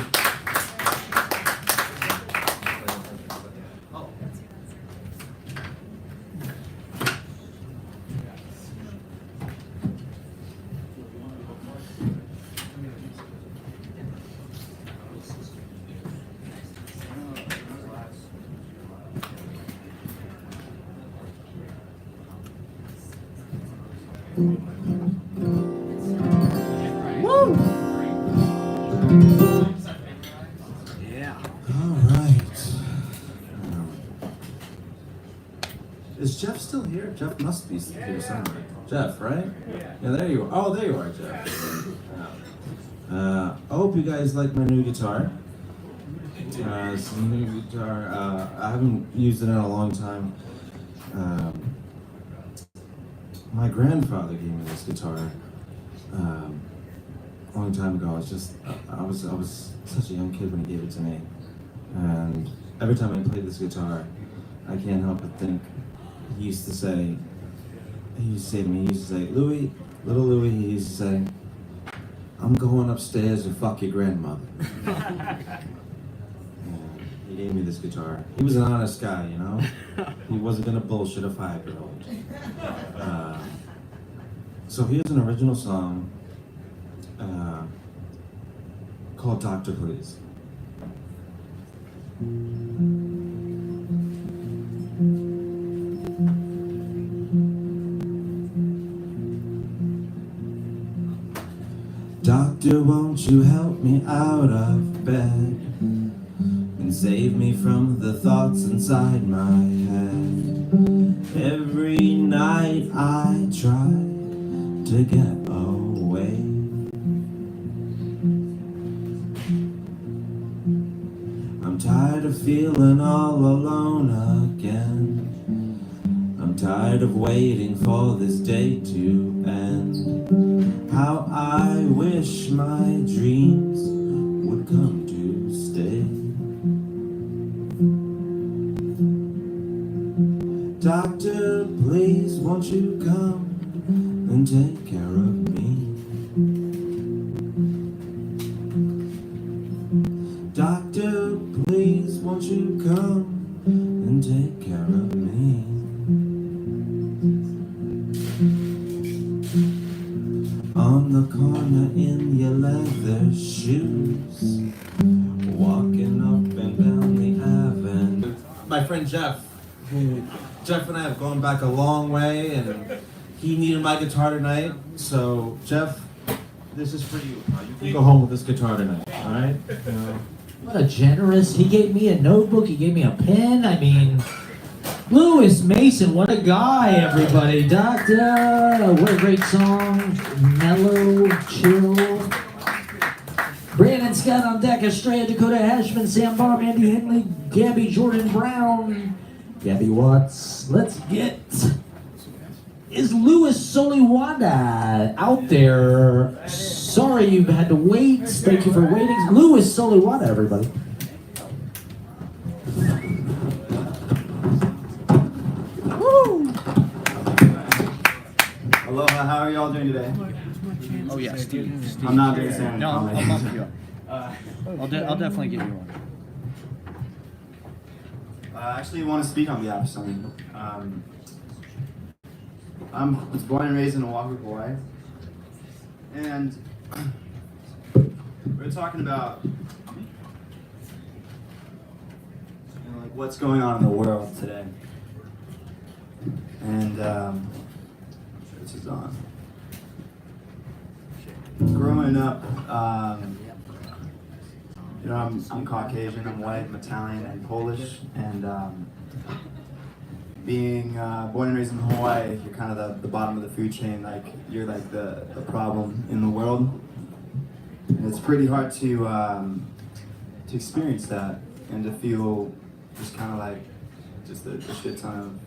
Woo! Yeah. All right. Is Jeff still here? Jeff must be here somewhere. Jeff, right? Yeah, there you are. Oh, there you are, Jeff. I hope you guys like my new guitar. It's a new guitar. I haven't used it in a long time. My grandfather gave me this guitar a long time ago. I was such a young kid when he gave it to me, and every time I played this guitar, I can't help but think. He used to say to me, Louis, little Louis, he used to say, I'm going upstairs to fuck your grandmother. He gave me this guitar. He was an honest guy, you know? He wasn't gonna bullshit a 5-year-old. So here's an original song called Doctor Please. Doctor, won't you help me out of bed and save me from the thoughts inside my head? Every night I try to get away. away. I'm tired of feeling all alone again. I'm tired of waiting for this day to end. How I wish my dreams would come to stay. Doctor, please won't you come and take care of me? Doctor, please won't you come and take care of me? On the corner in your leather shoes, walking up and down the avenue. My friend Jeff and I have gone back a long way, and he needed my guitar tonight. So Jeff, this is for you. You can go home with this guitar tonight. All right? What a generous, he gave me a notebook, he gave me a pen, I mean, Lewis Mason, what a guy, everybody. Doctor, what a great song, mellow, chill. Brandon Scott on deck, Estrella, Dakota, Hashman, Sam Baum, Andy Henley, Gabby, Jordan Brown, Gabby Watts. Let's get, is Lewis Solywoda out there? Sorry you've had to wait. Thank you for waiting. Lewis Solywoda, everybody. Woo! Aloha, how are y'all doing today? Oh yeah, Steve. I'm not doing the same. No, I'll bump you up. I'll definitely give you one. I actually want to speak on behalf of someone. I was born and raised in Oahu, Hawaii, and we're talking about like what's going on in the world today. And this is on. Growing up, you know, I'm Caucasian, I'm white, I'm Italian, and Polish, and being born and raised in Hawaii, you're kind of the bottom of the food chain, like you're like the problem in the world. And it's pretty hard to experience that and to feel just kind of like just a shit ton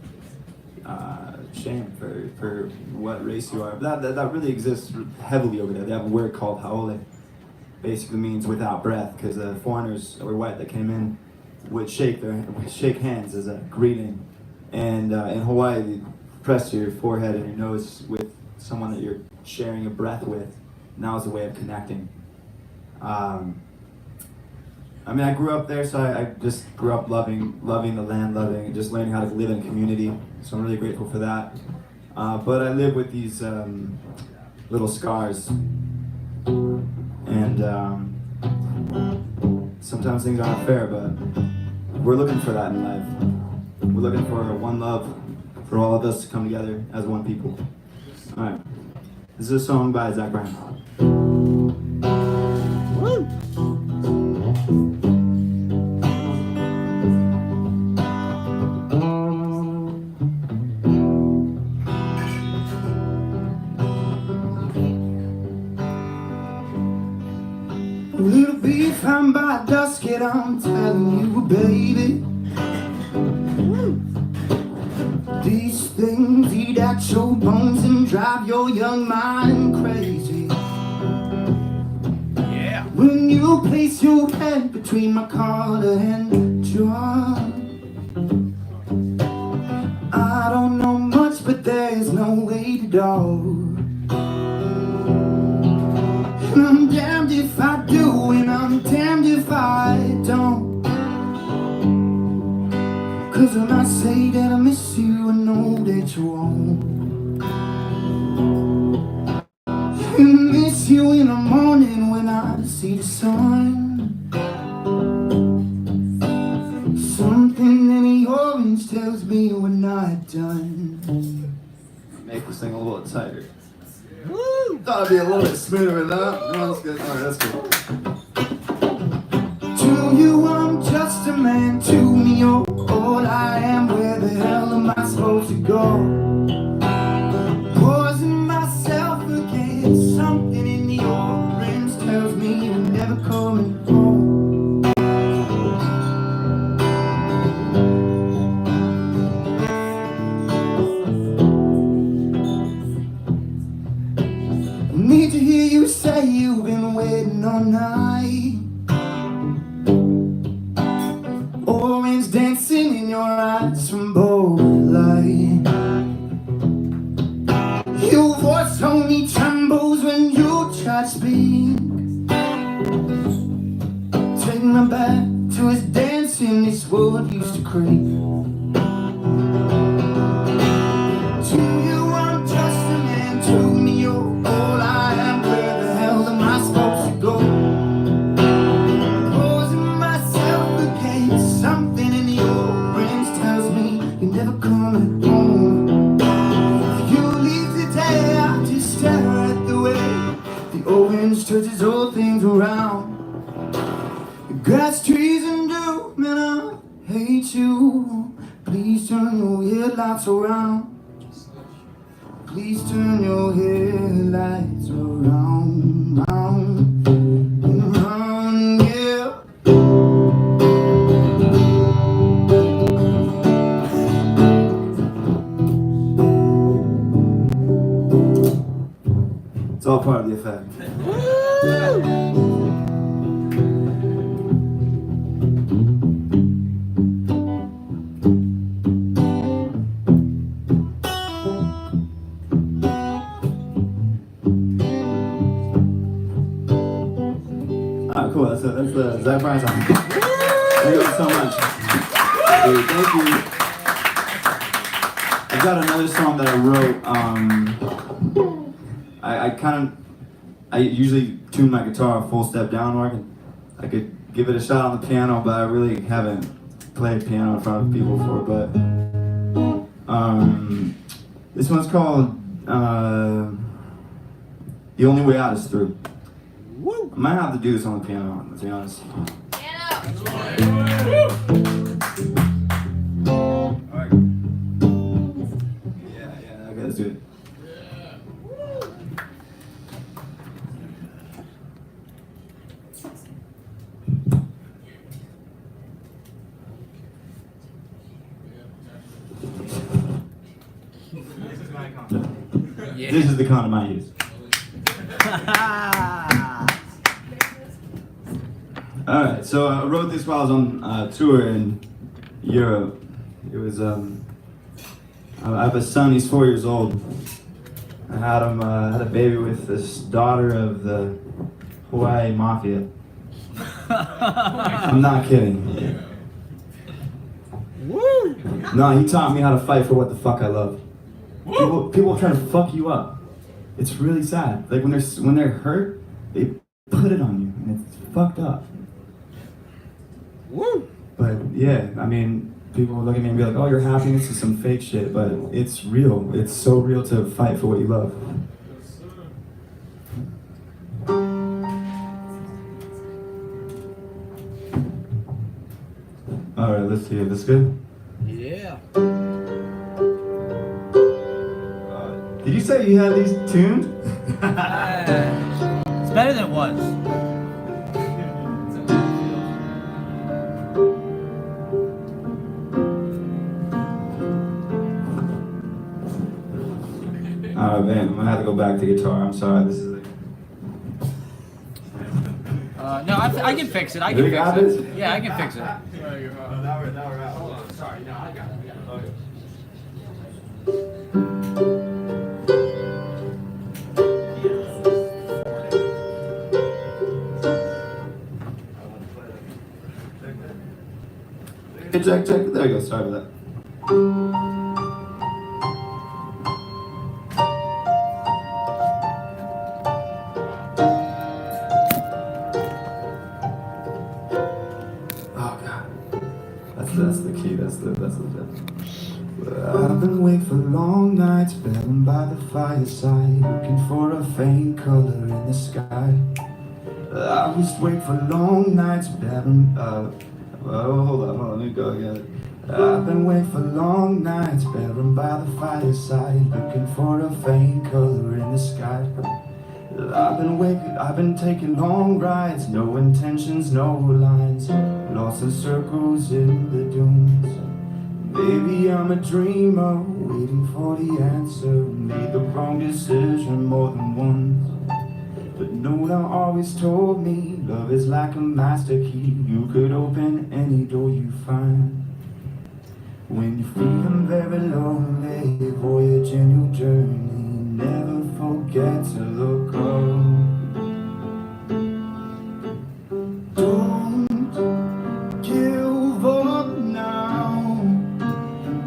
of shame for what race you are. But that really exists heavily over there. They have a word called haole. Basically means without breath, because the foreigners or white that came in would shake hands as a greeting. And in Hawaii, you press your forehead and your nose with someone that you're sharing a breath with. And that was a way of connecting. I mean, I grew up there, so I just grew up loving the land, and just learning how to live in community. So I'm really grateful for that. But I live with these little scars. And sometimes things aren't fair, but we're looking for that in life. We're looking for one love, for all of us to come together as one people. All right, this is a song by Zach Brown. Woo! Little beef, I'm by dusk, and I'm telling you, baby. These things eat at your bones and drive your young mind crazy. Yeah. When you place your head between my collar and jaw, I don't know much, but there's no way to go. I'm damned if I do, and I'm damned if I don't. Cause when I say that I miss you, I know that you won't. I miss you in the morning when I see the sun. Something in the orange tells me we're not done. Make this thing a little tighter. Woo! Thought it'd be a little bit smoother than that. No, that's good. Alright, that's good. To you, I'm just a man. To me, you're all I am. Where the hell am I supposed to go? Poison myself against something say you've been waiting all night. Orange dancing in your eyes from both light. Your voice only trembles when you try to speak. Take me back to his dancing, this world used to creep. To you I'm just a man, to me you're all I am. Where the hell am I supposed to go? Closing myself against something in your brains tells me you're never coming home. If you leave today, I just stare at the way the orange touches all things around. The grass, trees, and dew, man, I hate you. Please turn your headlights around. Please turn your headlights around, round, and round, yeah. It's all part of the effect. Alright, cool. That's the Zach Bryan song. Thank you all so much. Dude, thank you. I've got another song that I wrote. I usually tune my guitar a full step downward. I could give it a shot on the piano, but I really haven't played piano in front of people before. But this one's called The Only Way Out Is Through. I might have to do this on the piano, to be honest. Alright. Yeah, okay, let's do it. Yeah. This is the condom I use. Alright, so I wrote this while I was on tour in Europe. It was, I have a son, he's 4 years old. I had him, had a baby with this daughter of the Hawaii Mafia. I'm not kidding. No, he taught me how to fight for what the fuck I love. People try to fuck you up. It's really sad. Like when they're hurt, they put it on you, and it's fucked up. But yeah, I mean, people look at me and be like, "Oh, you're happy. This is some fake shit," but it's real. It's so real to fight for what you love. All right, let's see. This good? Yeah. Did you say you had these tuned? It's better than it was. Oh man, I'm gonna have to go back to guitar. I'm sorry. This is. No, I can fix it. I You can got fix this? it. Yeah, I can fix it. Now we're out. Hold on. Sorry. No, I got it. Okay. Check. There you go. Sorry about that. Oh God, that's the key. That's the I've been awake for long nights, bedding by the fireside, looking for a faint color in the sky. I was awake for long nights, bedding. Oh, hold on, let me go again. I've been awake for long nights, bedding by the fireside, looking for a faint color in the sky. I've been awake, I've been taking long rides, no intentions, no lines, lost in circles in the dunes. Maybe I'm a dreamer, waiting for the answer, made the wrong decision more than once, but Lola always told me love is like a master key. You could open any door you find. When you're feeling very lonely, voyage in your journey, never forget to look up. Don't give up now.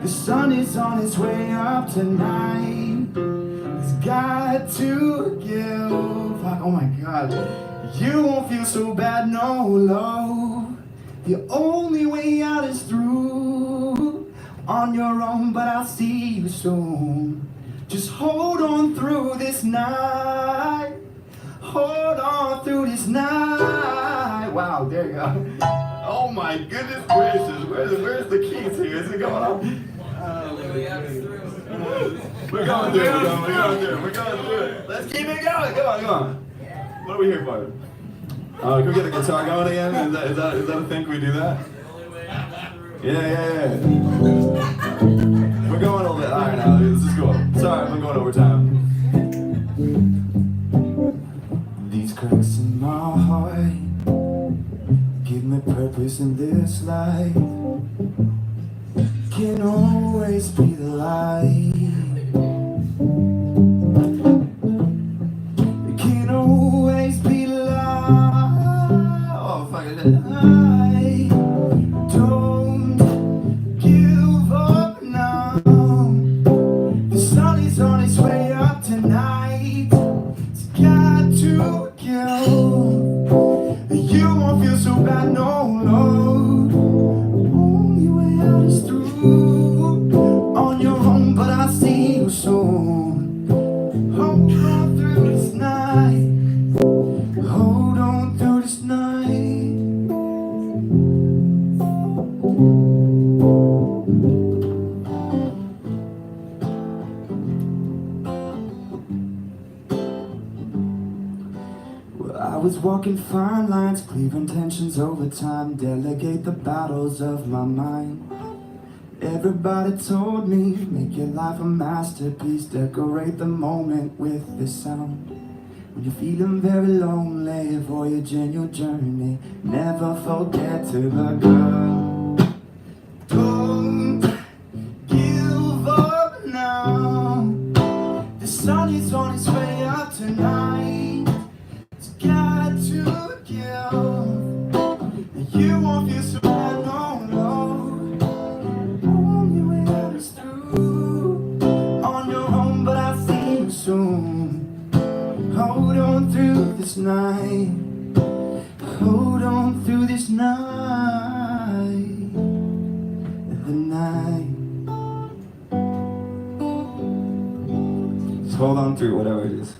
The sun is on its way up tonight. It's got to give. Oh my God. You won't feel so bad, no, love. The only way out is through. On your own, but I'll see you soon. Just hold on through this night. Hold on through this night. Wow, there you go. Oh my goodness gracious. Where's the keys here? Is it going on? We're going through it. We're going through it. Let's keep it going. Come on. What are we here for? Can we get a guitar going again? Is that a thing? Can we do that? Yeah. We're going a little bit higher now. This is cool. Sorry, I'm going over time. These cracks in my heart give me purpose in this life. Can always be the light. Can always be the light. Oh, fuck it. Don't give up now. The sun is on its way up tonight. It's got to go. You won't feel so bad, no, Lord. Only way out is through. On your own, but I'll see you soon. Hold on through this night. Hold on through this night. I was walking fine lines, cleaving tensions over time, delegate the battles of my mind. Everybody told me, make your life a masterpiece, decorate the moment with this sound. When you're feeling very lonely, voyage in your journey, never forget to look up. Don't give up now. The sun is on its way up tonight. Got to give. You won't feel so bad, no, Lord. Only way out is through. On your own, but I'll see you soon. Hold on through this night. Hold on through this night. The night. Just hold on through whatever it is.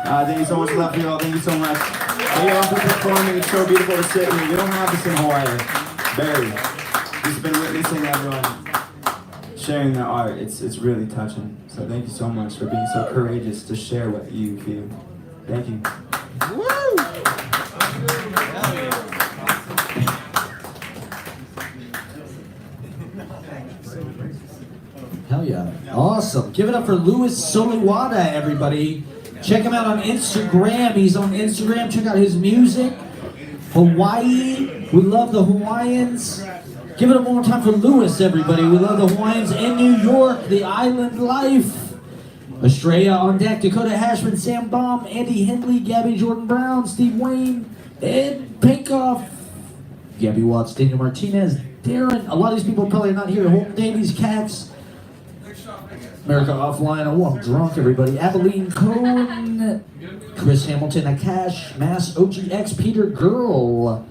Thank you so much, love you all. Thank you so much. Thank you all for performing. It's so beautiful to sit here. We don't have this in Hawaii. Barely. Just been witnessing everyone sharing their art. It's really touching. So thank you so much for being so courageous to share what you feel. Thank you. Woo! Hell yeah. Awesome. Give it up for Louis Solywoda, everybody. Check him out on Instagram. He's on Instagram. Check out his music. Hawaii. We love the Hawaiians. Give it up one more time for Louis, everybody. We love the Hawaiians in New York. The island life. Australia on deck. Dakota, Hashman, Sam Baum, Andy Henley, Gabby, Jordan Brown, Steve Wayne, Ed Pakoff, Gabby Watts, Daniel Martinez, Darren. A lot of these people probably are not here. Holton Davies, Cats. America Offline. Oh, I'm drunk, everybody. Abilene Cohen, Chris Hamilton, Akash, Mass, OGX, Peter Gurl.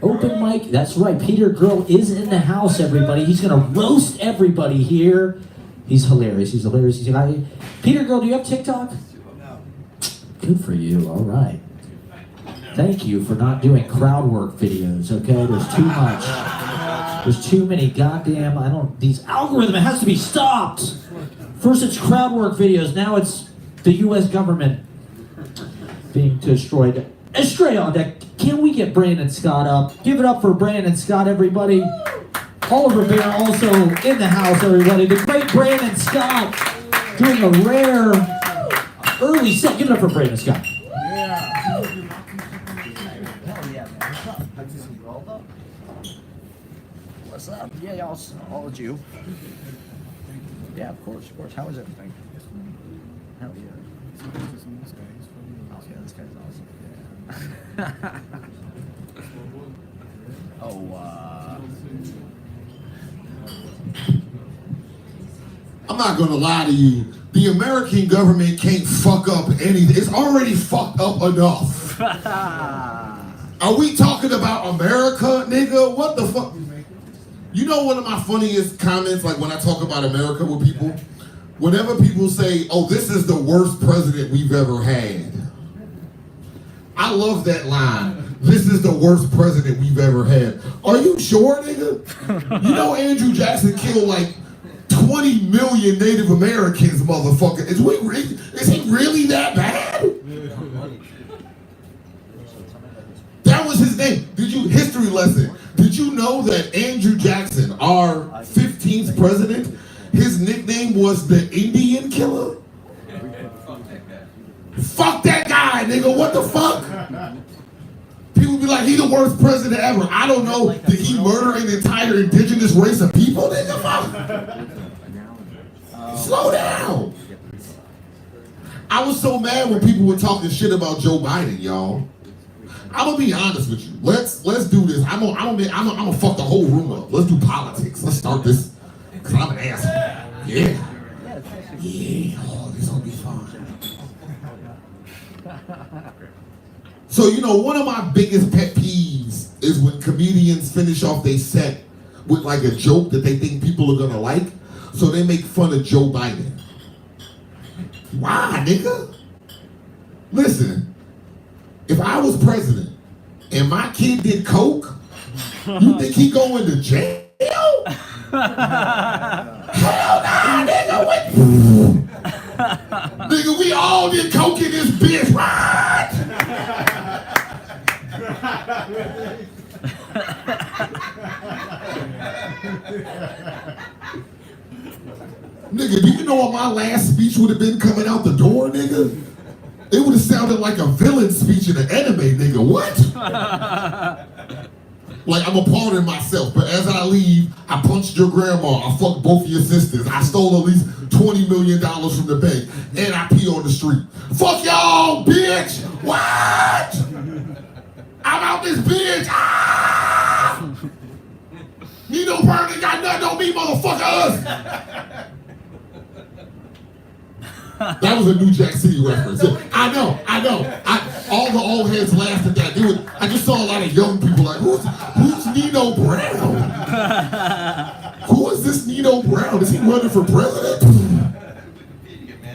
Open mic. That's right. Peter Gurl is in the house, everybody. He's going to roast everybody here. He's hilarious. He's hilarious. Peter Gurl, do you have TikTok? No. Good for you. All right. Thank you for not doing crowd work videos, okay? There's too much. There's too many goddamn, these algorithms, it has to be stopped. First it's crowd work videos, now it's the U.S. government being destroyed. Straight on deck, can we get Brandon Scott up? Give it up for Brandon Scott, everybody. Oliver Baer also in the house, everybody. The great Brandon Scott doing a rare early set. Give it up for Brandon Scott. Yeah. Yeah, all of you. Yeah, of course. How is everything? Hell yeah. Oh, yeah, this guy's awesome. Yeah. I'm not gonna lie to you. The American government can't fuck up anything. It's already fucked up enough. Are we talking about America, nigga? What the fuck? You know one of my funniest comments, like when I talk about America with people? Whenever people say, oh, this is the worst president we've ever had. I love that line. This is the worst president we've ever had. Are you sure, nigga? You know Andrew Jackson killed like 20 million Native Americans, motherfucker. Is he really that bad? That was his name. History lesson. Did you know that Andrew Jackson, our 15th president, his nickname was the Indian Killer? Fuck that guy, nigga. What the fuck? People be like, he the worst president ever. I don't know. Did he murder an entire indigenous race of people, nigga? Fuck. Slow down. I was so mad when people were talking shit about Joe Biden, y'all. I'm gonna be honest with you. Let's do this. I'm gonna fuck the whole room up. Let's do politics. Let's start this. Cause I'm an asshole. Yeah. Oh, this will be fun. So one of my biggest pet peeves is when comedians finish off their set with like a joke that they think people are gonna like. So they make fun of Joe Biden. Why, nigga? Listen, if I was president and my kid did coke, you think he going to jail? Hell nah, nigga. Nigga, we all did coke in this bitch, right? Nigga, do you know what my last speech would have been coming out the door, nigga? It would have sounded like a villain speech in an anime, nigga. What? Like, I'm a pardon myself, but as I leave, I punched your grandma, I fucked both of your sisters, I stole at least $20 million from the bank, and I pee on the street. Fuck y'all, bitch! What? I'm out this bitch! Ah! Nino Burning got nothing on me, motherfuckers! That was a New Jack City reference. I know. All the old heads laughed at that. I just saw a lot of young people like, who's Nino Brown? Who is this Nino Brown? Is he running for president?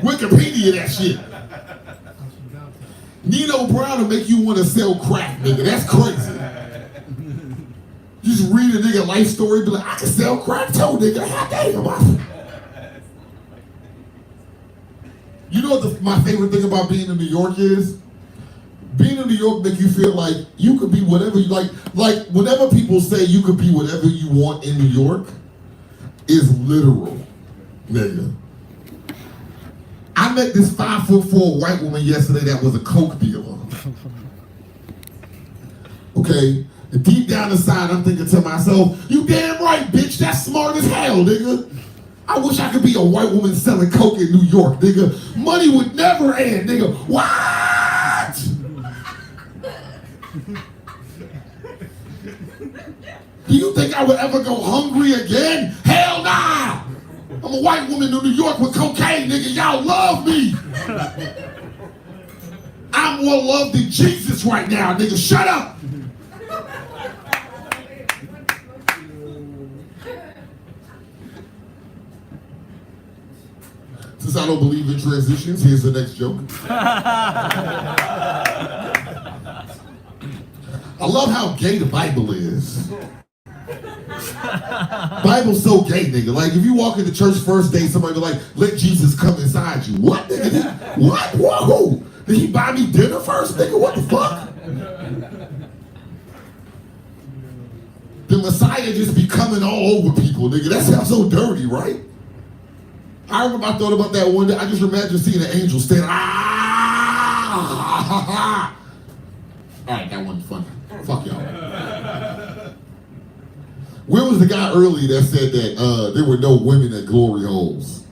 Wikipedia that shit. Nino Brown will make you want to sell crack, nigga. That's crazy. Just read a nigga life story, be like, I can sell crack too, nigga. How damn. You know what my favorite thing about being in New York is? Being in New York make you feel like you could be whatever you like. Like, whenever people say you could be whatever you want in New York, is literal, nigga. I met this 5'4" white woman yesterday that was a coke dealer. Okay? And deep down inside, I'm thinking to myself, you damn right, bitch, that's smart as hell, nigga. I wish I could be a white woman selling coke in New York, nigga. Money would never end, nigga. What? Do you think I would ever go hungry again? Hell nah! I'm a white woman in New York with cocaine, nigga. Y'all love me. I'm more loved than Jesus right now, nigga. Shut up. Since I don't believe in transitions, here's the next joke. I love how gay the Bible is. Bible's so gay, nigga. Like, if you walk into church first day, somebody be like, let Jesus come inside you. What, nigga? What? Whoa! Did he buy me dinner first, nigga? What the fuck? The Messiah just be coming all over people, nigga. That sounds so dirty, right? I remember I thought about that one day. I just imagine seeing an angel standing. Ah! All right, that wasn't funny. Fuck y'all. Where was the guy earlier that said that there were no women at glory holes?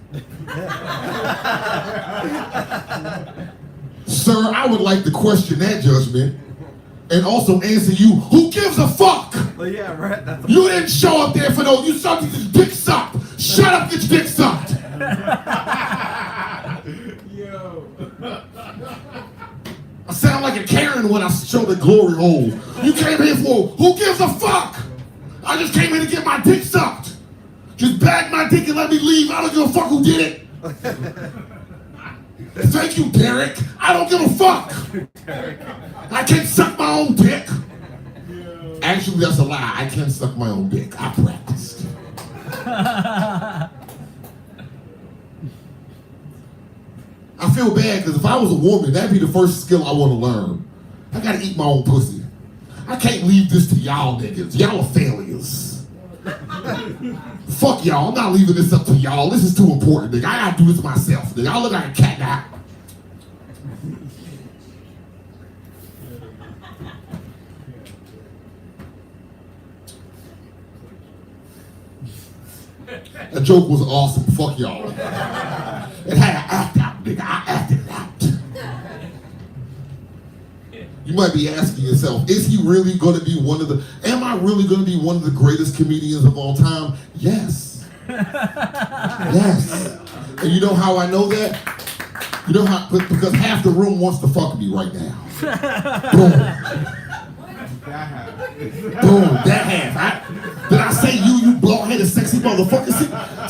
Sir, I would like to question that judgment and also answer you, who gives a fuck? Well, yeah, right. That's You didn't show up there for no, you sucked your dick sucked. Shut up, get your dick sucked. Yo. I sound like a Karen when I show the glory hole. You came here for, who gives a fuck? I just came here to get my dick sucked. Just bag my dick and let me leave. I don't give a fuck who did it. Thank you, Derek. I don't give a fuck. I can't suck my own dick. Actually, that's a lie. I can't suck my own dick. I practiced. I feel bad because if I was a woman, that'd be the first skill I want to learn. I gotta eat my own pussy. I can't leave this to y'all niggas. Y'all are failures. Fuck y'all. I'm not leaving this up to y'all. This is too important, nigga. I gotta do this myself, nigga. I look like a cat now. That joke was awesome. Fuck y'all. It had an act out, nigga. I acted it out. You might be asking yourself, is he really going to be am I really going to be one of the greatest comedians of all time? Yes. Yes. And you know how I know that? You know how, because half the room wants to fuck me right now. Boom. Boom, that half. Did I say you bald-headed sexy motherfucker?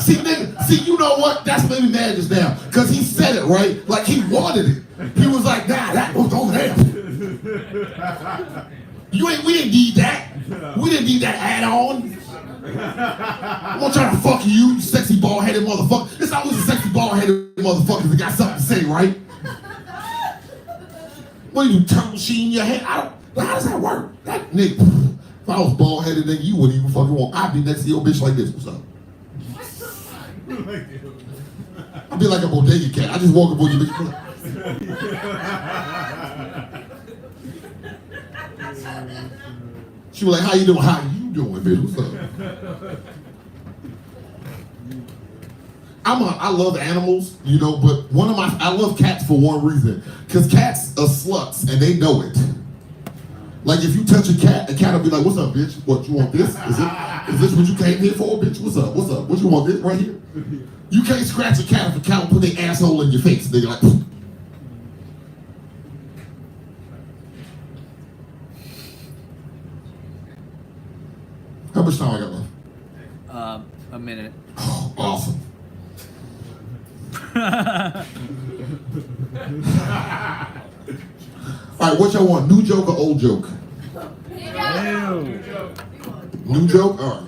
See, nigga, you know what? That's made me mad just now. Because he said it, right? Like he wanted it. He was like, nah, that was over there. We didn't need that. We didn't need that add-on. I'm not trying to fuck you sexy bald-headed motherfucker. It's always a sexy bald-headed motherfucker that got something to say, right? What do you turn machine in your head? How does that work? That nigga, if I was bald-headed, nigga, you wouldn't even fucking want. I'd be next to your bitch like this. What's up? I'd be like a bodega cat. I just walk up on your bitch. She was like, how you doing? How you doing, bitch? What's up? I love animals, you know, but I love cats for one reason. Because cats are sluts and they know it. Like if you touch a cat, the cat will be like, what's up, bitch? What, you want this? Is this what you came here for, bitch? What's up? What's up? What you want, this right here? You can't scratch a cat if a cat will put their asshole in your face. They're like, pfft. How much time I got left? A minute. Oh, awesome. All right, what y'all want? New joke or old joke? New joke? All right.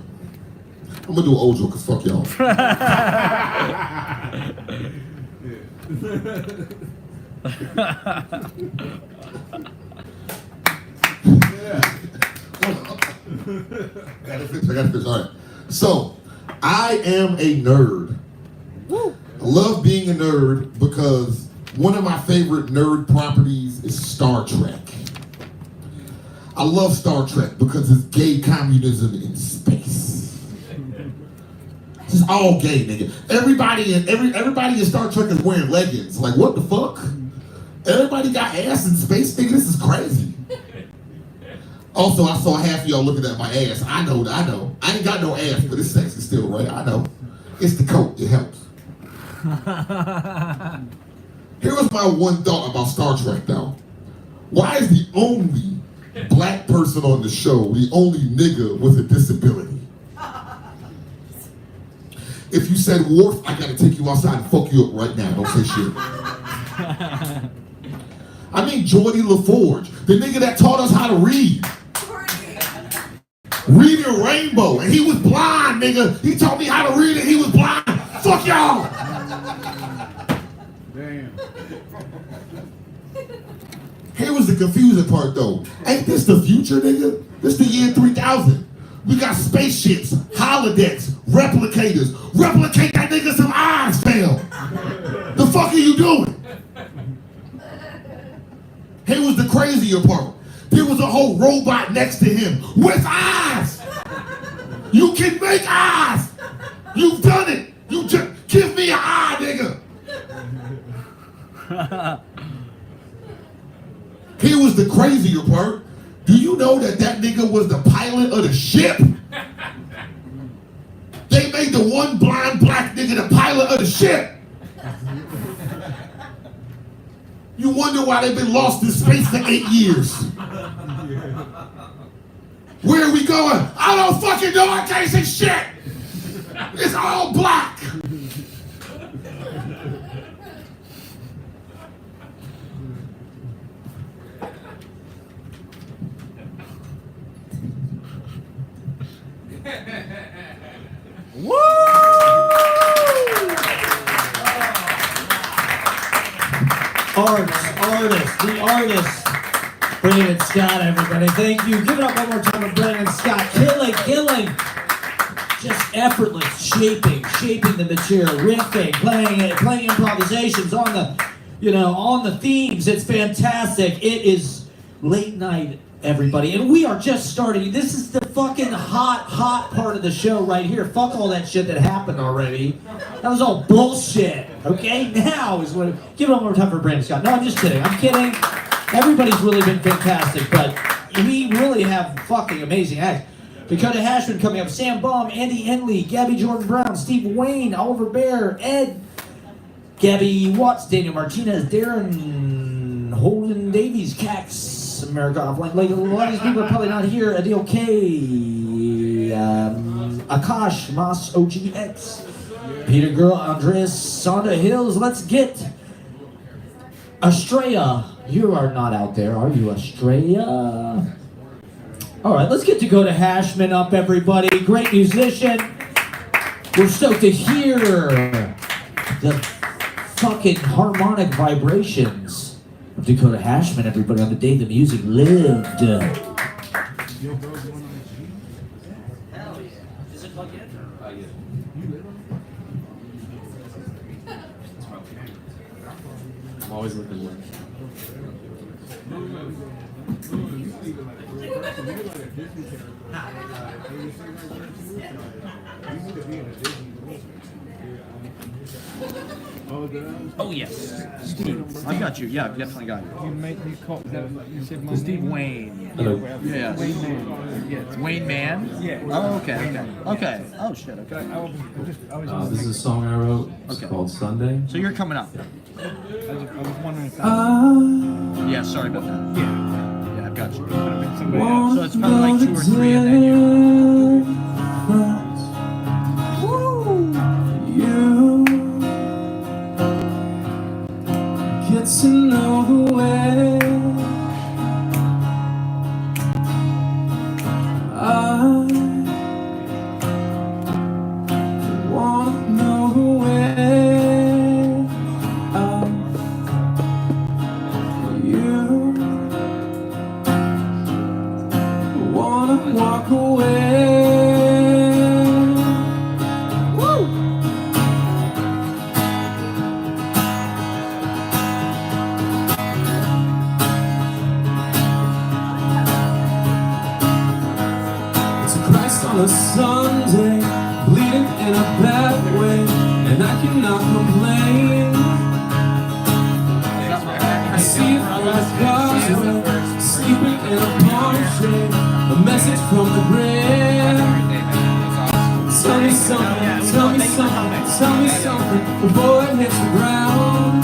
I'm gonna do an old joke because fuck y'all. I gotta fix. All right. So, I am a nerd. I love being a nerd because one of my favorite nerd properties is Star Trek. I love Star Trek because it's gay communism in space. It's all gay, nigga. Everybody in Star Trek is wearing leggings. Like, what the fuck? Everybody got ass in space, nigga. This is crazy. Also, I saw half of y'all looking at my ass. I know. I ain't got no ass, but it's sexy still, right? I know. It's the coat. It helps. Here was my one thought about Star Trek, though. Why is the only black person on the show the only nigga with a disability? If you said Worf, I gotta take you outside and fuck you up right now. Don't say shit. I mean Geordie LaForge, the nigga that taught us how to read. Reading Rainbow, and he was blind, nigga. He taught me how to read and he was blind. Fuck y'all. Damn. Here was the confusing part though. Ain't this the future, nigga? This the year 3000. We got spaceships, holodecks, replicators. Replicate that nigga some eyes, fam. The fuck are you doing? Here was the crazier part. There was a whole robot next to him with eyes. You can make eyes. You've done it. You just give me an eye, nigga. Here was the crazier part. Do you know that nigga was the pilot of the ship? They made the one blind black nigga the pilot of the ship. You wonder why they've been lost in space for 8 years. Where are we going? I don't fucking know. I can't see shit. It's all black. Woo! The artist, Brandon Scott, everybody. Thank you. Give it up one more time for Brandon Scott. Killing. Just effortless shaping the material, riffing, playing improvisations on the themes. It's fantastic. It is late night, everybody, and we are just starting. This is the fucking hot part of the show right here. Fuck all that shit that happened already. That was all bullshit. Okay, now is what. Give it one more time for Brandon Scott. No, I'm just kidding. I'm kidding. Everybody's really been fantastic, but we really have fucking amazing acts. Dakota Hashman coming up, Sam Baum, Andy Henley, Gabby Jordan Brown, Steve Wayne, Oliver Baer, Ed, Gabby Watts, Daniel Martinez, Darren, Holden Davies, Cax, America Offline. Like, a lot of these people are probably not here. Adiel K, Akash, Moss, OGX, Peter Gurl, Andreus, Sonder Hills. Let's get Estrella. You are not out there, are you, Estrella? All right, let's get Dakota Hashman up, everybody. Great musician. We're stoked to hear the fucking harmonic vibrations of Dakota Hashman, everybody, on the day the music lived. Is it plugged in? I'm always looking like. Oh yes, Steve. I got you. Yeah, I've definitely got you. You called you said my Steve name? Wayne. Hello. Yes. Wayneman. Yes. Wayneman? Yeah. Oh, okay. Oh shit. Okay. This is a song I wrote. It's called Sunday. So you're coming up. I was wondering if Yeah. Sorry about that. Yeah, I've got you. could have been somebody else. So it's probably like 2 or 3, and then you. Get to know the way I wanna know the way you wanna walk away. On a Sunday, bleeding in a bad way, and I cannot complain. I see it from the causeway, sleeping in a palm shade, a message from the grave. Tell me something before it hits the ground.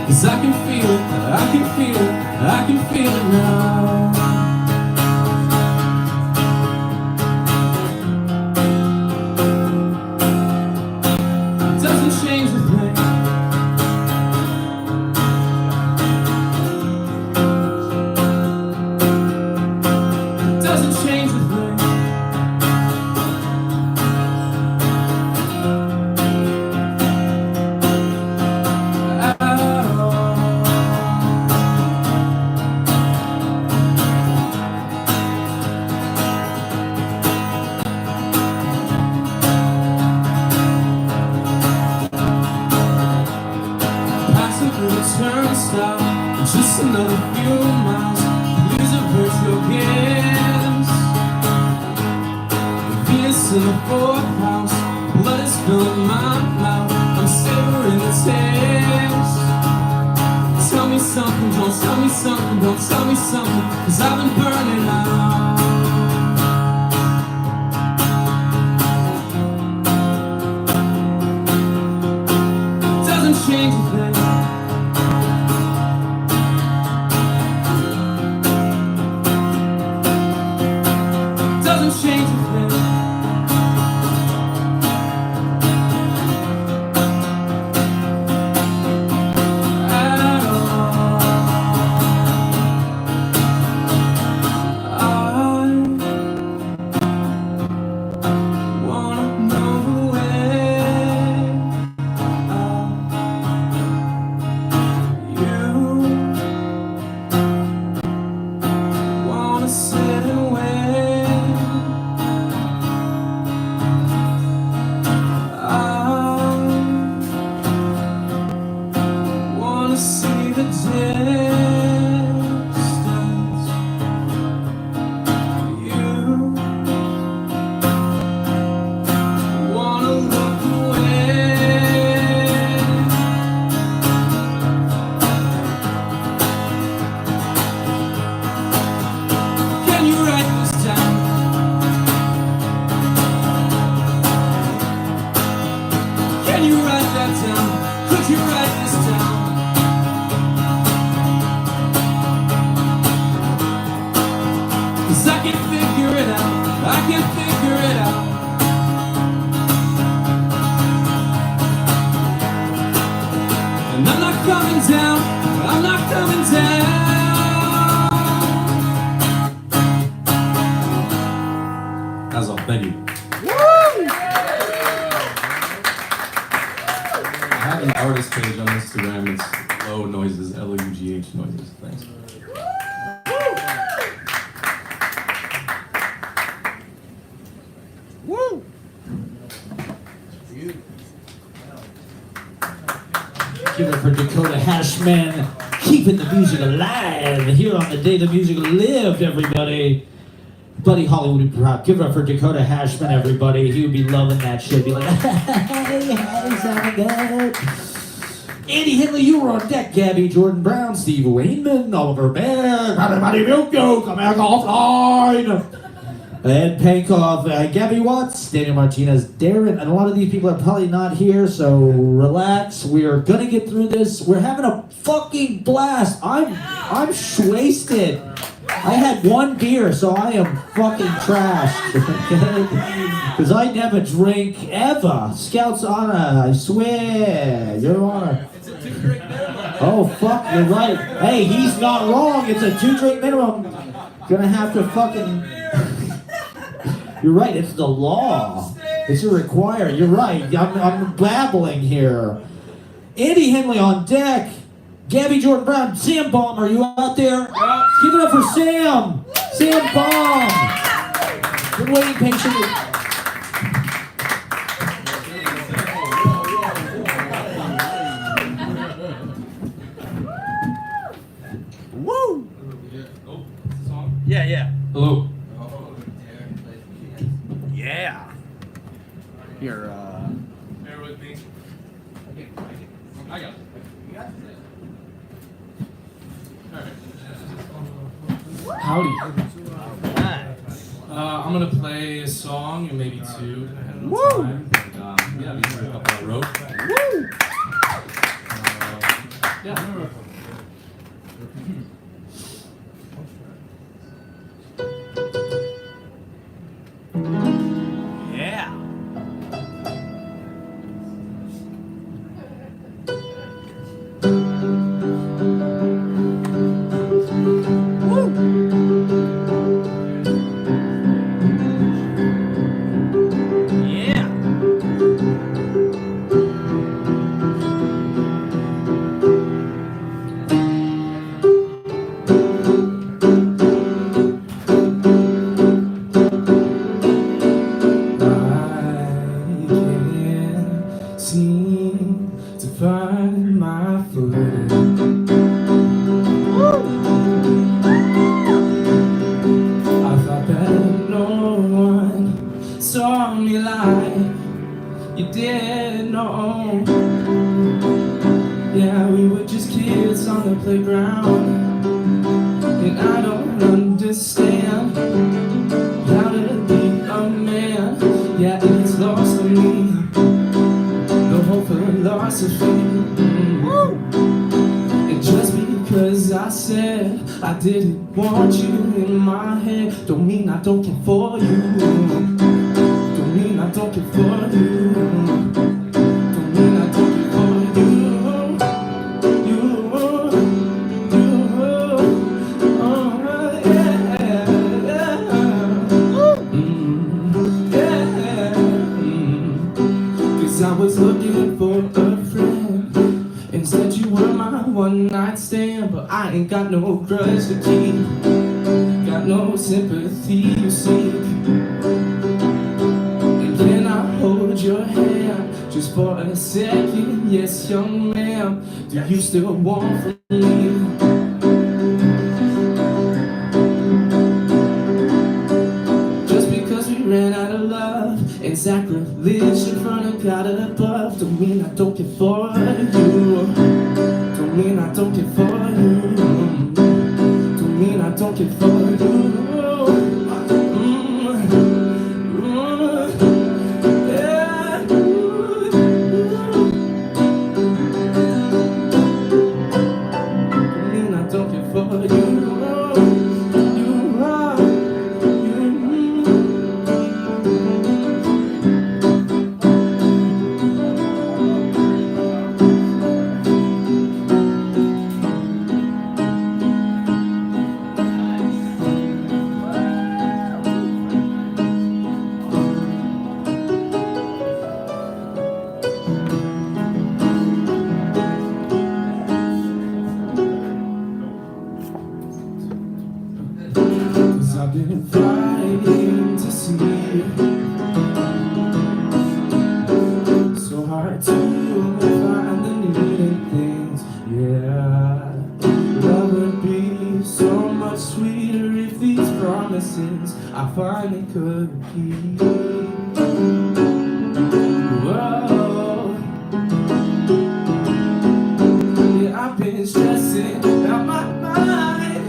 'Cause I can feel it, I can feel it, I can feel it now. It doesn't change the thing. It doesn't change the thing. Turnstile, just another few miles. Lose a virtual in the fourth blood is filling my mouth. I'm savoring the taste. Tell me something, don't tell me something, don't tell me something, 'cause I've been burning out. Doesn't change a thing. Doesn't change a thing. That's all. Thank you. I have an artist page on Instagram. It's low noises, L-U-G-H noises. Thanks. Woo! Give it for Dakota Hashman, keeping the music alive here on the day the music lived, everybody. Buddy Hollywood would be proud. Give it up for Dakota Hashman, everybody. He would be loving that shit. Be like, hey, sounding good. Andy Henley, you were on deck. Gabby, Jordan Brown, Steve Wayneman, Oliver Baer, everybody Milko, come back offline. Ed Pankoff, Gabby Watts, Daniel Martinez, Darren, and a lot of these people are probably not here, so relax. We are gonna get through this. We're having a fucking blast. I'm wasted. I had one beer, so I am fucking trashed. Because I never drink ever. Scout's honor, I swear. Your honor. Oh fuck, you're right. Hey, he's not wrong. It's a 2-drink minimum. Gonna have to fucking. You're right, it's the law. It's a require. You're right. I'm babbling here. Andy Henley on deck. Gabby, Jordan Brown, Sam Baum, are you out there? Give it up for Sam. Sam Baum. Been waiting patiently. Woo! Yeah. Hello. Yeah. Here, Bear with me. I got it. Howdy. I'm gonna play a song and maybe two ahead of time. And, yeah, these are a couple I wrote. Yeah. Yeah. Saw me Yeah, we were just kids on the playground, and I don't understand how to be a man. Yeah, it's lost on me, the whole philosophy. And just because I said I didn't want you in my head, don't mean I don't care for you. Don't mean I don't care for you. Don't mean I don't care for you. I was looking for a friend, and said you were my one night stand. But I ain't got no grudge to keep, got no sympathy to seek. And can I hold your hand just for a second? Yes, young man, do you still want from me? Just because we ran out of love and sacrilege in front of God above, don't mean I don't care for you. Don't mean I don't care for you. Don't mean I don't care for you. Yeah. Don't mean I don't care for you. You are. I've been fighting to see, so hard to find the need in things. Yeah, love would be so much sweeter if these promises I finally could keep. Whoa. Yeah, I've been stressing out my mind,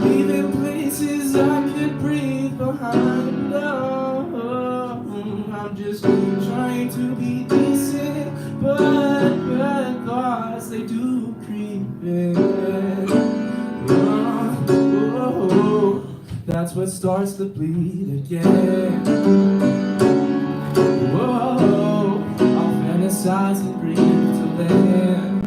leaving places I could breathe behind. Oh, I'm just trying to be decent, but thoughts, they do creep in. Oh, that's what starts to bleed again. Whoa, I'll fantasize and breathe to land.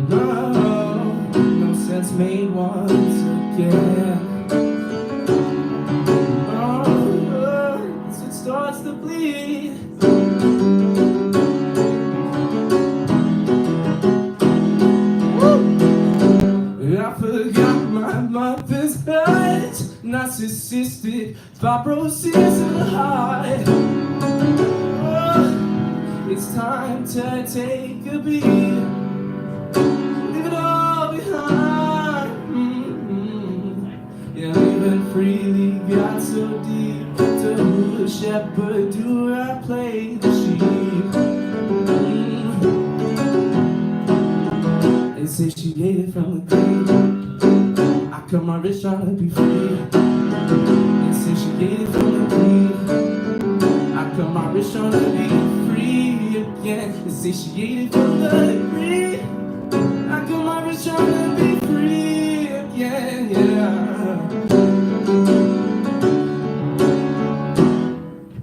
No sense made once again. So it starts to bleed. I forgot my mother's hurt, narcissistic fibrosis in the heart. It's time to take a beat, leave it all behind. Yeah, living freely got so deep. To who the shepherd do I play the sheep? They say she ate it from the grave. I cut my wrist trying to be free. They say she ate it from the grave. I cut my wrist trying to be free again. They say she ate it from the grave. I cut my wrist trying to be free again. Yeah.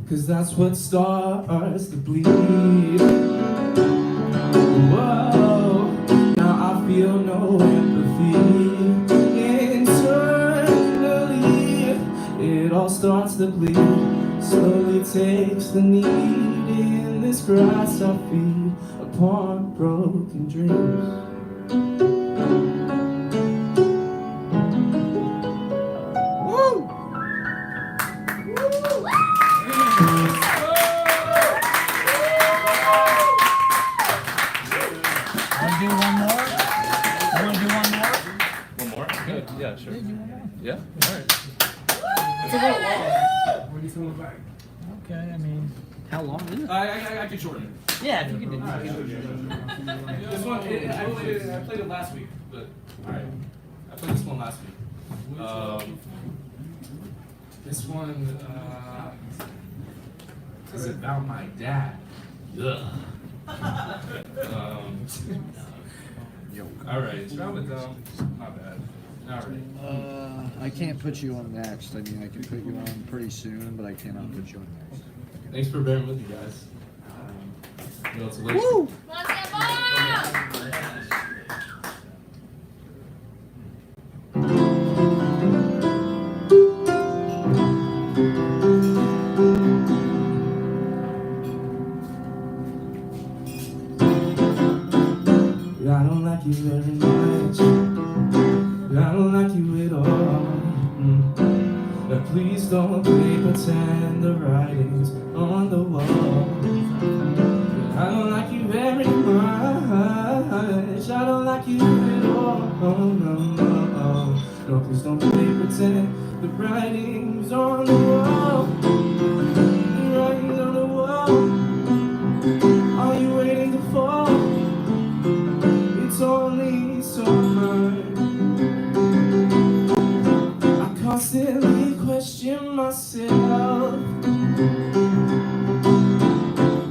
Cause that's what starts to bleed. Whoa, now I feel no empathy. Internally, it all starts to bleed. Slowly takes the need in this grass I feed upon broken dreams. Yeah, sure. Yeah, all right. Okay, I mean, how long is it? I can shorten it. Yeah, if you can do Alright, this one, I played it last week, but alright. I played this one last week. This one is about my dad. Ugh. Alright, shall we go? Not bad. Alright. I can't put you on next. I mean, I can put you on pretty soon, but I cannot put you on next. Thanks for bearing with you guys. You know, it's late. Woo! Let's get Baum! I don't like you very much. I don't like you at all. But please don't play pretend the writing's on the wall. I don't like you very much. I don't like you at all. No, please don't play pretend the writing's on the wall. The writing's on the wall. Are you waiting to fall? It's only summer. I constantly question myself.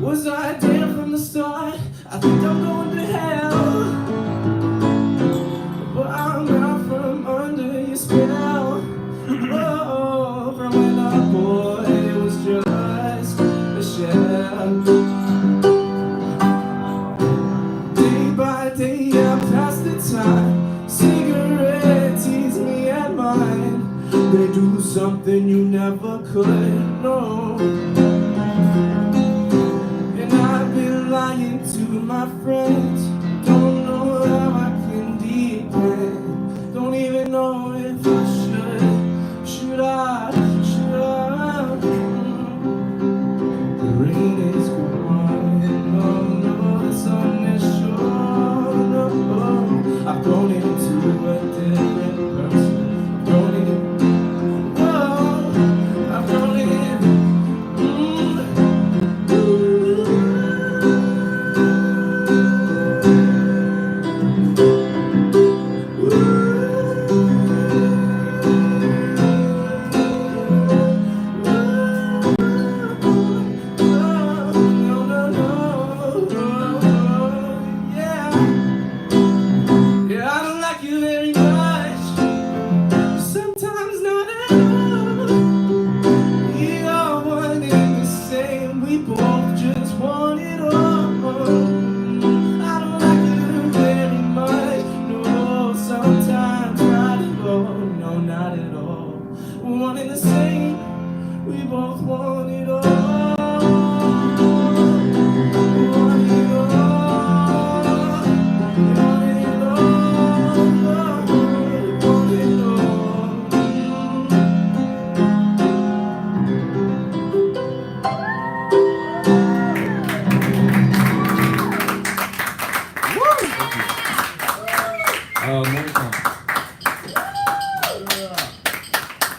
Was I there from the start? I think I'm going to hell. But I'm out from under your spell. Oh, from when our boy was just a shell. Day I pass the time. Cigarettes tease me at mine. They do something you never could know. And I've been lying to my friends. Don't know how I can depend. Don't even know if I should. Should I? The rain is gone. Oh no, the sun is short. I've grown into a different person. I've grown in.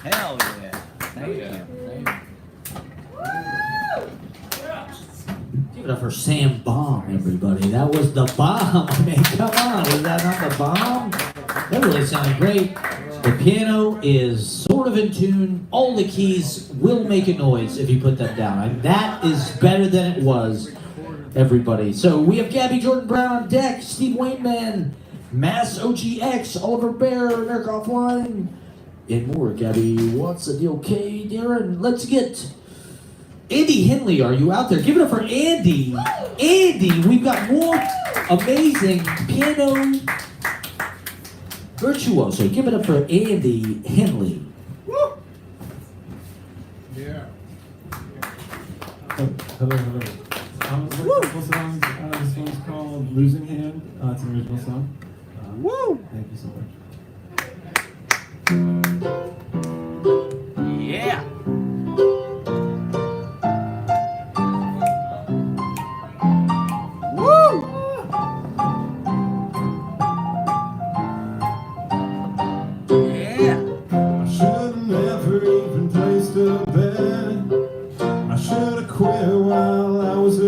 Hell yeah. Thank you. Give it up for Sam Baum, everybody. That was the bomb. I mean, come on. Was that not the bomb? That really sounded great. The piano is sort of in tune. All the keys will make a noise if you put them down. And that is better than it was, everybody. So we have Gabby Jordan Brown on deck, Steve Wayneman, Mass OGX, Oliver Baer, Eric Offline, and more. Gabby, what's the deal? Okay, Darren, let's get Andy Henley. Are you out there? Give it up for Andy. Andy, we've got more amazing piano virtuoso. Give it up for Andy Henley. Yeah. Hello. This one's called Losing Hand. It's an original song. Woo! Thank you so much. Yeah. Woo! Yeah. I should have never even placed a bet. I should have quit while I was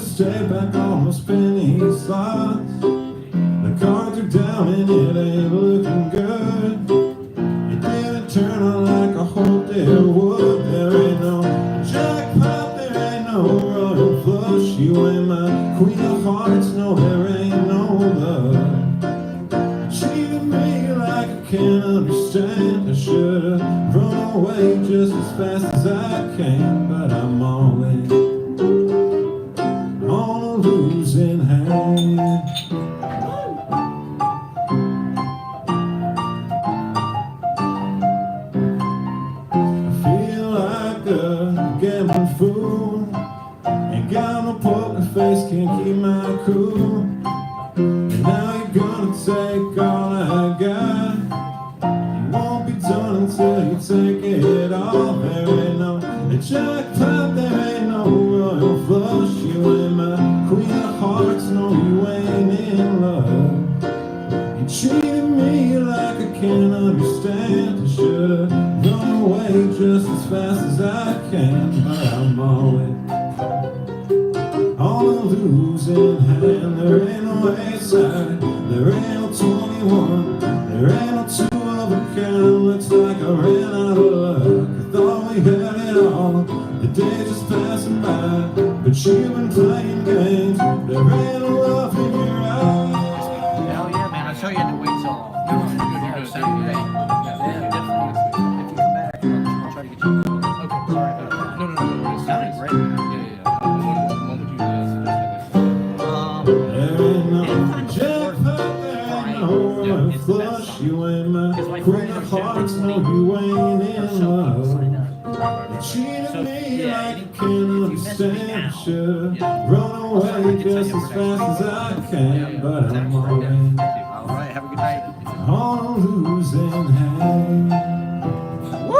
should've stayed back on those penny slots. The cards are down and it ain't looking good. You didn't turn on like I hoped there would. There ain't no jackpot, there ain't no royal flush. You ain't my queen of hearts, no, there ain't no love. You treated me like I can't understand. I should've run away just as fast as I can, but I'm all in on a losing hand. Gambling fool, ain't got no poker face, can't keep my cool. And now you're gonna take all I got. You won't be done until you take it all. There ain't no jackpot, there ain't no royal flush. You ain't my queen of hearts, no, you ain't in love. You treated me like I can't understand. I should've run away just as fast as I can, but I'm always on a losing hand. There ain't no A-side, there ain't no 21, there ain't no two of a kind. Looks like I ran out of luck. I thought we had it all, the day just passing by, but you've been playing games. There ain't no love in your eyes. Hell yeah, man! I'll show you had to wait so long. No, you're good. You're good. Flush, you ain't my queen of hearts, no, you ain't in love. You cheated me like you can't understand. Should've run away just as fast as I can, but I'm always Alright, have a good night. on a losing hand. Woo!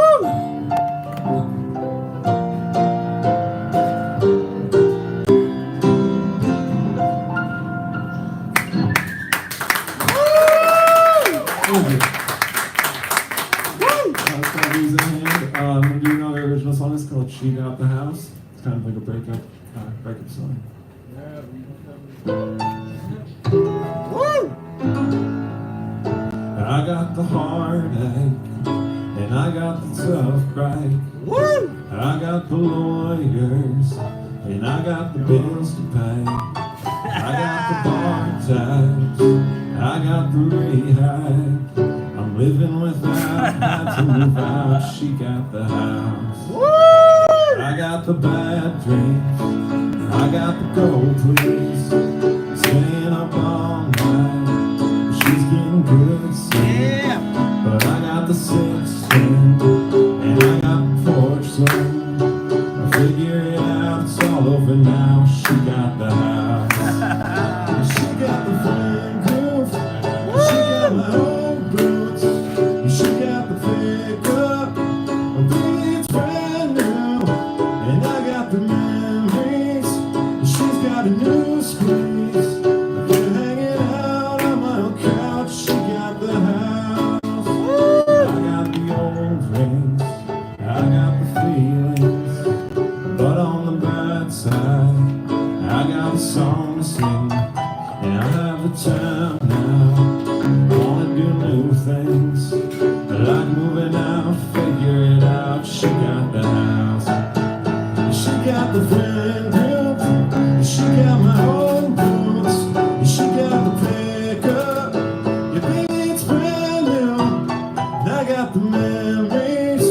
Do you know the original song is called She Got the House? It's kind of like a breakup song. Woo! I got the heartache, and I got the tough cry. Woo! I got the lawyers, and I got the bills to pay. I got the bar tax, I got the rehab. I'm living without, had to move out. She got the house. Woo! I got the bad dreams, I got the gold please. Staying up all night, she's getting good sleep. But I got the 16, and I got the porch swing. I figure it out, it's all over now. She got the house. She got the friend group, she got my old boots. She got the pickup, baby, it's brand new. And I got the memories, she's got a new squeeze. They're hanging out on my old couch. She got the house. I got the old rings, I got the feelings. But on the bad side, I got a song to sing. And I have the time now, wanna do new things. Like moving out, figure it out. She got the house, she got the friend group, she got my old boots, she got the pickup. Yeah, baby, it's brand new. And I got the memories,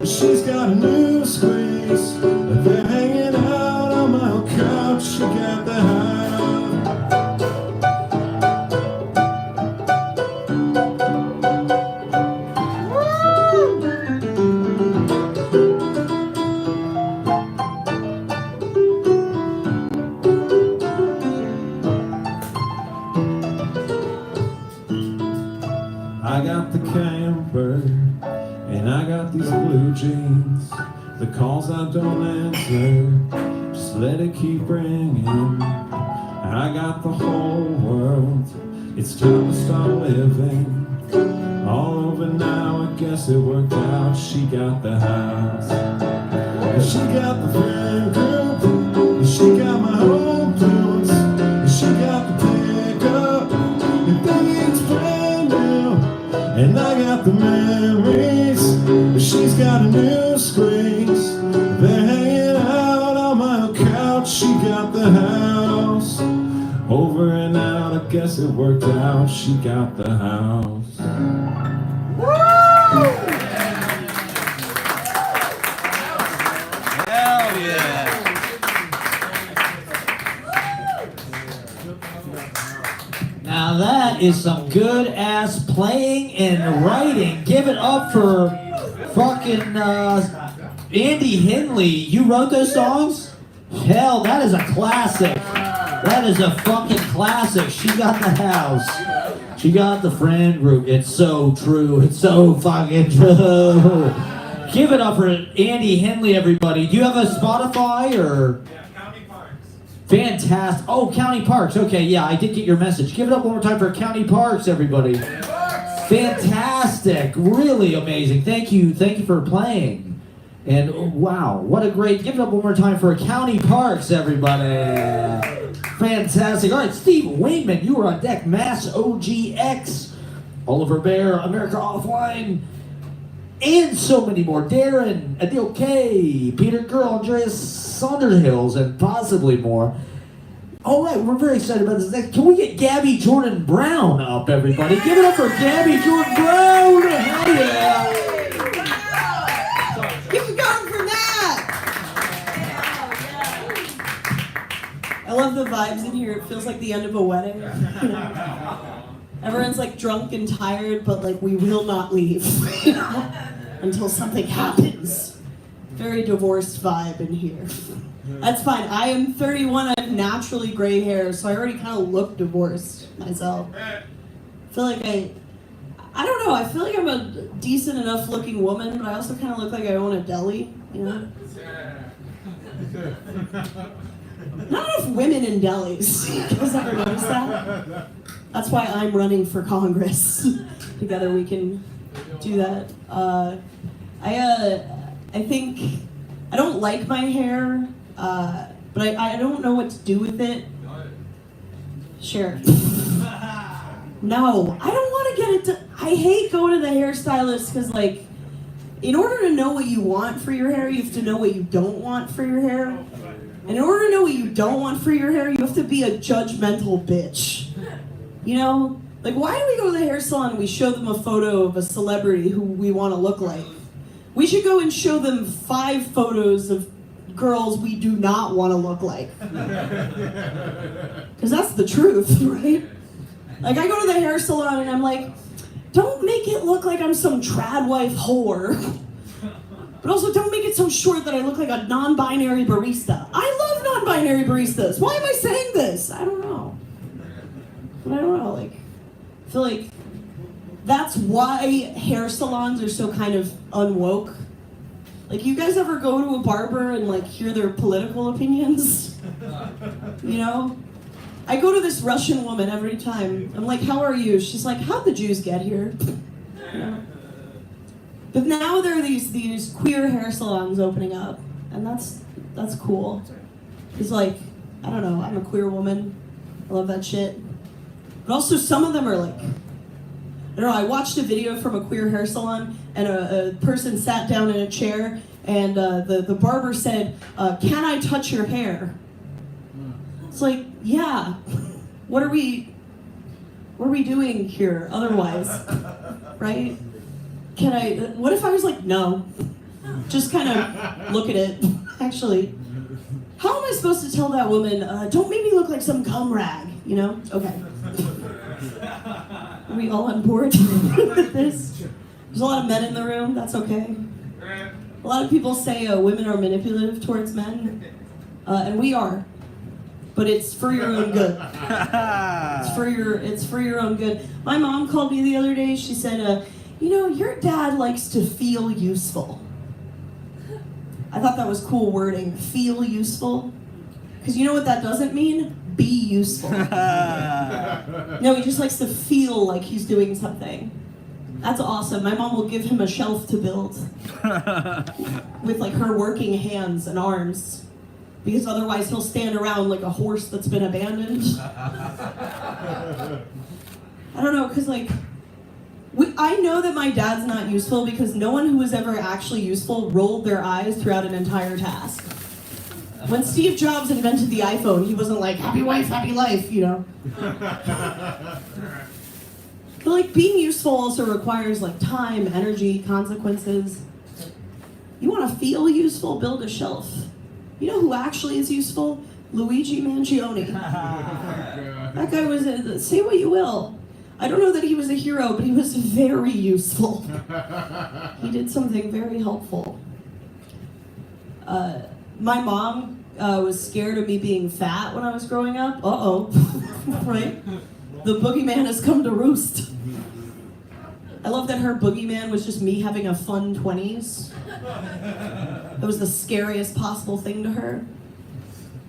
she's got a new squeeze. They're hanging out on my old couch. She got the house. I got the camper, and I got these blue jeans. The calls I don't answer, just let it keep ringing. I got the whole world, it's time to start living. All over now, I guess it worked out. She got the house, and she got the friend group, and she got my home. Over and out, I guess it worked out. She got the house. Hell yeah. Now that is some good ass playing and writing. Give it up for fucking Andy Henley. You wrote those songs? Hell, that is a classic. That is a fucking classic. She got the house. She got the friend group. It's so true. It's so fucking true. Give it up for Andy Henley, everybody. Do you have a Spotify or? Fantastic. Oh, County Parks. Okay, yeah, I did get your message. Give it up one more time for County Parks, everybody. Fantastic. Really amazing. Thank you. Thank you for playing. And wow, what a great. Give it up one more time for County Parks, everybody. Fantastic. All right, Steve Wayneman, you were on deck. Mass OGX. Oliver Baer, America Offline. And so many more. Darren, Adiel K, Peter Gurl, Andreus, Sonder Hills, and possibly more. All right, we're very excited about this next. Can we get Gabby Jordan Brown up, everybody? Give it up for Gabby Jordan Brown. Hell yeah. Keep it going for Matt. I love the vibes in here. It feels like the end of a wedding. You know? Everyone's like drunk and tired, but like we will not leave, you know, until something happens. Very divorced vibe in here. That's fine. I am 31. I have naturally gray hair, so I already kind of look divorced myself. I feel like I don't know. I feel like I'm a decent enough looking woman, but I also kind of look like I own a deli, you know. Not enough women in delis. You guys ever notice that? That's why I'm running for Congress. Together we can do that. I think I don't like my hair, but I don't know what to do with it. Sure. No, I don't want to get it. I hate going to the hairstylist because, like, in order to know what you want for your hair, you have to know what you don't want for your hair. And in order to know what you don't want for your hair, you have to be a judgmental bitch. You know? Like, why do we go to the hair salon and we show them a photo of a celebrity who we want to look like? We should go and show them 5 photos of girls we do not want to look like. Because that's the truth, right? Like, I go to the hair salon and I'm like, don't make it look like I'm some trad wife whore. But also don't make it so short that I look like a non-binary barista. I love non-binary baristas. Why am I saying this? I don't know. But I don't know, like, I feel like that's why hair salons are so kind of unwoke. Like, you guys ever go to a barber and, like, hear their political opinions? You know? I go to this Russian woman every time. I'm like, how are you? She's like, how'd the Jews get here? You know? But now there are these queer hair salons opening up, and that's cool. It's like, I don't know, I'm a queer woman. I love that shit. But also some of them are like, I don't know, I watched a video from a queer hair salon, and a person sat down in a chair, and the barber said, can I touch your hair? It's like, yeah, what are we doing here otherwise, right? What if I was like, no, just kind of look at it, actually. How am I supposed to tell that woman, don't make me look like some cum rag, you know? Okay. Are we all on board with this? There's a lot of men in the room, that's okay. A lot of people say women are manipulative towards men, and we are. But it's for your own good. It's for your own good. My mom called me the other day, she said, you know, your dad likes to feel useful. I thought that was cool wording, feel useful. Because you know what that doesn't mean? Be useful. No, he just likes to feel like he's doing something. That's awesome. My mom will give him a shelf to build. With like her working hands and arms. Because otherwise he'll stand around like a horse that's been abandoned. I don't know, because like, I know that my dad's not useful because no one who was ever actually useful rolled their eyes throughout an entire task. When Steve Jobs invented the iPhone, he wasn't like, happy wife, happy life, you know? But like being useful also requires like time, energy, consequences. You want to feel useful? Build a shelf. You know who actually is useful? Luigi Mangione. That guy was, say what you will. I don't know that he was a hero, but he was very useful. He did something very helpful. My mom was scared of me being fat when I was growing up. Uh-oh, right? The boogeyman has come to roost. I love that her boogeyman was just me having a fun 20s. That was the scariest possible thing to her.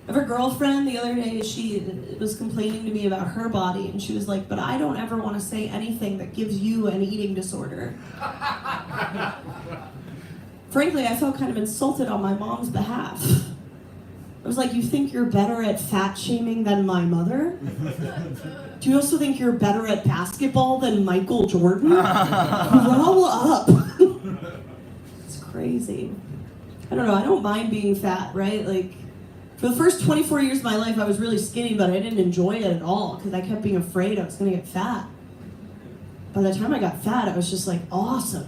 I have a girlfriend the other day, she was complaining to me about her body, and she was like, but I don't ever want to say anything that gives you an eating disorder. Frankly, I felt kind of insulted on my mom's behalf. I was like, you think you're better at fat shaming than my mother? Do you also think you're better at basketball than Michael Jordan? Grow up. It's crazy. I don't know, I don't mind being fat, right? Like, for the first 24 years of my life, I was really skinny, but I didn't enjoy it at all because I kept being afraid I was going to get fat. By the time I got fat, I was just like, awesome.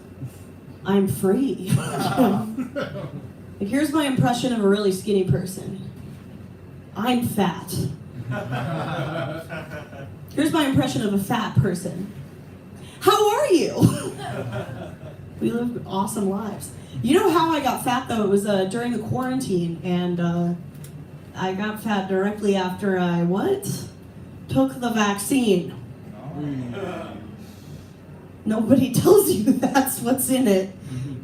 I'm free. Like, here's my impression of a really skinny person. I'm fat. Here's my impression of a fat person. How are you? We live awesome lives. You know how I got fat, though? It was during the quarantine, and I got fat directly after I, took the vaccine. Nobody tells you that's what's in it.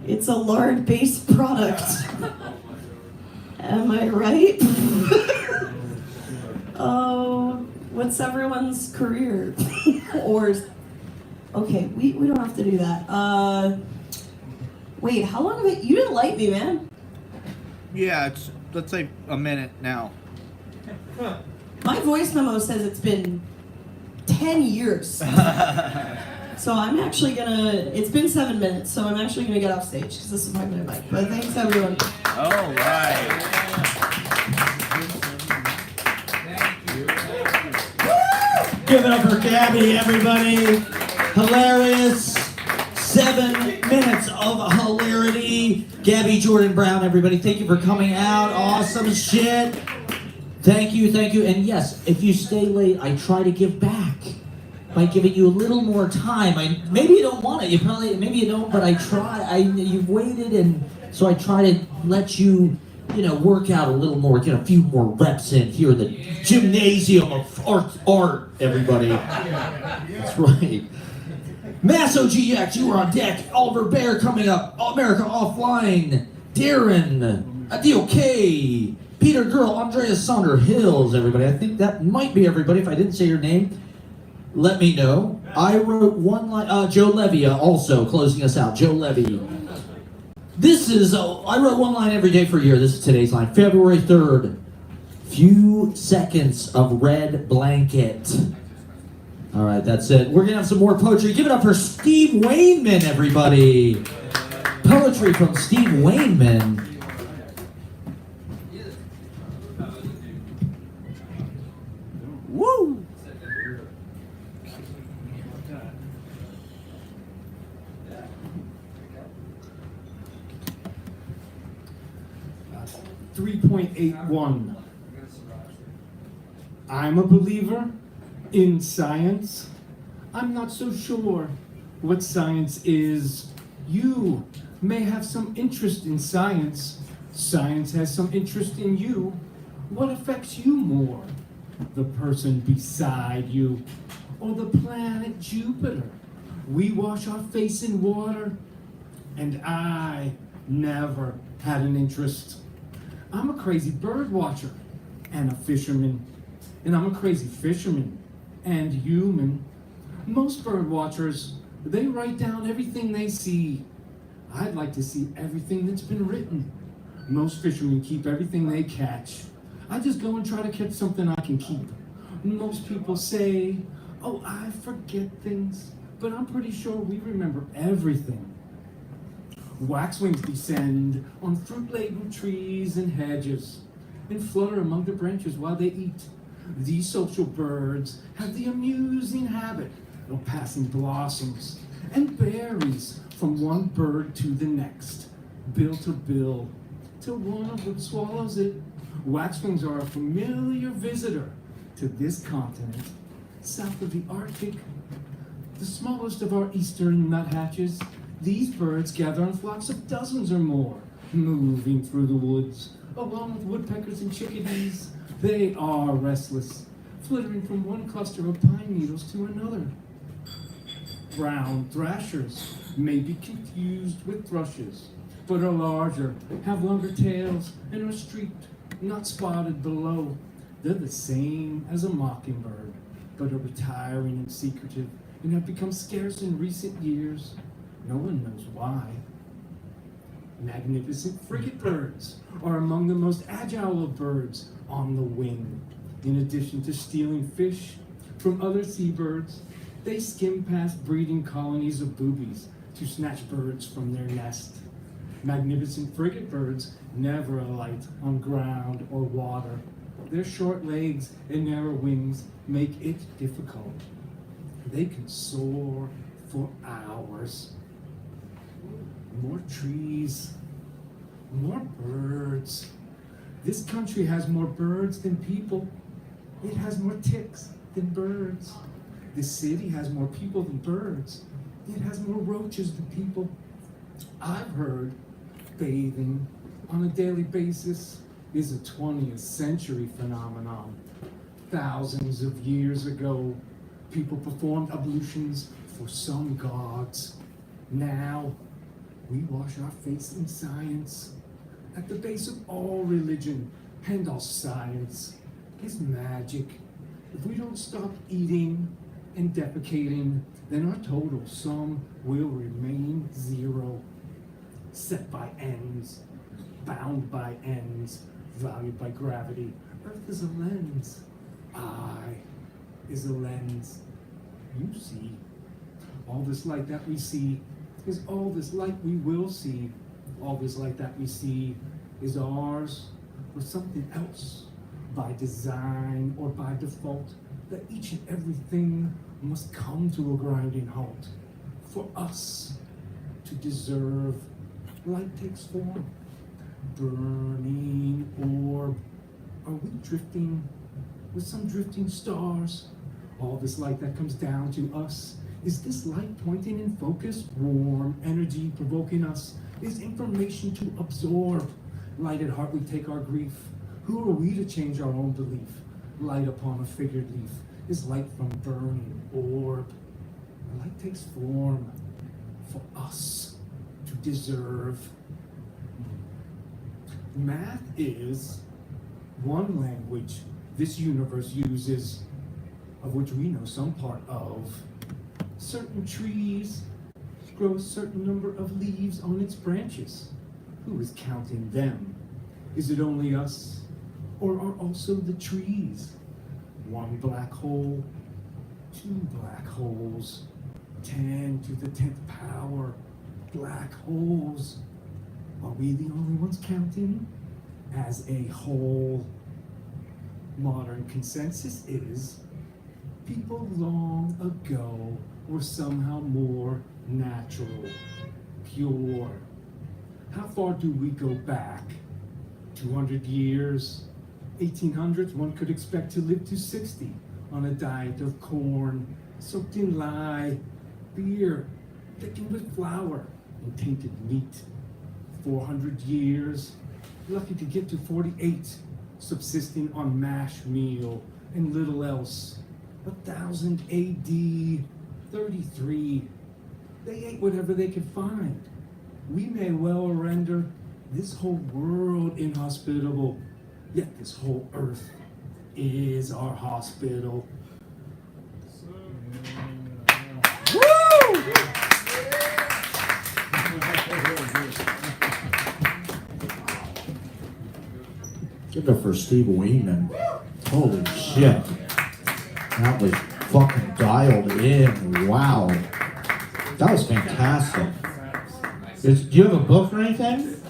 It's a lard-based product. Am I right? Oh, what's everyone's career? Or, okay, we don't have to do that. Wait, how long have it? You didn't like me, man. Yeah, it's, let's say a minute now. My voice memo says it's been 10 years. So I'm actually it's been 7 minutes, so I'm actually gonna get off stage because this is my minute mic. But thanks everyone. All right. Give it up for Gabby, everybody. Hilarious. 7 minutes of hilarity. Gabby Jordan Brown, everybody. Thank you for coming out. Awesome shit. Thank you. And yes, if you stay late, I try to give back by giving you a little more time. Maybe you don't want it. Maybe you don't, but I try. You've waited, and so I try to let you, work out a little more, get a few more reps in here in the gymnasium of art, everybody. That's right. Mass OGX, you are on deck. Oliver Baer coming up. America Offline. Darren. Adiel K. Peter Gurl. Andreus, Sonder. Hills, everybody. I think that might be everybody. If I didn't say your name, let me know. I wrote one line. Joe Levy also closing us out. Joe Levy. This is, I wrote one line every day for a year. This is today's line. February 3rd. Few seconds of red blanket. All right, that's it. We're going to have some more poetry. Give it up for Steve Wayneman, everybody. Poetry from Steve Wayneman. Woo! .81. I'm a believer in science. I'm not so sure what science is. You may have some interest in science. Science has some interest in you. What affects you more? The person beside you or the planet Jupiter? We wash our face in water, and I never had an interest. I'm a crazy bird watcher and a fisherman, and I'm a crazy fisherman and human. Most bird watchers, they write down everything they see. I'd like to see everything that's been written. Most fishermen keep everything they catch. I just go and try to catch something I can keep. Most people say, oh, I forget things, but I'm pretty sure we remember everything. Waxwings descend on fruit-laden trees and hedges. and flutter among the branches while they eat. These social birds have the amusing habit of passing blossoms and berries from one bird to the next, bill to bill, till one of them swallows it. Waxwings are a familiar visitor to this continent, south of the Arctic. The smallest of our eastern nuthatches, these birds gather in flocks of dozens or more, moving through the woods, along with woodpeckers and chickadees. They are restless, flittering from one cluster of pine needles to another. Brown thrashers may be confused with thrushes, but are larger, have longer tails, and are streaked, not spotted below. They're the same as a mockingbird, but are retiring and secretive, and have become scarce in recent years. No one knows why. Magnificent frigate birds are among the most agile of birds on the wing. In addition to stealing fish from other seabirds, they skim past breeding colonies of boobies to snatch birds from their nest. Magnificent frigate birds never alight on ground or water. Their short legs and narrow wings make it difficult. They can soar for hours. More trees, more birds. This country has more birds than people. It has more ticks than birds. This city has more people than birds. It has more roaches than people. I've heard bathing on a daily basis is a 20th century phenomenon. Thousands of years ago, people performed ablutions for some gods. Now, we wash our face in science. At the base of all religion and all science is magic. If we don't stop eating and defecating, then our total sum will remain zero. Set by ends, bound by ends, valued by gravity. Earth is a lens. I is a lens. You see. All this light that we see is all this light we will see. All this light that we see is ours or something else, by design or by default, that each and everything must come to a grinding halt. For us to deserve, light takes form. Burning orb. Are we drifting with some drifting stars? All this light that comes down to us, is this light pointing in focus? Warm energy provoking us is information to absorb. Light at heart we take our grief. Who are we to change our own belief? Light upon a figured leaf is light from burning orb. Light takes form for us to deserve. Math is one language this universe uses, of which we know some part of. Certain trees grow a certain number of leaves on its branches. Who is counting them? Is it only us, or are also the trees? One black hole, two black holes, 10 to the 10th power black holes. Are we the only ones counting as a whole? Modern consensus is people long ago were somehow more natural, pure. How far do we go back? 200 years? 1800s, one could expect to live to 60 on a diet of corn, soaked in lye, beer, thickened with flour, and tainted meat. 400 years, lucky to get to 48, subsisting on mash meal and little else. 1000 AD, 33, they ate whatever they could find. We may well render this whole world inhospitable, yet this whole earth is our hospital. Give it up for Steve Wayneman. Holy shit. That was fucking dialed in. Wow. That was fantastic. Do you have a book or anything?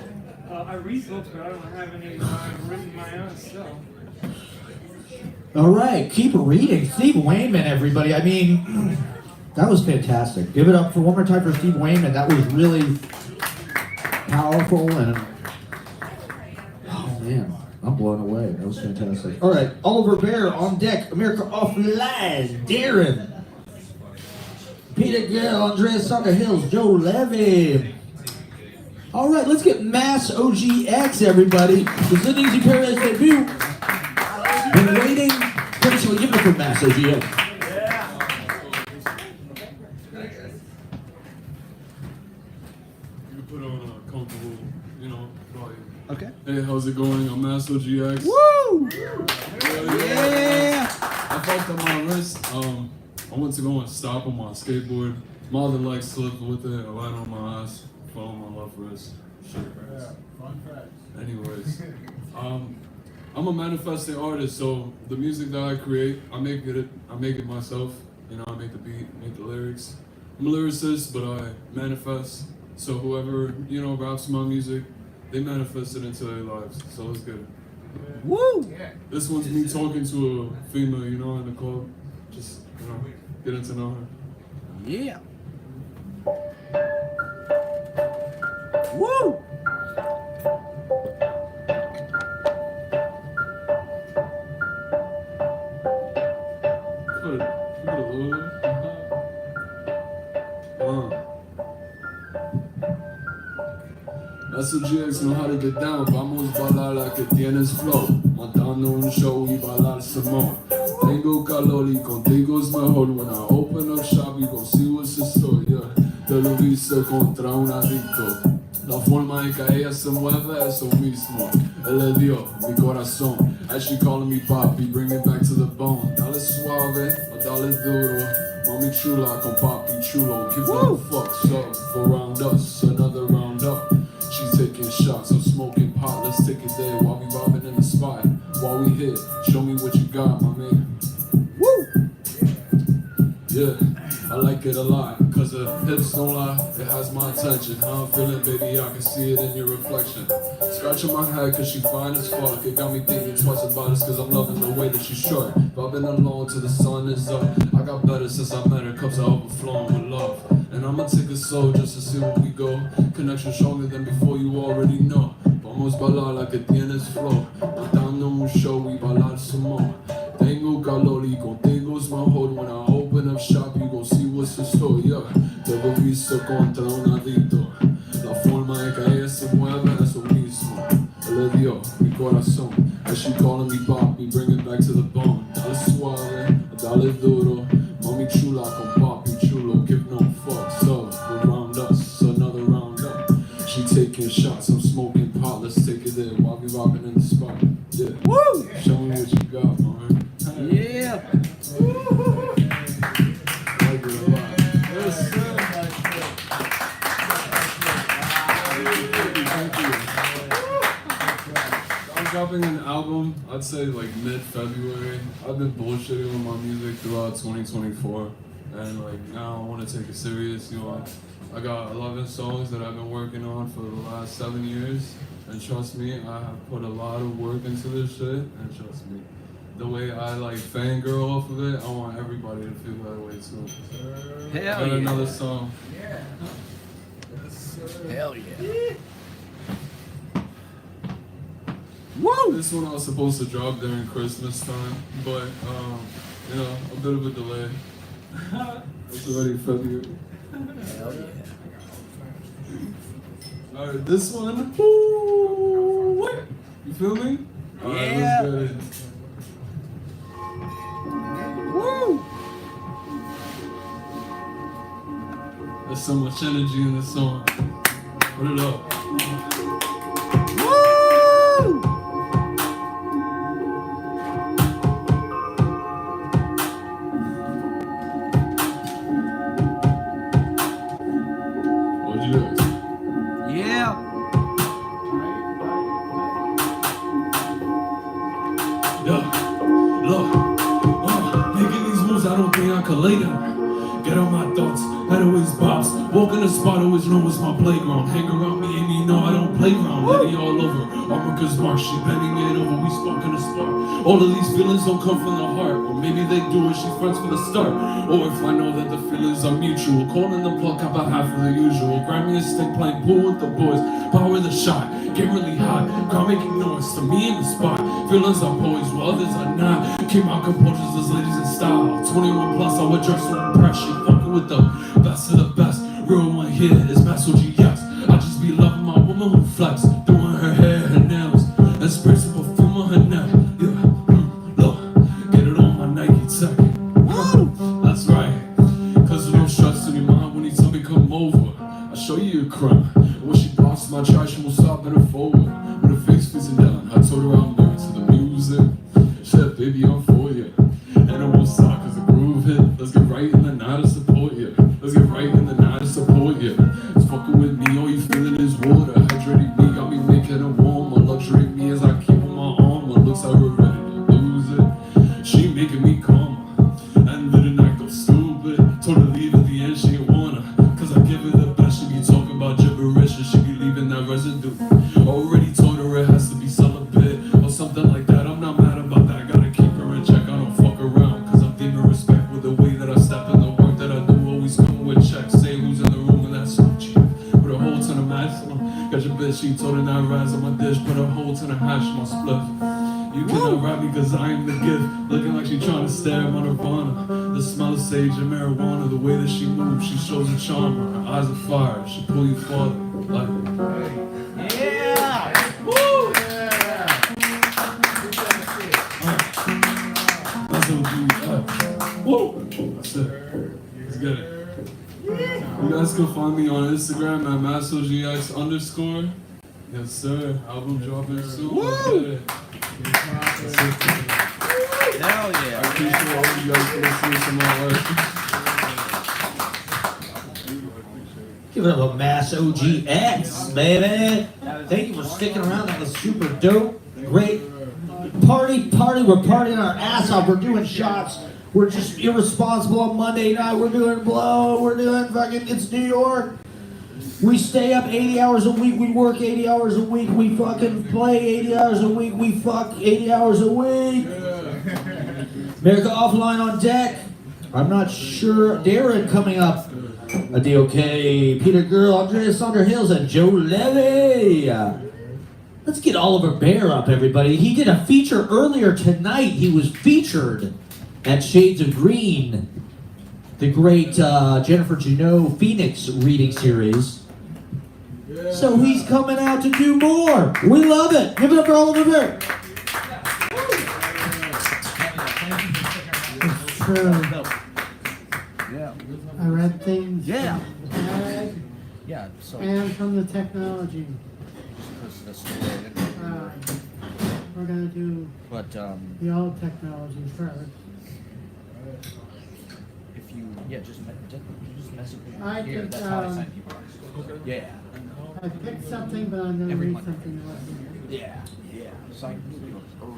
I researched, but I don't have any written my own stuff. All right, keep reading. Steve Wayneman, everybody. I mean, that was fantastic. Give it up for one more time for Steve Wayneman. That was really powerful and oh man, I'm blown away. That was fantastic. All right, Oliver Baer on deck. America Offline. Darren. Peter Gurl, Andreus, Sonder Hills, Joe Levy. All right, let's get Mass OGX, everybody. This is an Easy Paradise debut. Been waiting. Patricia, give it up for Mass OGX. You put on a comfortable, volume. Okay. Hey, how's it going? I'm Mass OGX. Woo! Yeah! I fucked up my wrist. I went to go and stop on my skateboard. My other leg slipped with it. I landed on my ass. Fell on my left wrist. Shit. Fun fact. Anyways, I'm a manifesting artist, so the music that I create, I make it myself. I make the beat, make the lyrics. I'm a lyricist, but I manifest. So whoever raps my music, they manifest it into their lives. So let's get it. Woo! This one's me talking to a female, in the club. Just getting to know her. Yeah. Woo! That's what GX know how to get down. Vamos bailar la que tienes flow. Montando un show y bailar Simón. Tengo calor y contigo es mejor. When I open up shop, you gon' see what's the story. Yeah. Te lo viste contra un adicto. La forma en que ella se mueve, eso mismo. Él le dio mi corazón. As she calling me papi, bring it back to the bone. Dale suave o dale duro. Mami chula con papi chulo. Give no fucks up for round us, another round up. She's taking shots, I'm smoking pot. Let's take it there while we robbing in the spot. While we hit, show me what you got, my man. Woo! Yeah, I like it a lot, cause the hips don't lie, it has my attention. How I'm feeling, baby, I can see it in your reflection. Scratching my head, cause she fine as fuck. It got me thinking twice about this, cause I'm loving the way that she's short. But I've been alone till the sun is up. I got better since I met her, cups are overflowing with love. And I'ma take it slow just to see where we go. Connection stronger than before, you already know. Vamos bailar la que tienes flow. Dando un show y bailar some more. Tengo calor y contigo es mejor. When I open up shop, you gon' see what's in store. Yeah. Te lo visto contra un adicto. La forma en que ella se mueve, eso mismo. Él le dio mi corazón. As she calling me papi, bring it back to the bone. Dale suave, dale duro. Mami chula con papi chulo. Give no fucks up around us, another round up. She taking shots, I'm smoking pot. Let's take it there while we rocking in the spot. Yeah. Woo! Show me what you got, man. Yeah. Like it a lot. Yes, sir. Thank you. I'm dropping an album, I'd say like mid-February. I've been bullshitting with my music throughout 2024. And like now I want to take it serious, I got 11 songs that I've been working on for the last 7 years. And trust me, I have put a lot of work into this shit. And trust me, the way I like fangirl off of it, I want everybody to feel that way too. Hell got yeah. another song. Yeah. Hell yeah. Woo! This one I was supposed to drop during Christmas time, but a bit of a delay. It's already February. Hell yeah. Alright, this one. Woo! You feel me? Alright, Yeah. let's get it. Woo! There's so much energy in this song. Put it up. Woo! Yeah. Yeah, look, making these moves, I don't think I could later. Get on my thoughts, head always bops. Walk in the spot, always know it's my playground. Hang around me and you know I don't play around. Lady all over, America's mark, she bending it over, we sparking a spark. All of these feelings don't come from the heart, or maybe they do and she friends for the start. Or if I know that the feelings are mutual, calling the plug up a half of the usual. Grab me a stick, playing pool with the boys, power the shot, get really hot, crowd making noise to me in the spot. Feelings are poised, while others are not. Keep my composures as ladies in style. 21 plus, I would dress to impress. She fucking with the best of the best. Real one here is Mass OGX. I just be loving my woman who flex, doing her hair, her nails, and spray some perfume on her neck. Yeah, look, get it on my Nike tech. That's right, cause there's no stress in your mind when you tell me come over. I'll show you a crumb. And when she blocks my trash, she will stop and forward. With her face facing down, I told her I'm married to the music. Shit, baby, I'm for you. And I won't stop cause the groove hit. Let's get right in the night to support you. Let's get right in the night to support you. It's fucking with me, all you feeling is water. Hydrating me, got me making it warm. A luxury me as I keep on my arm. What looks like we're ready to lose it. She making me calmer. And then the night go stupid. Told her leave at the end, she ain't wanna. Cause I give her the best, she be talking about gibberish and she be leaving that residue. Already told her it has to be celibate or something like that. I'm not mad about that, gotta keep her in check. I don't fuck around cause I'm deeming respect with the way that I step in the work that I do. Always come with checks, say who's in the room and that's so cheap. Put a whole ton of mash on. Got your bitch, she told her not rise on my dish. Put a whole ton of hash on my split. You cannot rap me cause I am the gift. Looking like she trying to stare at my nirvana. The smell of sage and marijuana. The way that she moves, she shows a charm. Her eyes are fire, she pull you farther. Like it. Yeah! Woo! That's what you woo! That's it. Let's get it. You guys can find me on Instagram at massogx_. Yes sir. Album dropping soon. Let's get it. Hell yeah. I appreciate all of you guys for listening to my work. Give it up a Mass OGX, baby. Thank you for sticking around. That was super dope. Great party. We're partying our ass off. We're doing shots. We're just irresponsible on Monday night. We're doing blow. We're doing fucking, it's New York. We stay up 80 hours a week. We work 80 hours a week. We fucking play 80 hours a week. We fuck 80 hours a week. America Offline on deck. I'm not sure. Darren coming up. Adiel, Peter Gurl, Andreus, Sonder Hills, and Joe Levy. Let's get Oliver Baer up, everybody. He did a feature earlier tonight. He was featured at Shades of Green, the great Jennifer Juneau Phoenix reading series. So he's coming out to do more. We love it. Give it up for Oliver Baer. It's true. Yeah. I read things Yeah. from the bag Yeah, so. and from the technology. That's the way it is. We're gonna do But, the old technology first. if you, yeah, just message me I here. think, That's how I sign people. Yeah. I picked something, but I'm gonna Every read Monday. something else. Yeah. Sign people early.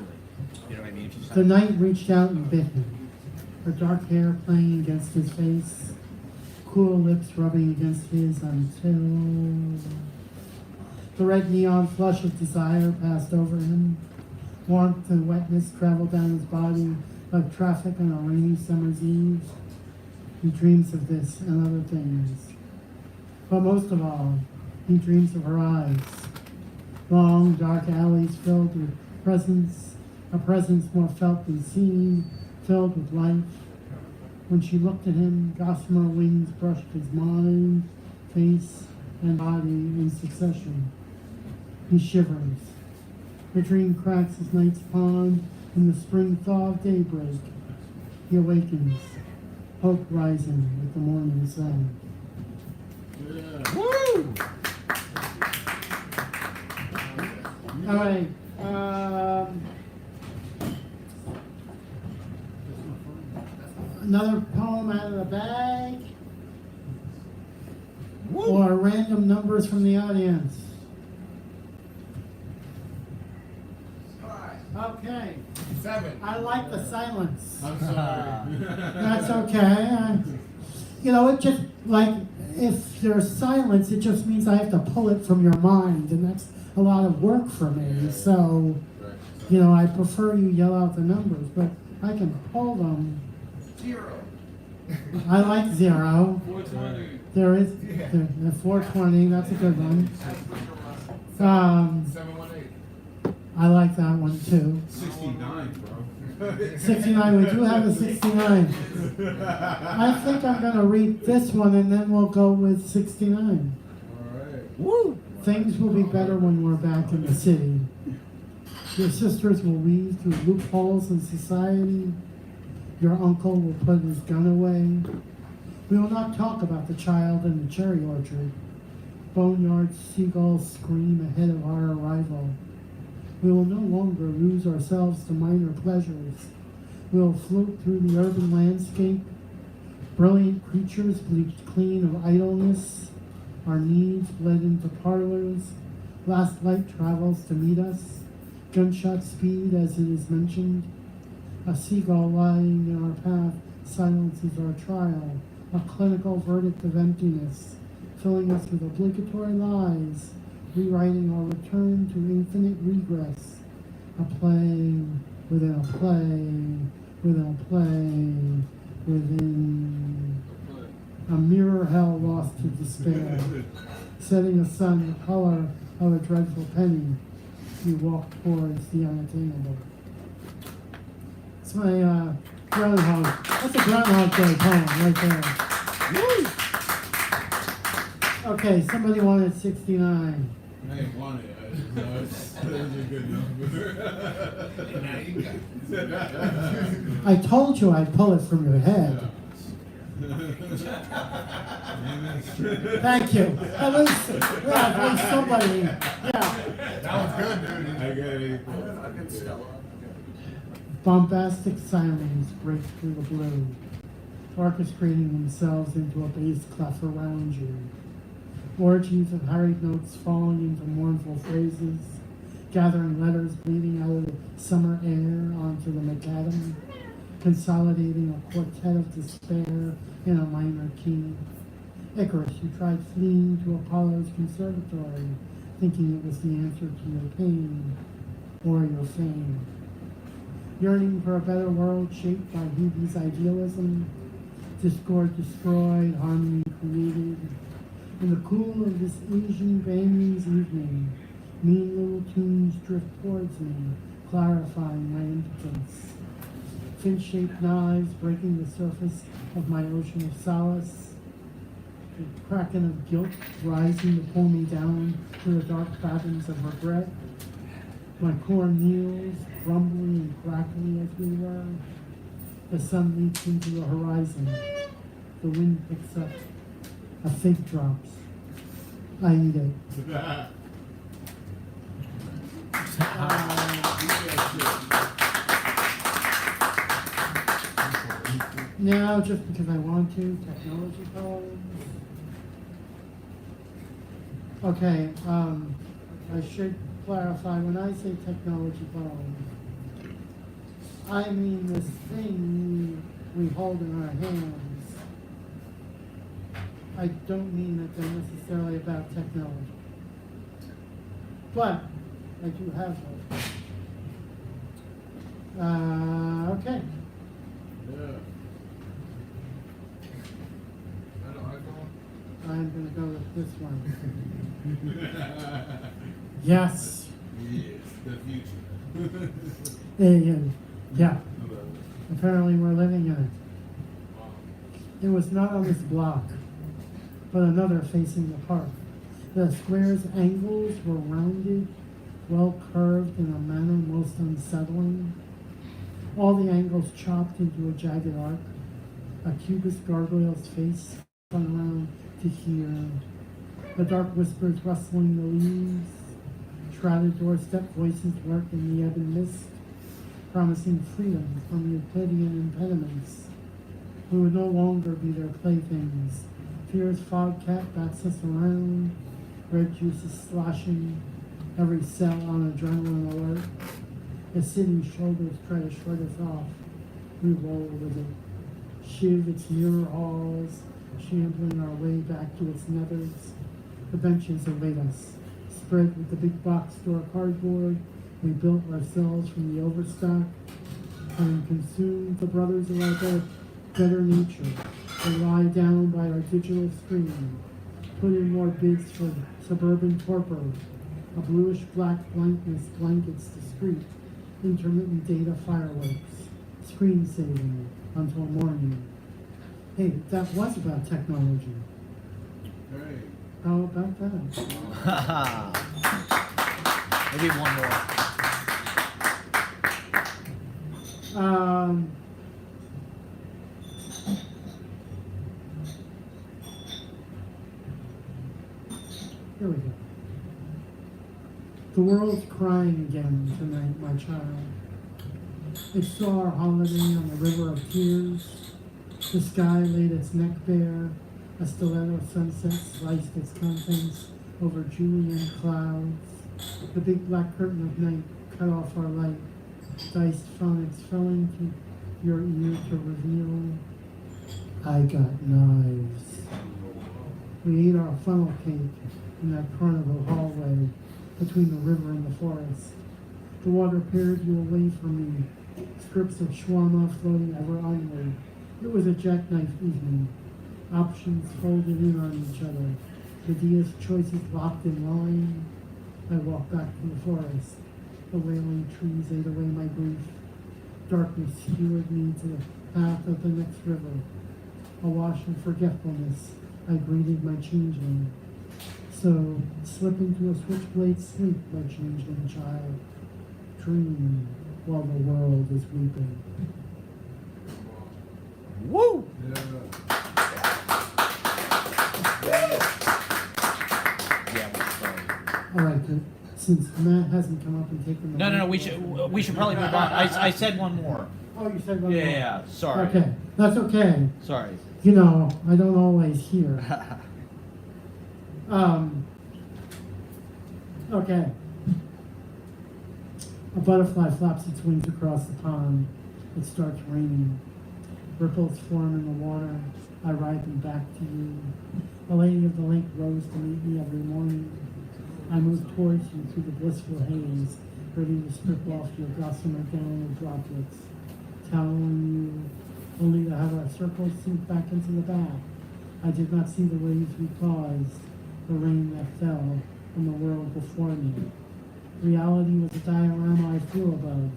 You know what I mean? If you sign The night reached out and bit him, her dark hair playing against his face, cool lips rubbing against his until the red neon flush of desire passed over him. Warmth and wetness traveled down his body like traffic on a rainy summer's eve. He dreams of this and other things. But most of all, he dreams of her eyes. Long, dark alleys filled with presence, a presence more felt than seen, filled with life. When she looked at him, gossamer wings brushed his mind, face, and body in succession. He shivers. Her dream cracks his night's pond in the spring thaw of daybreak. He awakens, hope rising with the morning sun. Woo! All right. Another poem out of the bag. Or random numbers from the audience. Okay. 7. I like the silence. I'm sorry. That's okay. you know, it just, like, if there's silence, it just means I have to pull it from your mind, and that's a lot of work for me. So, you know, I prefer you yell out the numbers, but I can pull them. 0. I like 0. 420. There is 420. That's a good one. 718. I like that one too. 69, bro. 69. We do have a 69. I think I'm gonna read this one, and then we'll go with 69. All right. Woo! Things will be better when we're back in the city. Your sisters will weave through loopholes in society. Your uncle will put his gun away. We will not talk about the child in the cherry orchard. Boneyard seagulls scream ahead of our arrival. We will no longer lose ourselves to minor pleasures. We will float through the urban landscape. Brilliant creatures bleached clean of idleness. Our needs bled into parlors. Last light travels to meet us. Gunshot speed, as it is mentioned. A seagull lying in our path silences our trial. A clinical verdict of emptiness, filling us with obligatory lies, rewriting our return to infinite regress. A play within a play, within a play, within a mirror hell lost to despair. Setting a sun the color of a dreadful penny, you walk towards the unattainable. It's my groundhog. That's a Groundhog Day poem right there. Woo! Okay, somebody wanted 69. I didn't want it. I just know it's a good number. I told you I'd pull it from your head. Thank you. At least somebody. Yeah. That was good, dude. I get it. Bombastic sirens break through the blue, orchestrating themselves into a bass clef around you. Orgies of harried notes falling into mournful phrases, gathering letters bleeding out of the summer air onto the macadam, consolidating a quartet of despair in a minor key. Icarus, you tried fleeing to Apollo's conservatory, thinking it was the answer to your pain or your fame. Yearning for a better world shaped by Hebe's idealism, discord destroyed, harmony created. In the cool of this Asian Bangings evening, mean little tunes drift towards me, clarifying my impotence. Fin-shaped knives breaking the surface of my ocean of solace. The kraken of guilt rising to pull me down to the dark fathoms of regret. My cornmeals, crumbly and crackly as we were. The sun leaps into the horizon. The wind picks up. A fig drops. I eat it. Now, just because I want to, technology poems. Okay, I should clarify, when I say technology poems, I mean this thing we hold in our hands. I don't mean that they're necessarily about technology. But I do have one. Okay. Yeah. I'm going to go with this one. Yes. Yes, the future. Yeah. Apparently we're living in it. It was not on this block, but another facing the park. The square's angles were rounded, well curved in a manner most unsettling. All the angles chopped into a jagged arc. A cubist gargoyle's face spun around to hear. The dark whispers rustling the leaves. Shrouded doorstep voices lurk in the ebb and mist, promising freedom from Euclidean impediments. We would no longer be their playthings. Fear's fog cat bats us around, red juices sloshing, every cell on adrenaline alert. The city's shoulders try to shred us off. We roll with it, shiv its mirror halls, shambling our way back to its nethers. The benches await us, spread with the big box store cardboard we built ourselves from the overstock. Having consumed the brothers of our better nature, they lie down by our digital screen, put in more bids for suburban torpor. A bluish-black blankness blankets the street, intermittent data fireworks, screen saving until morning. Hey, that was about technology. Hey. How about that? Maybe one more. Here we go. The world's crying again tonight, my child. It saw our holiday on the river of tears. The sky laid its neck bare. A stiletto sunset sliced its contents over Julian clouds. The big black curtain of night cut off our light. Diced phonics fell into your ear to reveal I got knives. We ate our funnel cake in that carnival hallway between the river and the forest. The water pared you away from me, strips of shawarma floating ever onward. It was a jackknife evening. Options folded in on each other. Ideas, choices locked in line. I walked back to the forest. The wailing trees ate away my grief. Darkness skewered me to the path of the next river. Awash in forgetfulness, I greeted my changeling. So, slip into a switchblade sleep, my changeling child. Dream while the world is weeping. Woo! All right, good. Since Matt hasn't come up and taken the No. We should probably move on. I said one more. Oh, you said one more. Yeah. Sorry. Okay, that's okay. Sorry. You know, I don't always hear. Okay. A butterfly flaps its wings across the pond. It starts raining. Ripples form in the water. I ride them back to you. The lady of the lake rose to meet me every morning. I move towards you through the blissful haze, ready to strip off your gossamer gown of droplets, toweling you, only to have our circles sink back into the bath. I did not see the waves we caused, the rain that fell from the world before me. Reality was a diorama I flew above,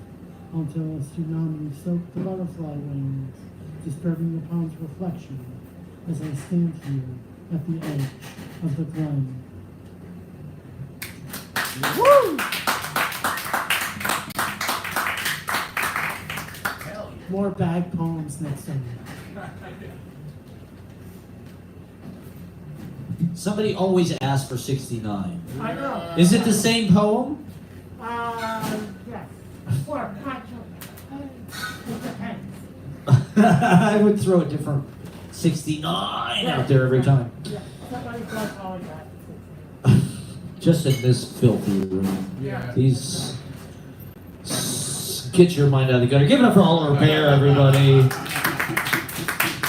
until a tsunami soaked the butterfly wings, disturbing the pond's reflection as I stand here at the edge of the glen. Woo! More bag poems next time. Somebody always asks for 69. I know. Is it the same poem? Yes. Or it depends. I would throw a different 69 out there every time. Yeah, somebody does always ask. Just in this filthy room. Yeah. These. Get your mind out of the gutter. Give it up for all our Baer, everybody.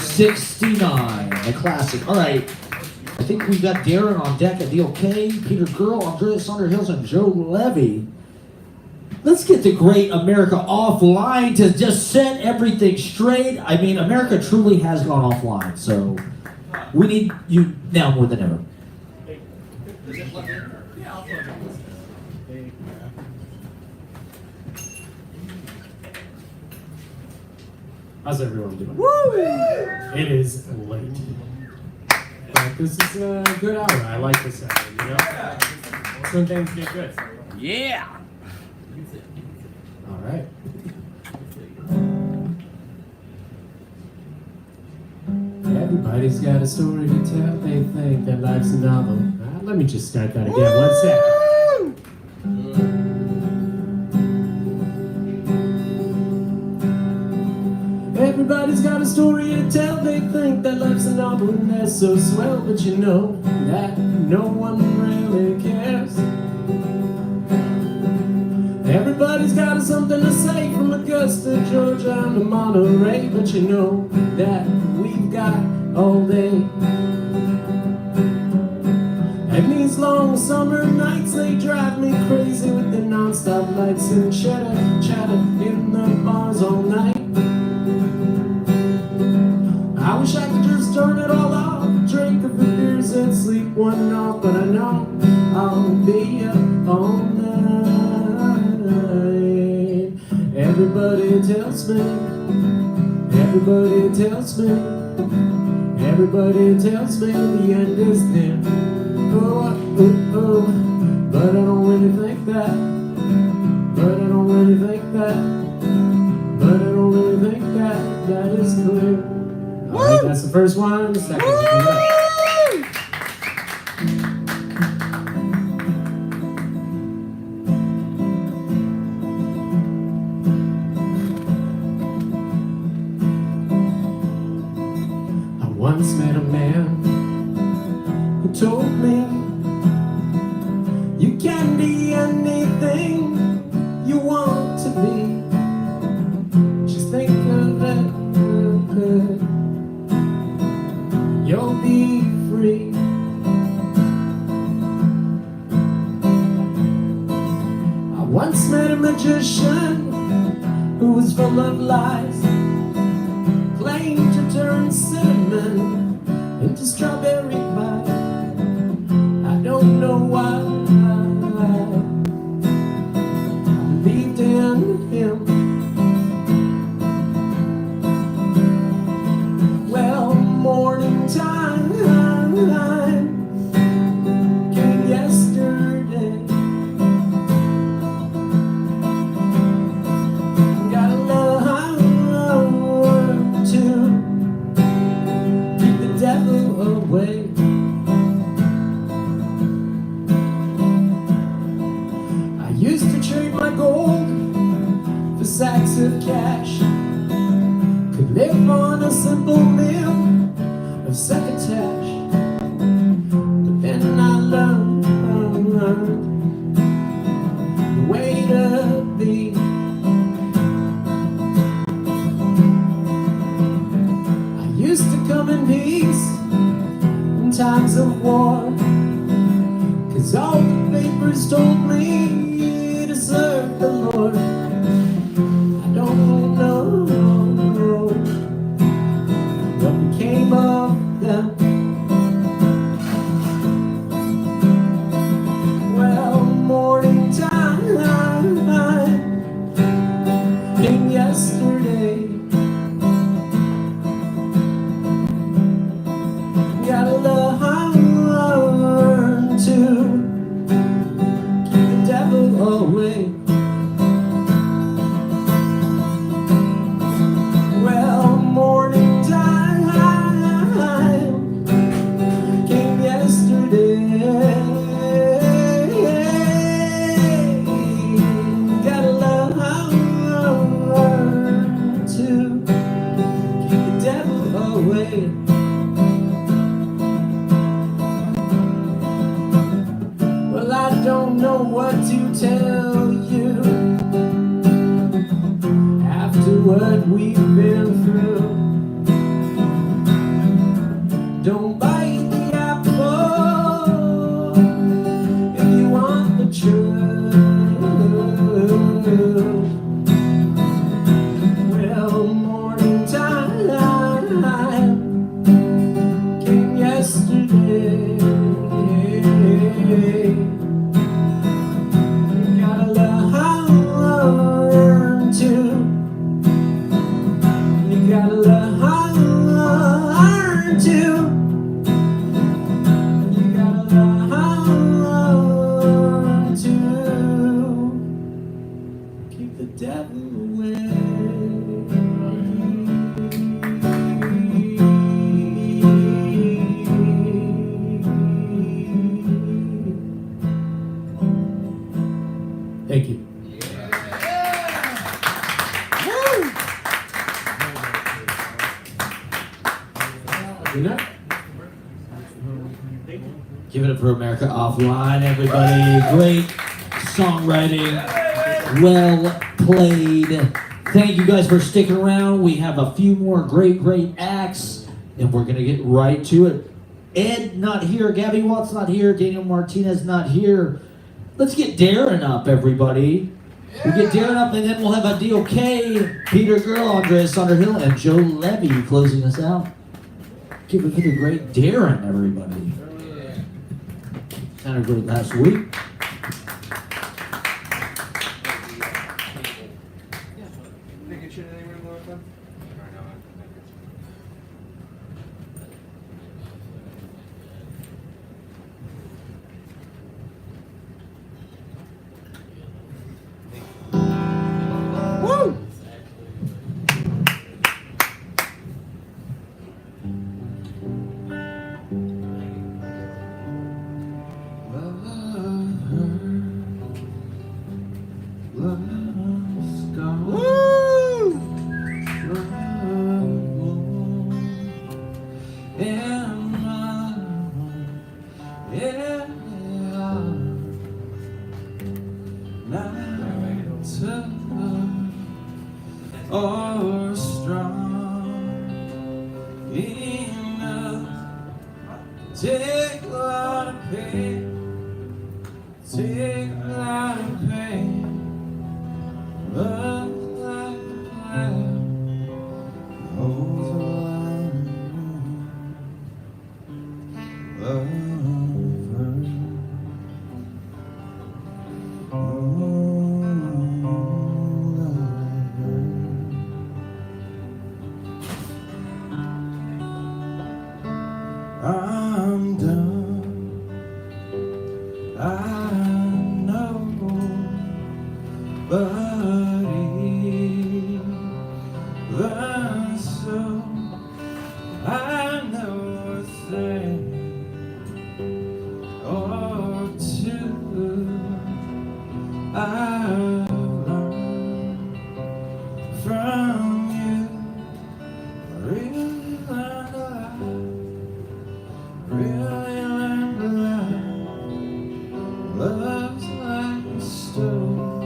69, a classic. All right. I think we've got Darren on deck, Adiel K, Peter Gurl, Andreus, Sonder Hills, and Joe Levy. Let's get the great America offline to just set everything straight. I mean, America truly has gone offline, so we need you now more than ever. How's everyone doing? Woo! It is late. But this is a good hour. I like this hour, you know? That's when things get good. Yeah! All right. Everybody's got a story to tell. They think that life's a novel. Let me just start that again. 1 sec. Everybody's got a story to tell. They think that life's a novel and they're so swell, but you know that no one really cares. Everybody's got something to say, from Augusta, Georgia, and to Monterey, but you know that we've got all day. And these long summer nights, they drive me crazy with the non-stop lights and chatter in the bars all night. I wish I could just turn it all off, drink a few beers and sleep one off, but I know I'll be up all night. Everybody tells me, everybody tells me, everybody tells me the end is near. Oh, oh, oh, but I don't really think that, but I don't really think that, but I don't really think that, that is clear. Alright, that's the first one, the second one. I once met a man who told me you can be anything you want to be. Just think of it, you'll be free. I once met a magician who was full of lies, claimed to turn cinnamon into strawberry pie. I don't know why I believed in him. Well, morning time came yesterday. Gotta learn to keep the devil away. I used to trade my gold for sacks of cash, could live on a simple meal of succotash, but then I learned the way to be. I used to come in peace in times of war, 'cause all the papers told me to serve the Lord. I don't know what became of them. Well, morning time came yesterday. Gotta learn to keep the devil away. Well, morning time came yesterday. Gotta learn to keep the devil away. Well, I don't know what to tell you after what we've been through. Don't bite the apple if you want the truth. Well, morning time came yesterday. Gotta learn to, you gotta learn to, you gotta learn to keep the devil away. Thank you. Good night. Give it up for America Offline, everybody. Great songwriting. Well played. Thank you guys for sticking around. We have a few more great acts And we're gonna get right to it. Ed not here, Gabby Watts not here, Daniel Martinez not here. Let's get Darren up, everybody. We'll get Darren up, and then we'll have Adiel K, Peter Gurl, Andreus Underhill, and Joe Levy closing us out. Give it to the great Darren, everybody. Kind of great last week. Or strong enough. Take a lot of pain, take a lot of pain. Love like that holds a line. Love her. I'm done, I know, but even so, I know a thing or two. I've learned from you, really learned a lot. Really learned a lot. Love's like a stove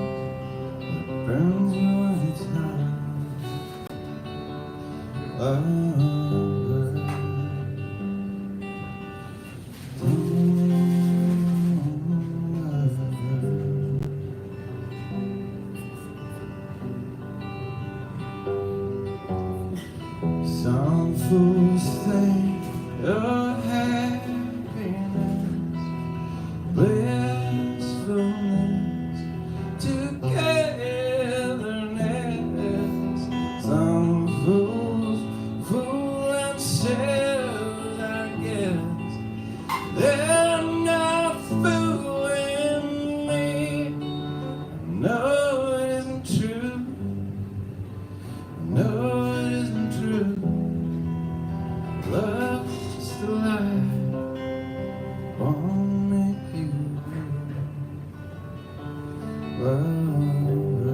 that burns you when it's hot. Love. Some fools think of happiness, blissfulness, togetherness. Some fools fool themselves, I guess. They're not fooling me. No, it isn't true. No, it isn't true. Love's just a lie, won't make you love her.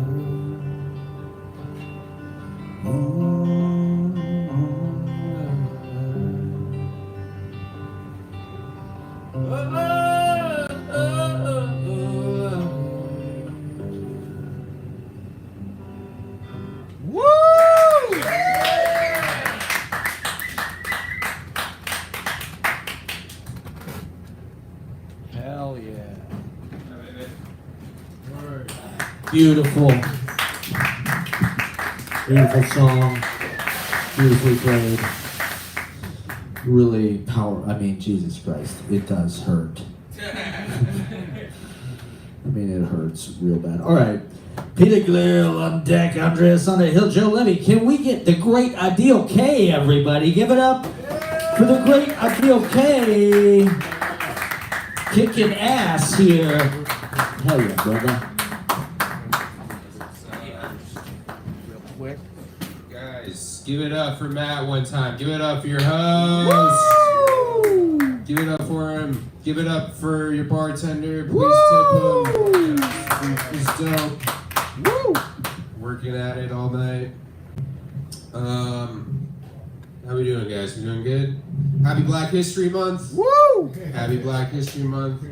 Hell yeah. Beautiful. Beautiful song. Beautifully played. Really I mean, Jesus Christ, it does hurt. I mean, it hurts real bad. All right. Peter Gurl on deck, Andreus Underhill, Joe Levy. Can we get the great Adiel K, everybody? Give it up for the great Adiel K. Kicking ass here. Hell yeah, brother. Real quick. Guys, give it up for Matt one time. Give it up for your host. Woo! Give it up for him. Give it up for your bartender. Please tip him. He's dope. Woo! Working at it all night. How we doing, guys? We doing good? Happy Black History Month. Woo! Happy Black History Month.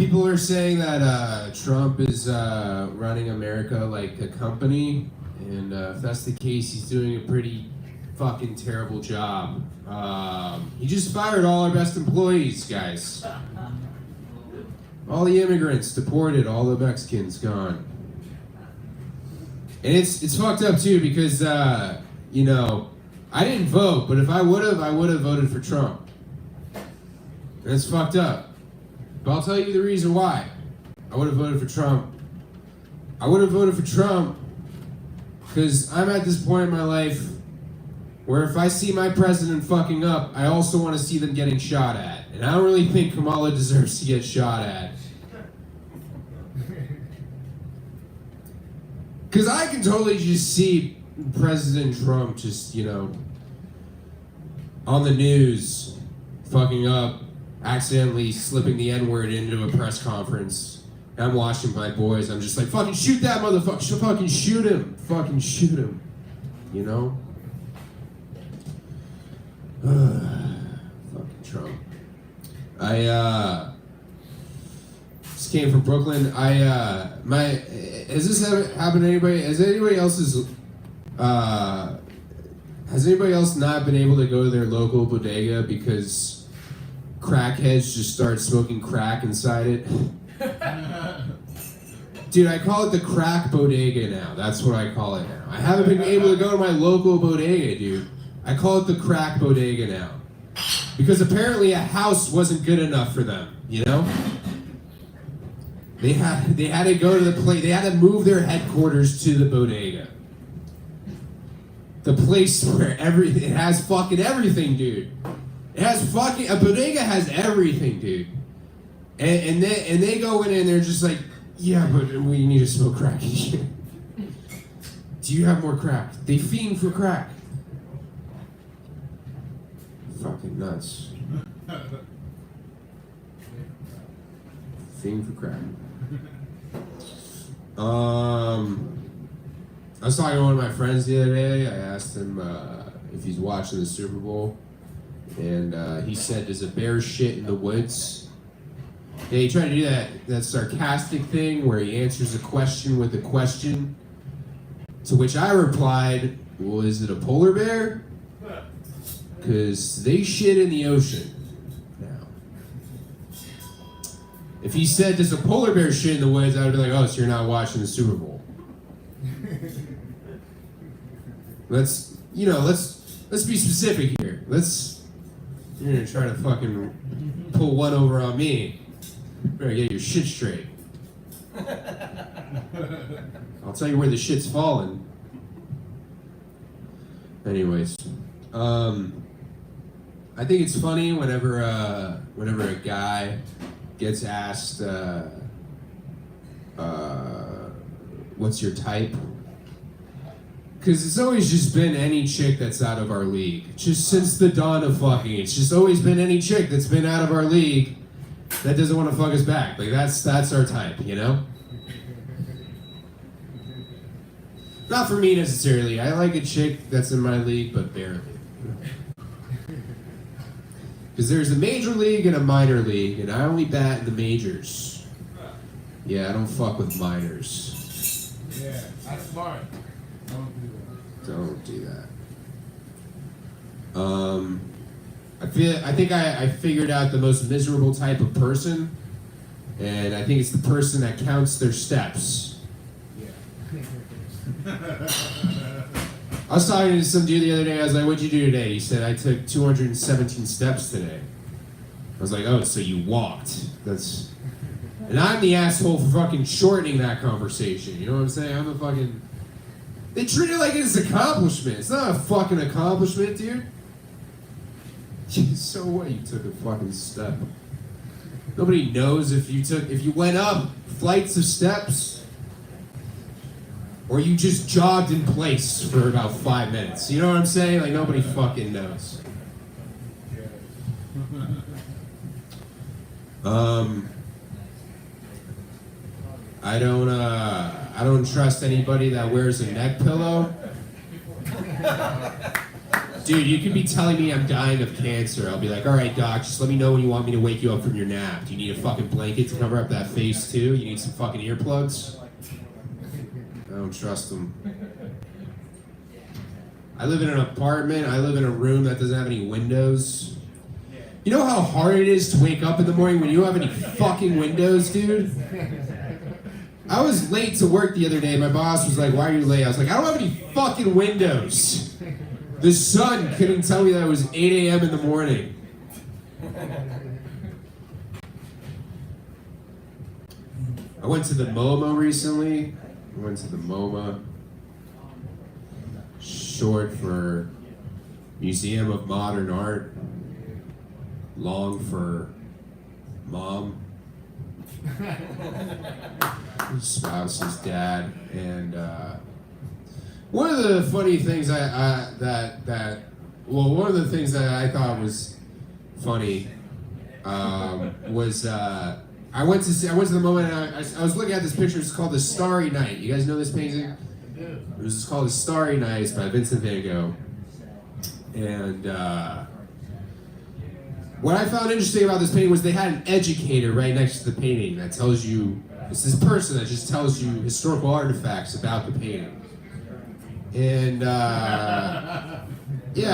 People are saying that Trump is running America like a company, and if that's the case, he's doing a pretty fucking terrible job. He just fired all our best employees, guys. All the immigrants deported, all the Mexicans gone. And it's fucked up too because you know, I didn't vote, but if I would have voted for Trump. And it's fucked up. But I'll tell you the reason why. I would have voted for Trump. I would have voted for Trump because I'm at this point in my life where if I see my president fucking up, I also want to see them getting shot at. And I don't really think Kamala deserves to get shot at. Because I can totally just see President Trump just, you know, on the news, fucking up, accidentally slipping the N-word into a press conference. I'm watching my boys, I'm just like, fucking shoot that motherfucker, fucking shoot him, you know? Fucking Trump. I just came from Brooklyn. Has this happened to anybody? Has anybody else not been able to go to their local bodega because crackheads just start smoking crack inside it? Dude, I call it the crack bodega now. That's what I call it now. I haven't been able to go to my local bodega, dude. I call it the crack bodega now. Because apparently a house wasn't good enough for them, you know? They had to go to the place, they had to move their headquarters to the bodega. The place where it has fucking everything, dude. It has fucking, a bodega has everything, dude. And they go in and they're just like, yeah, but we need to smoke crack and shit. Do you have more crack? They fiend for crack. Fucking nuts. Fiend for crack. I was talking to one of my friends the other day. I asked him if he's watching the Super Bowl, and he said, "Does a bear shit in the woods?" Yeah, he tried to do that sarcastic thing where he answers a question with a question. To which I replied, "Well, is it a polar bear? Because they shit in the ocean." Now, if he said, "Does a polar bear shit in the woods?" I would be like, "Oh, so you're not watching the Super Bowl." Let's be specific here. You're gonna try to fucking pull one over on me. You better get your shit straight. I'll tell you where the shit's falling. Anyways, I think it's funny whenever a guy gets asked, "What's your type?" Because it's always just been any chick that's out of our league. Just since the dawn of fucking, it's just always been any chick that's been out of our league that doesn't want to fuck us back. Like that's our type, you know? Not for me necessarily. I like a chick that's in my league, but barely. Because there's a major league and a minor league, and I only bat in the majors. Yeah, I don't fuck with minors. Yeah, that's smart. Don't do that. I think I figured out the most miserable type of person, and I think it's the person that counts their steps. I was talking to some dude the other day. I was like, "What'd you do today?" He said, "I took 217 steps today." I was like, "Oh, so you walked?" And I'm the asshole for fucking shortening that conversation. You know what I'm saying? I'm a fucking. They treat it like it's an accomplishment. It's not a fucking accomplishment, dude. So what? You took a fucking step. Nobody knows if you went up flights of steps, or you just jogged in place for about 5 minutes. You know what I'm saying? Like nobody fucking knows. I don't trust anybody that wears a neck pillow. Dude, you could be telling me I'm dying of cancer. I'll be like, all right, doc, just let me know when you want me to wake you up from your nap. Do you need a fucking blanket to cover up that face too? You need some fucking earplugs? I don't trust them. I live in an apartment. I live in a room that doesn't have any windows. You know how hard it is to wake up in the morning when you don't have any fucking windows, dude? I was late to work the other day. My boss was like, why are you late? I was like, I don't have any fucking windows. The sun couldn't tell me that it was 8 a.m. in the morning. I went to the MoMA recently. Short for Museum of Modern Art. Long for Mom. Spouse's dad. And one of the funny things one of the things that I thought was funny was I went to the moment and I was looking at this picture. It's called The Starry Night. You guys know this painting? It was called The Starry Night by Vincent van Gogh. And what I found interesting about this painting was they had an educator right next to the painting that tells you, it's this person that just tells you historical artifacts about the painting. And yeah,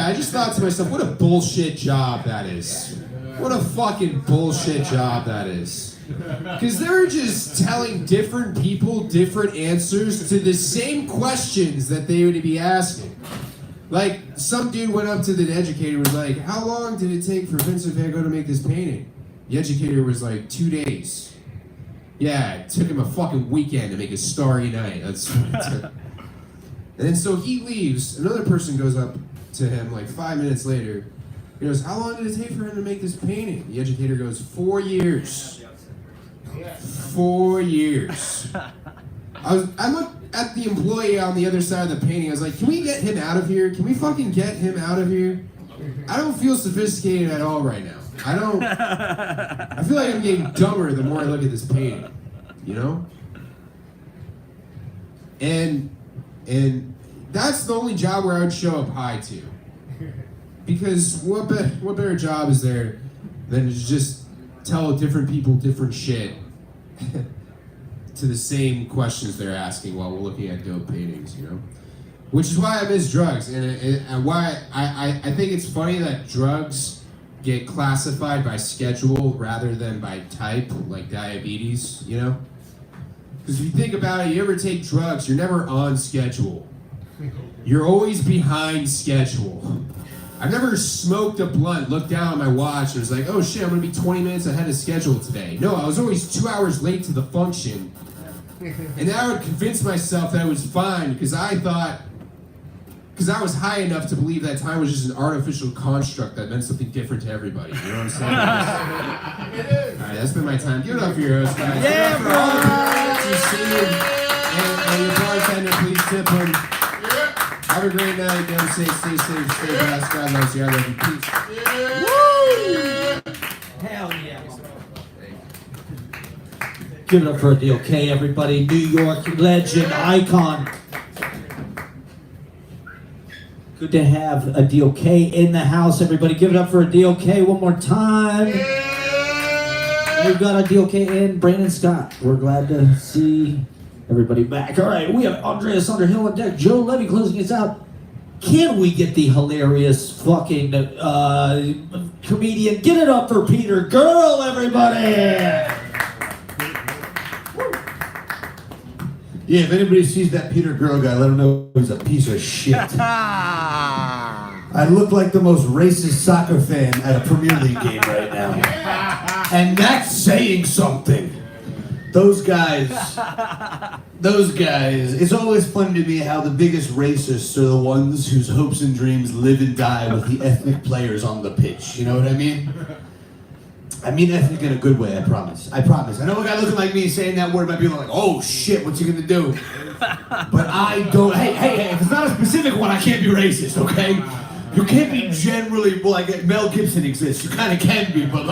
I just thought to myself, what a bullshit job that is. What a fucking bullshit job that is. Because they're just telling different people different answers to the same questions that they would be asking. Like, some dude went up to the educator and was like, how long did it take for Vincent van Gogh to make this painting? The educator was like, 2 days. Yeah, it took him a fucking weekend to make A Starry Night. That's what it took. And then so he leaves. Another person goes up to him like 5 minutes later. He goes, how long did it take for him to make this painting? The educator goes, 4 years. 4 years. I looked at the employee on the other side of the painting. I was like, can we get him out of here? Can we fucking get him out of here? I don't feel sophisticated at all right now. I feel like I'm getting dumber the more I look at this painting, you know? And that's the only job where I would show up high to. Because what better job is there than to just tell different people different shit to the same questions they're asking while we're looking at dope paintings, you know? Which is why I miss drugs, and why I think it's funny that drugs get classified by schedule rather than by type, like diabetes, you know? Because if you think about it, you ever take drugs, you're never on schedule. You're always behind schedule. I've never smoked a blunt, looked down at my watch, and was like, oh shit, I'm gonna be 20 minutes ahead of schedule today. No, I was always 2 hours late to the function. And then I would convince myself that it was fine because I was high enough to believe that time was just an artificial construct that meant something different to everybody. You know what I'm saying? Alright, that's been my time. Give it up for your host, guys. Yeah, bro! And your bartender, please tip him. Have a great night. Don't stay safe, stay blessed. God loves you. I love you. Peace. Woo! Hell yeah. Give it up for Adiel K, everybody. New York legend, icon. Good to have Adiel K in the house, everybody. Give it up for Adiel K one more time. We've got Adiel K and Brandon Scott. We're glad to see everybody back. All right, we have Andreus on deck. Joe Levy closing us out. Can we get the hilarious fucking comedian? Get it up for Peter Gurl, everybody! Yeah, if anybody sees that Peter Gurl guy, let him know he's a piece of shit. I look like the most racist soccer fan at a Premier League game right now. And that's saying something. Those guys, it's always funny to me how the biggest racists are the ones whose hopes and dreams live and die with the ethnic players on the pitch. You know what I mean? I mean ethnic in a good way, I promise. I promise. I know a guy looking like me saying that word might be like, oh shit, what's he gonna do? But I don't, hey, if it's not a specific one, I can't be racist, okay? You can't be generally, well, like Mel Gibson exists, you kind of can be, but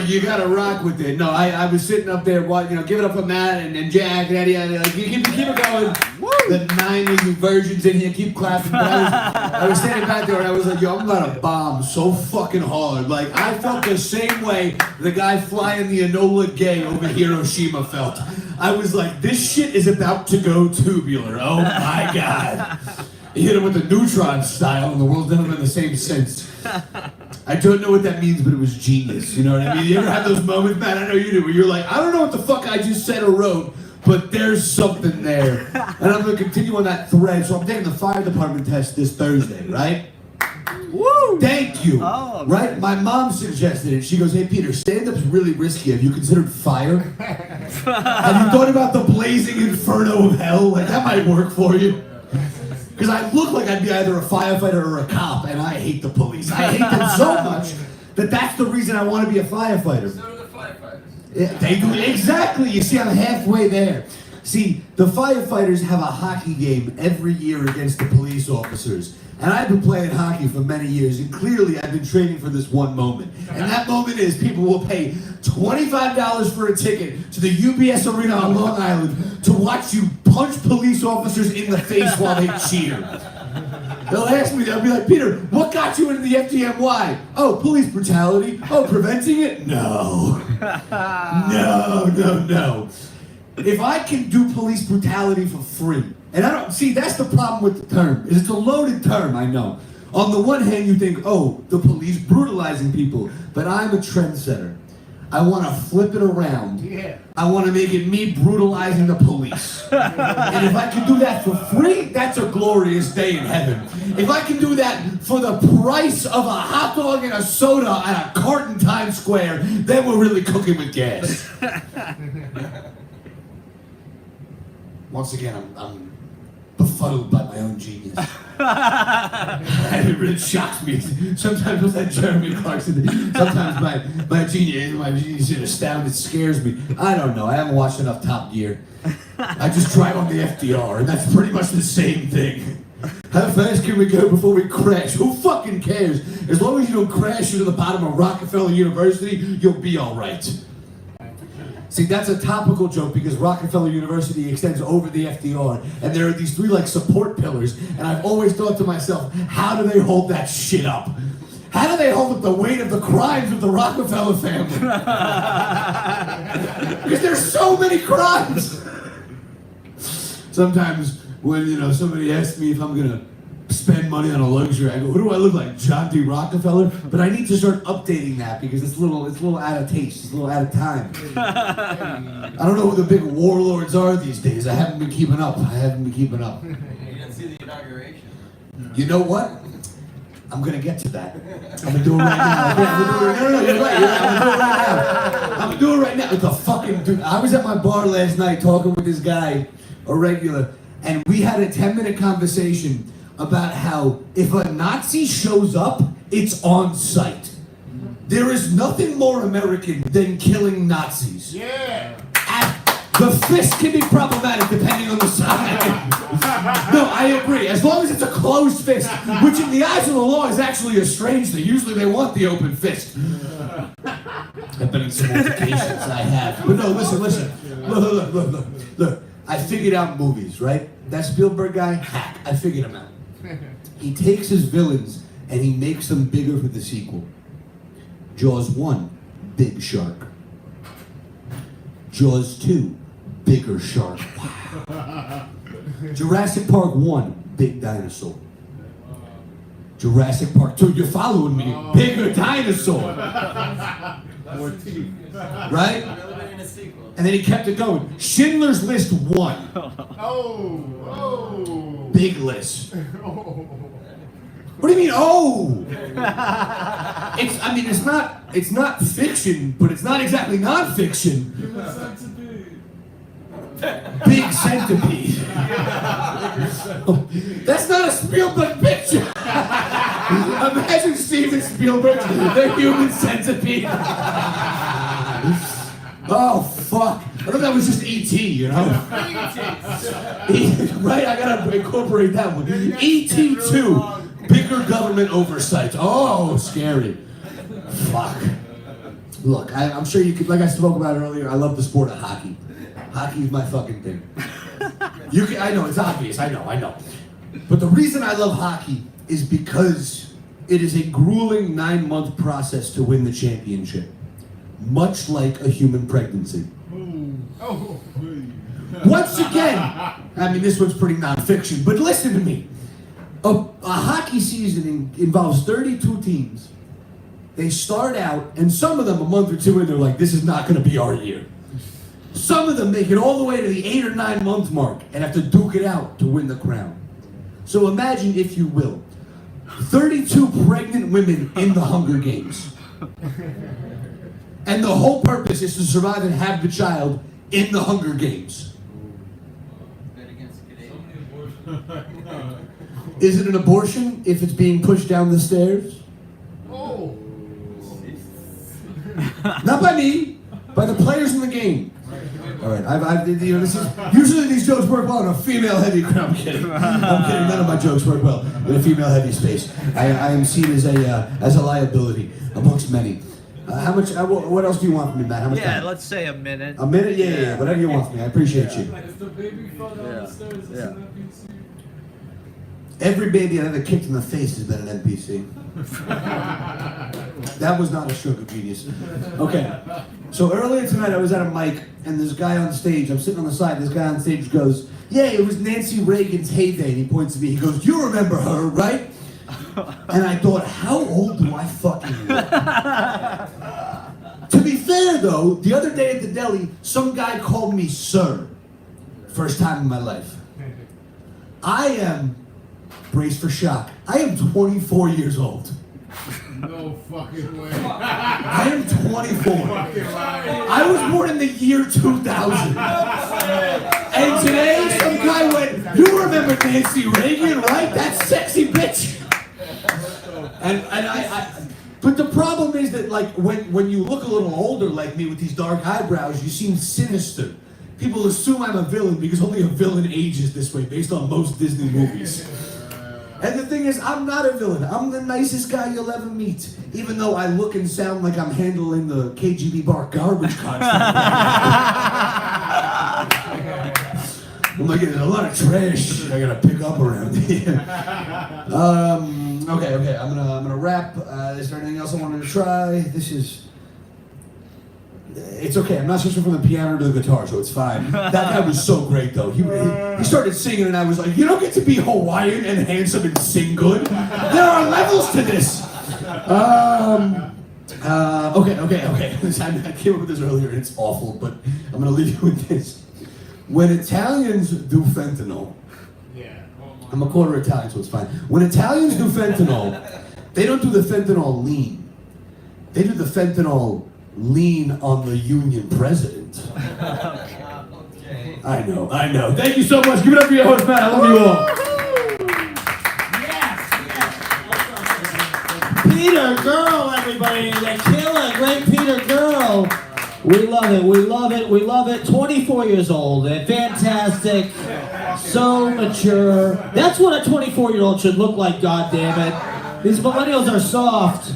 you gotta rock with it. No, I was sitting up there, you know, giving up on Matt and Jack and Eddie, like, you keep it going. Woo! The 9 of you virgins in here keep clapping. But I was standing back there and I was like, yo, I'm about to bomb so fucking hard. Like, I felt the same way the guy flying the Enola Gay over Hiroshima felt. I was like, this shit is about to go tubular. Oh my God. He hit him with the neutron style and the world's never been the same since. I don't know what that means, but it was genius. You know what I mean? You ever have those moments, man, I know you do, where you're like, I don't know what the fuck I just said or wrote, but there's something there. And I'm going to continue on that thread. So I'm taking the fire department test this Thursday, right? Woo! Thank you. Oh, right? My mom suggested it. She goes, hey, Peter, stand-up's really risky. Have you considered fire? Have you thought about the blazing inferno of hell? Like, that might work for you. Because I look like I'd be either a firefighter or a cop, and I hate the police. I hate them so much that that's the reason I want to be a firefighter. So do the firefighters. Yeah, they do, exactly. You see, I'm halfway there. See, the firefighters have a hockey game every year against the police officers. And I've been playing hockey for many years, and clearly I've been training for this one moment. And that moment is people will pay $25 for a ticket to the UBS Arena on Long Island to watch you punch police officers in the face while they cheer. They'll ask me, they'll be like, Peter, what got you into the FDNY? Oh, police brutality. Oh, preventing it? No. No. If I can do police brutality for free, and I don't, see, that's the problem with the term, is it's a loaded term, I know. On the one hand, you think, oh, the police brutalizing people, but I'm a trendsetter. I want to flip it around. Yeah. I want to make it me brutalizing the police. And if I can do that for free, that's a glorious day in heaven. If I can do that for the price of a hot dog and a soda at a cart in Times Square, then we're really cooking with gas. Once again, I'm befuddled by my own genius. It really shocks me. Sometimes with that Jeremy Clarkson, sometimes my genius in astounded scares me. I don't know. I haven't watched enough Top Gear. I just drive on the FDR, and that's pretty much the same thing. How fast can we go before we crash? Who fucking cares? As long as you don't crash into the bottom of Rockefeller University, you'll be all right. See, that's a topical joke because Rockefeller University extends over the FDR, and there are these 3 like support pillars, and I've always thought to myself, how do they hold that shit up? How do they hold up the weight of the crimes of the Rockefeller family? Because there's so many crimes. Sometimes when somebody asks me if I'm gonna spend money on a luxury, I go, who do I look like, John D. Rockefeller? But I need to start updating that because it's a little out of taste, it's a little out of time. I don't know who the big warlords are these days. I haven't been keeping up. You didn't see the inauguration. You know what? I'm gonna get to that. I'm gonna do it right now. No, you're right. I'm gonna do it right now. It's a fucking dude. I was at my bar last night talking with this guy, a regular, and we had a 10-minute conversation about how if a Nazi shows up, it's on sight. There is nothing more American than killing Nazis. Yeah. The fist can be problematic depending on the side. No, I agree. As long as it's a closed fist, which in the eyes of the law is actually a strange thing. Usually they want the open fist. I've been in some altercations, I have. But no, listen. Look. I figured out movies, right? That Spielberg guy, hack. I figured him out. He takes his villains and he makes them bigger for the sequel. Jaws 1, big shark. Jaws 2, bigger shark. Jurassic Park 1, big dinosaur. Jurassic Park 2, you're following me, bigger dinosaur. Right? And then he kept it going. Schindler's List 1. Oh. Big list. What do you mean, oh? It's not fiction, but it's not exactly non-fiction. Big centipede. That's not a Spielberg picture. Imagine Steven Spielberg, the human centipede. Oh, fuck. I thought that was just E.T., Right, I gotta incorporate that one. E.T. 2, bigger government oversight. Oh, scary. Fuck. Look, I'm sure you could, like I spoke about earlier, I love the sport of hockey. Hockey is my fucking thing. I know, it's obvious. I know. But the reason I love hockey is because it is a grueling 9-month process to win the championship. Much like a human pregnancy. Once again, I mean, this one's pretty non-fiction, but listen to me. A hockey season involves 32 teams. They start out, and some of them a month or two in, they're like, this is not going to be our year. Some of them make it all the way to the 8 or 9 month mark and have to duke it out to win the crown. So imagine, if you will, 32 pregnant women in the Hunger Games. And the whole purpose is to survive and have the child in the Hunger Games. Is it an abortion if it's being pushed down the stairs? Oh. Not by me, by the players in the game. All right, this is, usually these jokes work well in a female-heavy crowd. I'm kidding. None of my jokes work well in a female-heavy space. I am seen as a liability amongst many. How much? What else do you want from me, Matt? How much time? Let's say a minute. A minute? Yeah. Whatever you want from me. I appreciate you. If the baby fell down the stairs, it's an NPC. Every baby I've ever kicked in the face has been an NPC. That was not a stroke of genius. Okay. So earlier tonight I was at a mic and this guy on stage, I'm sitting on the side, this guy on stage goes, yeah, it was Nancy Reagan's heyday. And he points at me, he goes, you remember her, right? And I thought, how old do I fucking look? To be fair though, the other day at the deli, some guy called me sir. First time in my life. I am, brace for shock, I am 24 years old. No fucking way. I am 24. I was born in the year 2000. And today some guy went, you remember Nancy Reagan, right? That sexy bitch. And but the problem is that like when you look a little older like me with these dark eyebrows, you seem sinister. People assume I'm a villain because only a villain ages this way based on most Disney movies. And the thing is, I'm not a villain. I'm the nicest guy you'll ever meet. Even though I look and sound like I'm handling the KGB bar garbage constantly. I'm like, there's a lot of trash I gotta pick up around here. Okay. I'm gonna wrap. Is there anything else I wanted to try? It's okay. I'm not switching from the piano to the guitar, so it's fine. That guy was so great, though. He started singing, and I was like, you don't get to be Hawaiian and handsome and sing good. There are levels to this. Okay. I came up with this earlier, and it's awful, but I'm gonna leave you with this. When Italians do fentanyl, I'm a quarter Italian, so it's fine. When Italians do fentanyl, they don't do the fentanyl lean. They do the fentanyl lean on the Union president. I know. Thank you so much. Give it up for your host, Matt. I love you all. Peter Gurl, everybody. The killer, great Peter Gurl. We love it. 24 years old and fantastic. So mature. That's what a 24-year-old should look like, goddammit. These millennials are soft.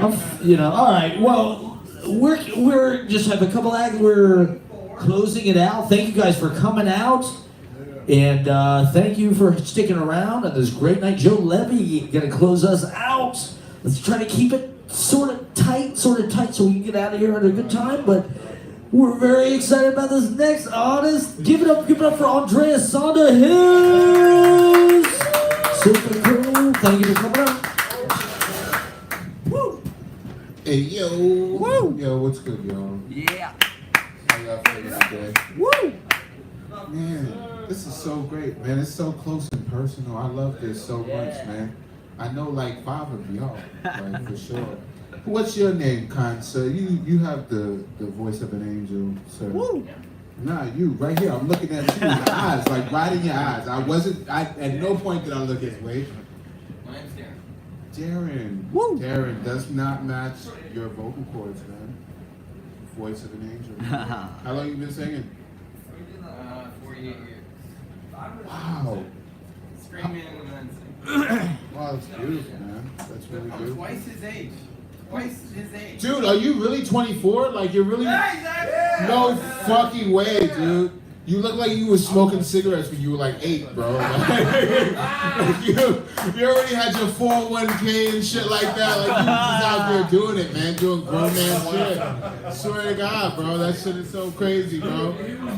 All right. Well, we're just have a couple acts. We're closing it out. Thank you guys for coming out, and thank you for sticking around on this great night. Joe Levy gonna close us out. Let's try to keep it sort of tight, so we can get out of here at a good time. But we're very excited about this next artist. Give it up for Andreus, Sonder. Super cool. Thank you for coming out. Hey, yo. Woo. Yo, what's good, y'all? Yeah. How y'all feeling today? Woo. Man, this is so great, man. It's so close and personal. I love this so much, man. I know like 5 of y'all, like for sure. What's your name, kind sir? You have the voice of an angel, sir. Woo. Nah, you, right here. I'm looking at you in your eyes, like right in your eyes. At no point did I look his way. My name's Darren. Darren. Woo. Darren does not match your vocal cords, man. Voice of an angel. How long you been singing? 48 years. Wow. Screaming and then singing. Wow, that's beautiful, man. That's really beautiful. Twice his age. Dude, are you really 24? Like, you're really... No fucking way, dude. You look like you were smoking cigarettes when you were like 8, bro. Like, you already had your 401k and shit like that. Like, you was just out there doing it, man. Doing grown man shit. Swear to God, bro. That shit is so crazy, bro.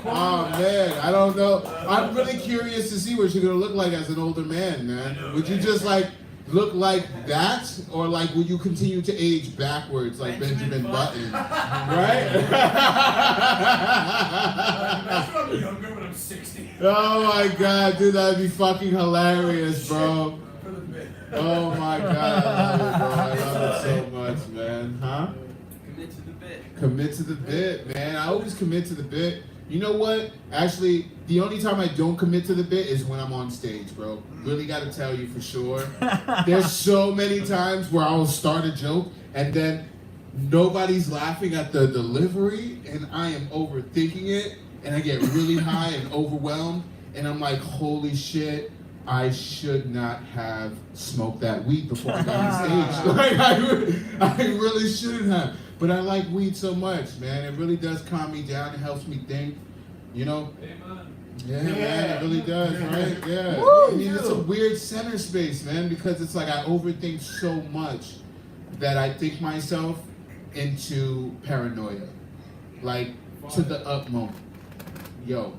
Oh, man. I don't know. I'm really curious to see what you're going to look like as an older man, man. Would you just, like, look like that, or like will you continue to age backwards like Benjamin Button, right? That's what I'm younger when I'm 60. Oh my God, dude, that'd be fucking hilarious, bro. Oh my God, I love it so much, man. Huh? Commit to the bit. Commit to the bit, man. I always commit to the bit. You know what? Actually, the only time I don't commit to the bit is when I'm on stage, bro. Really gotta tell you for sure. There's so many times where I'll start a joke and then nobody's laughing at the delivery and I am overthinking it and I get really high and overwhelmed and I'm like, holy shit, I should not have smoked that weed before I got on stage. Like, I really shouldn't have. But I like weed so much, man. It really does calm me down. It helps me think, you know? Yeah, man, it really does, right? Yeah. Woo, I mean, it's a weird center space, man, because it's like I overthink so much that I think myself into paranoia. Like, to the utmost. Yo.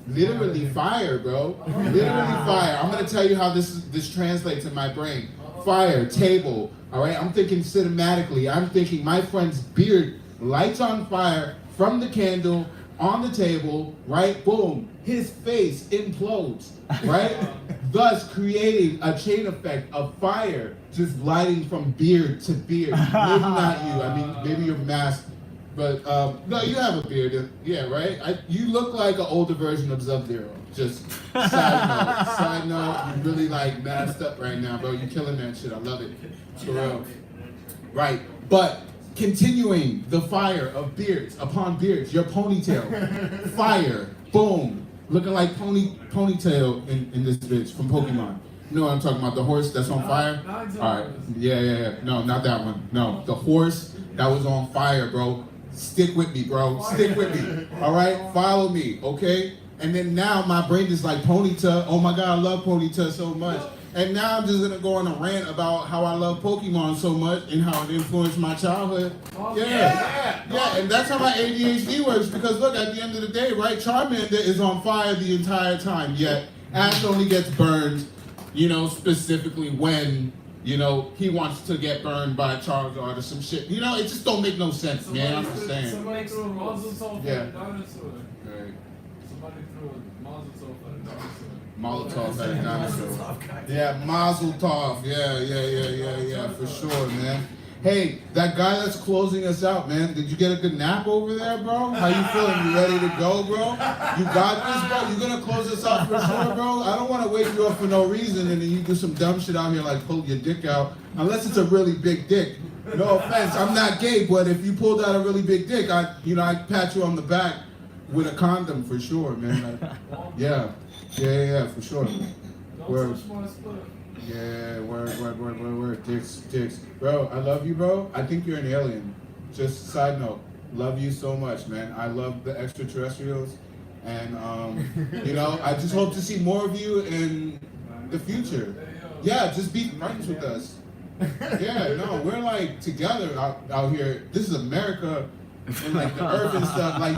Literally fire, bro. Literally fire. I'm gonna tell you how this translates in my brain. Fire, table, all right? I'm thinking cinematically. I'm thinking my friend's beard lights on fire from the candle on the table, right? Boom. His face implodes, right? Thus creating a chain effect of fire just lighting from beard to beard. Maybe not you. I mean, maybe you're masked. But no, you have a beard, yeah, right? You look like an older version of Sub-Zero. Just side note, you really like masked up right now, bro. You killing that shit. I love it. For real. Right, but continuing the fire of beards upon beards, your ponytail, fire, boom, looking like ponytail in this bitch from Pokemon. You know what I'm talking about? The horse that's on fire. All right, yeah. No, not that one. No, the horse that was on fire, bro. Stick with me, bro. Stick with me. All right, follow me, okay? And then now my brain is like Ponyta. Oh my God, I love Ponyta so much. And now I'm just gonna go on a rant about how I love Pokemon so much and how it influenced my childhood. Yeah, and that's how my ADHD works. Because look, at the end of the day, right? Charmander is on fire the entire time. Yet Ash only gets burned, you know, specifically when, you know, he wants to get burned by Charizard or some shit. You know, it just don't make no sense, man. I'm just saying. Somebody threw a Mazel Tov at a dinosaur. Right. Somebody threw a Mazel Tov at a dinosaur. Molotov at a dinosaur. Yeah, Mazel Tov. Yeah, for sure, man. Hey, that guy that's closing us out, man. Did you get a good nap over there, bro? How you feeling? You ready to go, bro? You got this, bro? You gonna close us out for sure, bro? I don't want to wake you up for no reason and then you do some dumb shit out here like pull your dick out. Unless it's a really big dick. No offense, I'm not gay, but if you pulled out a really big dick, I'd pat you on the back with a condom for sure, man. Yeah, for sure. Word. Yeah, word. Dicks. Bro, I love you, bro. I think you're an alien. Just side note, love you so much, man. I love the extraterrestrials. And, you know, I just hope to see more of you in the future. Yeah, just be friends with us. Yeah, no, we're like together out here. This is America. And like the earth and stuff, like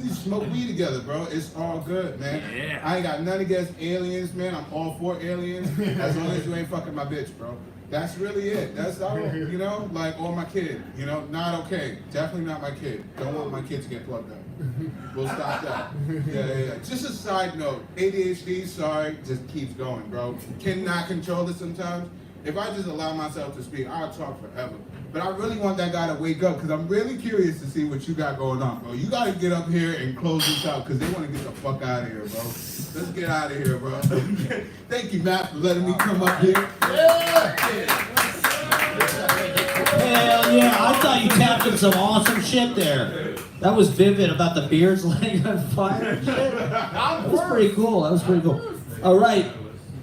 you smoke weed together, bro. It's all good, man. Yeah. I ain't got nothing against aliens, man. I'm all for aliens, as long as you ain't fucking my bitch, bro. That's really it. That's all, you know, like, or my kid, you know, not okay. Definitely not my kid. Don't want my kid to get plugged up. We'll stop that. Yeah. Just a side note, ADHD, sorry, just keeps going, bro. Cannot control it sometimes. If I just allow myself to speak, I'll talk forever. But I really want that guy to wake up because I'm really curious to see what you got going on, bro. You got to get up here and close this out because they want to get the fuck out of here, bro. Let's get out of here, bro. Thank you, Matt, for letting me come up here. Hell yeah, I thought you tapped in some awesome shit there. That was vivid about the beards lighting on fire and shit. That was pretty cool. All right.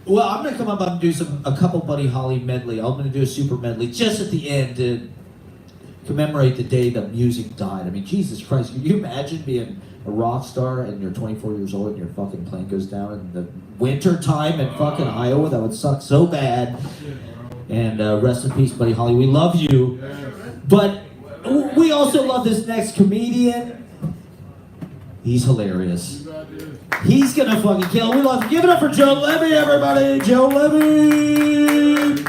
Well, I'm going to come up and do a couple Buddy Holly medley. I'm going to do a super medley just at the end to commemorate the day the music died. I mean, Jesus Christ, can you imagine being a rock star and you're 24 years old and your fucking plane goes down in the winter time in fucking Iowa? That would suck so bad. And rest in peace, Buddy Holly. We love you. But we also love this next comedian. He's hilarious. He's gonna fucking kill. We love. Give it up for Joe Levy, everybody. Joe Levy.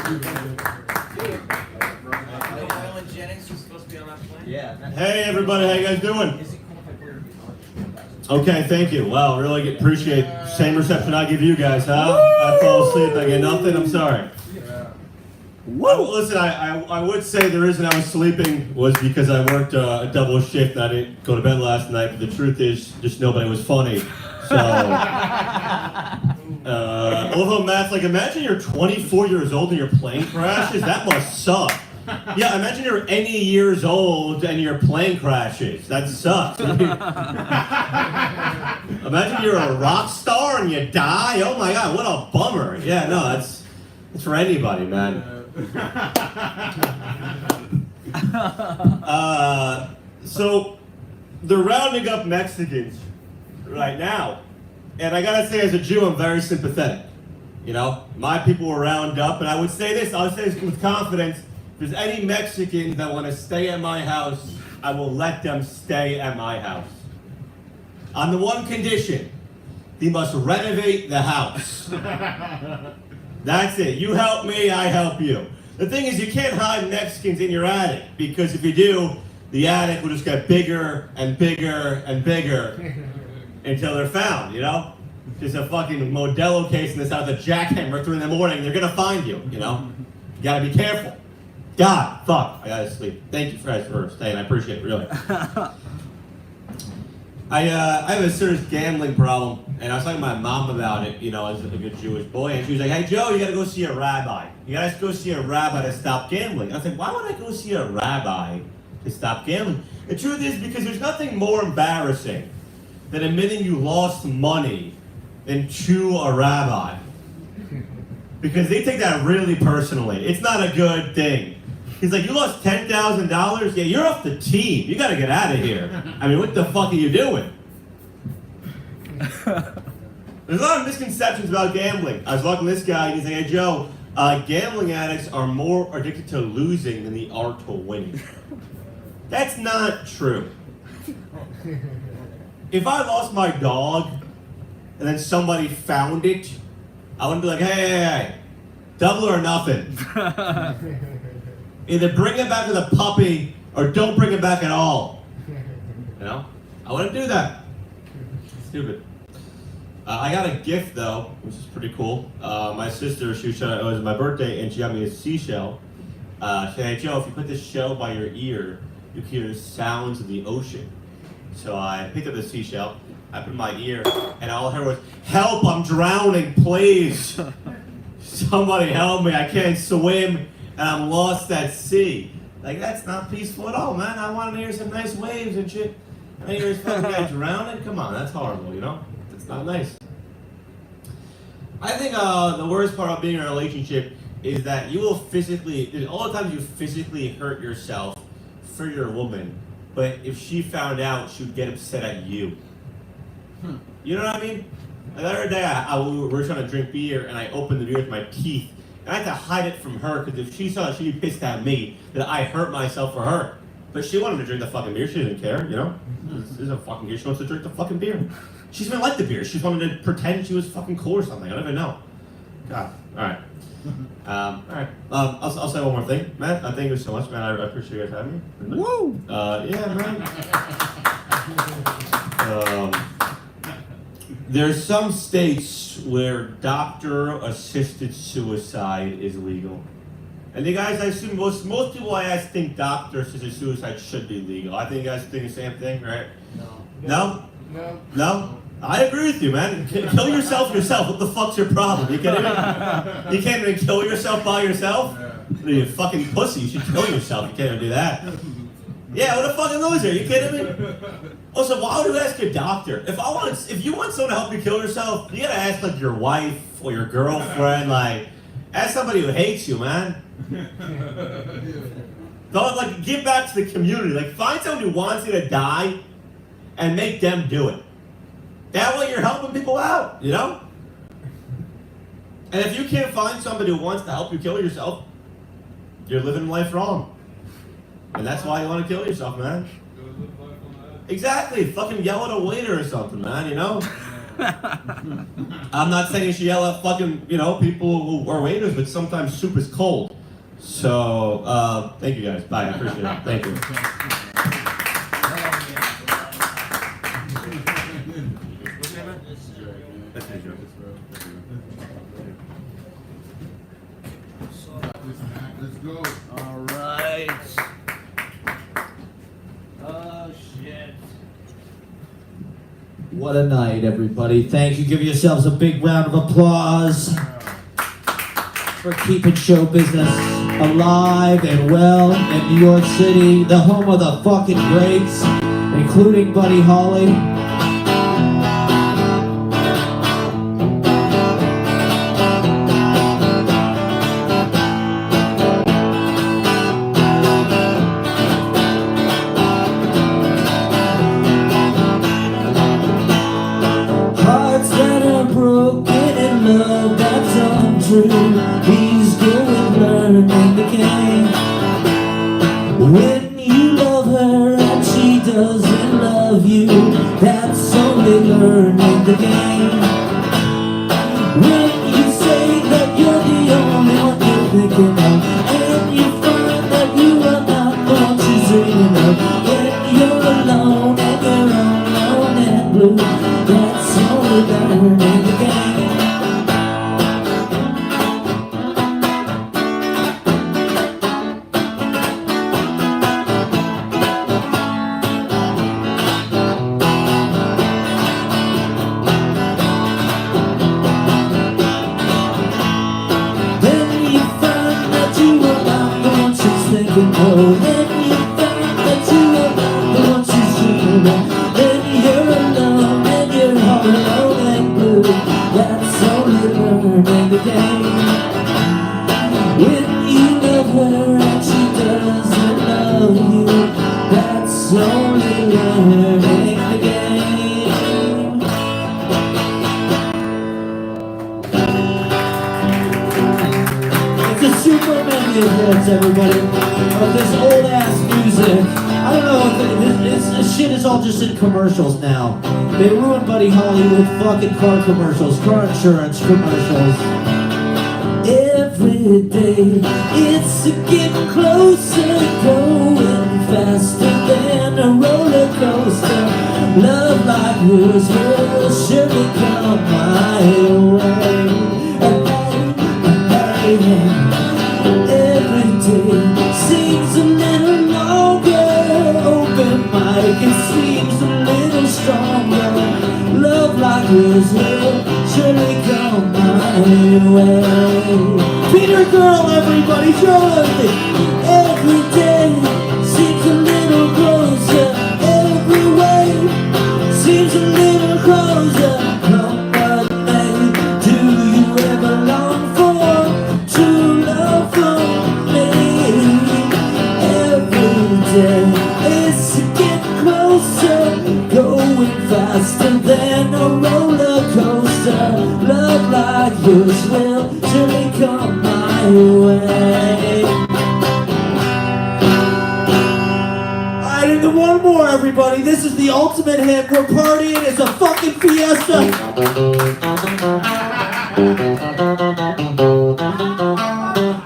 Hey everybody, how you guys doing? Okay, thank you. Wow, really appreciate same reception I give you guys, huh? I fall asleep, I get nothing, I'm sorry. Well, listen, I would say the reason I was sleeping was because I worked a double shift and I didn't go to bed last night, but the truth is, just nobody was funny. So, although Matt's like, imagine you're 24 years old and your plane crashes, that must suck. Yeah, imagine you're any years old and your plane crashes. That sucks. Imagine you're a rock star and you die. Oh my God, what a bummer. Yeah, no, it's for anybody, man. So they're rounding up Mexicans right now, and I gotta say, as a Jew, I'm very sympathetic. You know, my people were rounded up, and I would say this with confidence. If there's any Mexicans that want to stay at my house, I will let them stay at my house. On the one condition, they must renovate the house. That's it. You help me, I help you. The thing is, you can't hide Mexicans in your attic, because if you do, the attic will just get bigger and bigger and bigger until they're found, you know? Just a fucking Modelo case in this house, a jackhammer 3 in the morning, they're gonna find you, you know? You gotta be careful. God, fuck, I gotta sleep. Thank you guys for staying, I appreciate it, really. I have a serious gambling problem, and I was talking to my mom about it, you know, as a good Jewish boy, and she was like, hey Joe, you gotta go see a rabbi. You gotta go see a rabbi to stop gambling. I was like, why would I go see a rabbi to stop gambling? The truth is, because there's nothing more embarrassing than admitting you lost money than to a rabbi. Because they take that really personally. It's not a good thing. He's like, you lost $10,000? Yeah, you're off the team. You gotta get out of here. I mean, what the fuck are you doing? There's a lot of misconceptions about gambling. I was talking to this guy, and he's like, hey Joe, gambling addicts are more addicted to losing than they are to winning. That's not true. If I lost my dog, and then somebody found it, I wouldn't be like, hey, double or nothing. Either bring it back to the puppy or don't bring it back at all. You know? I wouldn't do that. Stupid. I got a gift though, which is pretty cool. My sister, it was my birthday, and she got me a seashell. She said, hey Joe, if you put this shell by your ear, you can hear the sounds of the ocean. So I picked up the seashell, I put it in my ear, and all I heard was, help, I'm drowning, please. Somebody help me, I can't swim. And I'm lost at sea. Like, that's not peaceful at all, man. I want to hear some nice waves and shit. And I hear this fucking guy drowning? Come on, that's horrible, you know? That's not nice. I think the worst part of being in a relationship is that you will physically, all the times you physically hurt yourself for your woman, but if she found out, she would get upset at you. You know what I mean? The other day, we were trying to drink beer, and I opened the beer with my teeth. And I had to hide it from her, because if she saw it, she'd be pissed at me that I hurt myself for her. But she wanted to drink the fucking beer. She didn't care, you know? This is a fucking beer. She wants to drink the fucking beer. She didn't like the beer. She just wanted to pretend she was fucking cool or something. I don't even know. God. All right. All right. I'll say one more thing. Matt, thank you so much, man. I appreciate you guys having me. Woo! Yeah, man. There's some states where doctor-assisted suicide is legal. And you guys, I assume most people I ask think doctor-assisted suicide should be legal. I think you guys think the same thing, right? No? No? I agree with you, man. Kill yourself. What the fuck's your problem? You can't even kill yourself by yourself? You fucking pussy. You should kill yourself. You can't even do that. Yeah, what a fucking loser. Are you kidding me? Also, why would you ask a doctor? If you want someone to help you kill yourself, you gotta ask like your wife or your girlfriend. Like, ask somebody who hates you, man. Don't like give back to the community. Like find someone who wants you to die and make them do it. That way you're helping people out, you know? And if you can't find somebody who wants to help you kill yourself, you're living life wrong. And that's why you want to kill yourself, man. Exactly. Fucking yell at a waiter or something, man, you know? I'm not saying you should yell at fucking, you know, people who are waiters, but sometimes soup is cold. So, thank you guys. Bye. I appreciate it. Thank you. Let's go. All right. Oh, shit. What a night, everybody. Thank you. Give yourselves a big round of applause for keeping show business alive and well in New York City, the home of the fucking greats, including Buddy Holly. Hearts that are broken and love that's untrue. He's going learning the game. When you love her and she doesn't love you, that's only learning the game. When you say that you're the only one you're thinking of, and you find that you are not the one she's dreaming of, when you're alone and you're alone and blue, that's only learning the game. Then you find that you are not the one she's thinking of. Then you find that you are not the one she's dreaming of. Then you're alone and you're all alone and blue. That's only learning the game. When you love her and she doesn't love you, that's only learning the game. It's a super many hits, everybody, of this old ass music. I don't know if this shit is all just in commercials now. They ruined Buddy Holly with fucking car commercials, car insurance commercials. Every day it's getting closer, going faster than a roller coaster. Love like yours will surely come my way. Every day seems a little longer. Open mic, it seems a little stronger. Love like yours will surely come my way. Peter Girl, everybody, show me. Every day seems a little closer. Every way seems a little closer. Come what may, do you ever long for true love from me? Every day it's getting closer, going faster than a roller coaster. Love like yours will surely come my way. Alright, and then one more, everybody. This is the ultimate hit. We're partying. It's a fucking fiesta.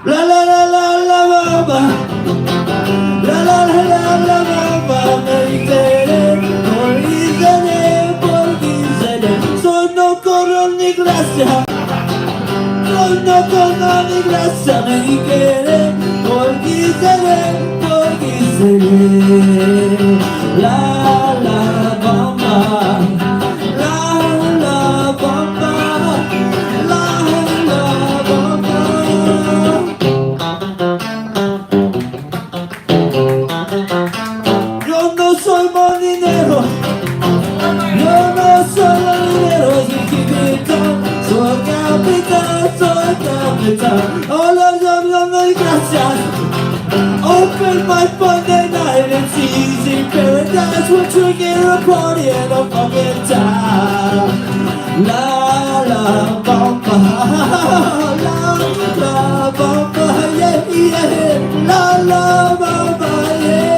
La la la la la la la. La la la la la la la. Sono con mi gracia. Sono con mi gracia. Me quiere porque seré. La la bamba. La la bamba. La la bamba. Yo no soy marinero. Yo no soy marinero. Soy capitán, soy capitán. Hola, gracias. Open spend my Monday night in easy paradise. We're drinking a party and a fucking time. La la bumba, la la bumba, yeah yeah, la la bumba, yeah.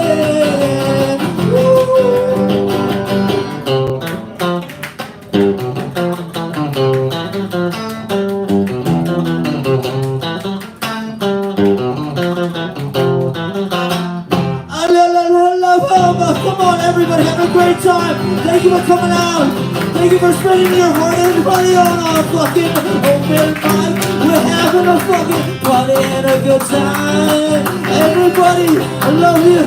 Come on, everybody, have a great time. Thank you for coming out. Thank you for spending your hard-earned money on our fucking open mic. We're having a fucking party and a good time. Everybody, I love you.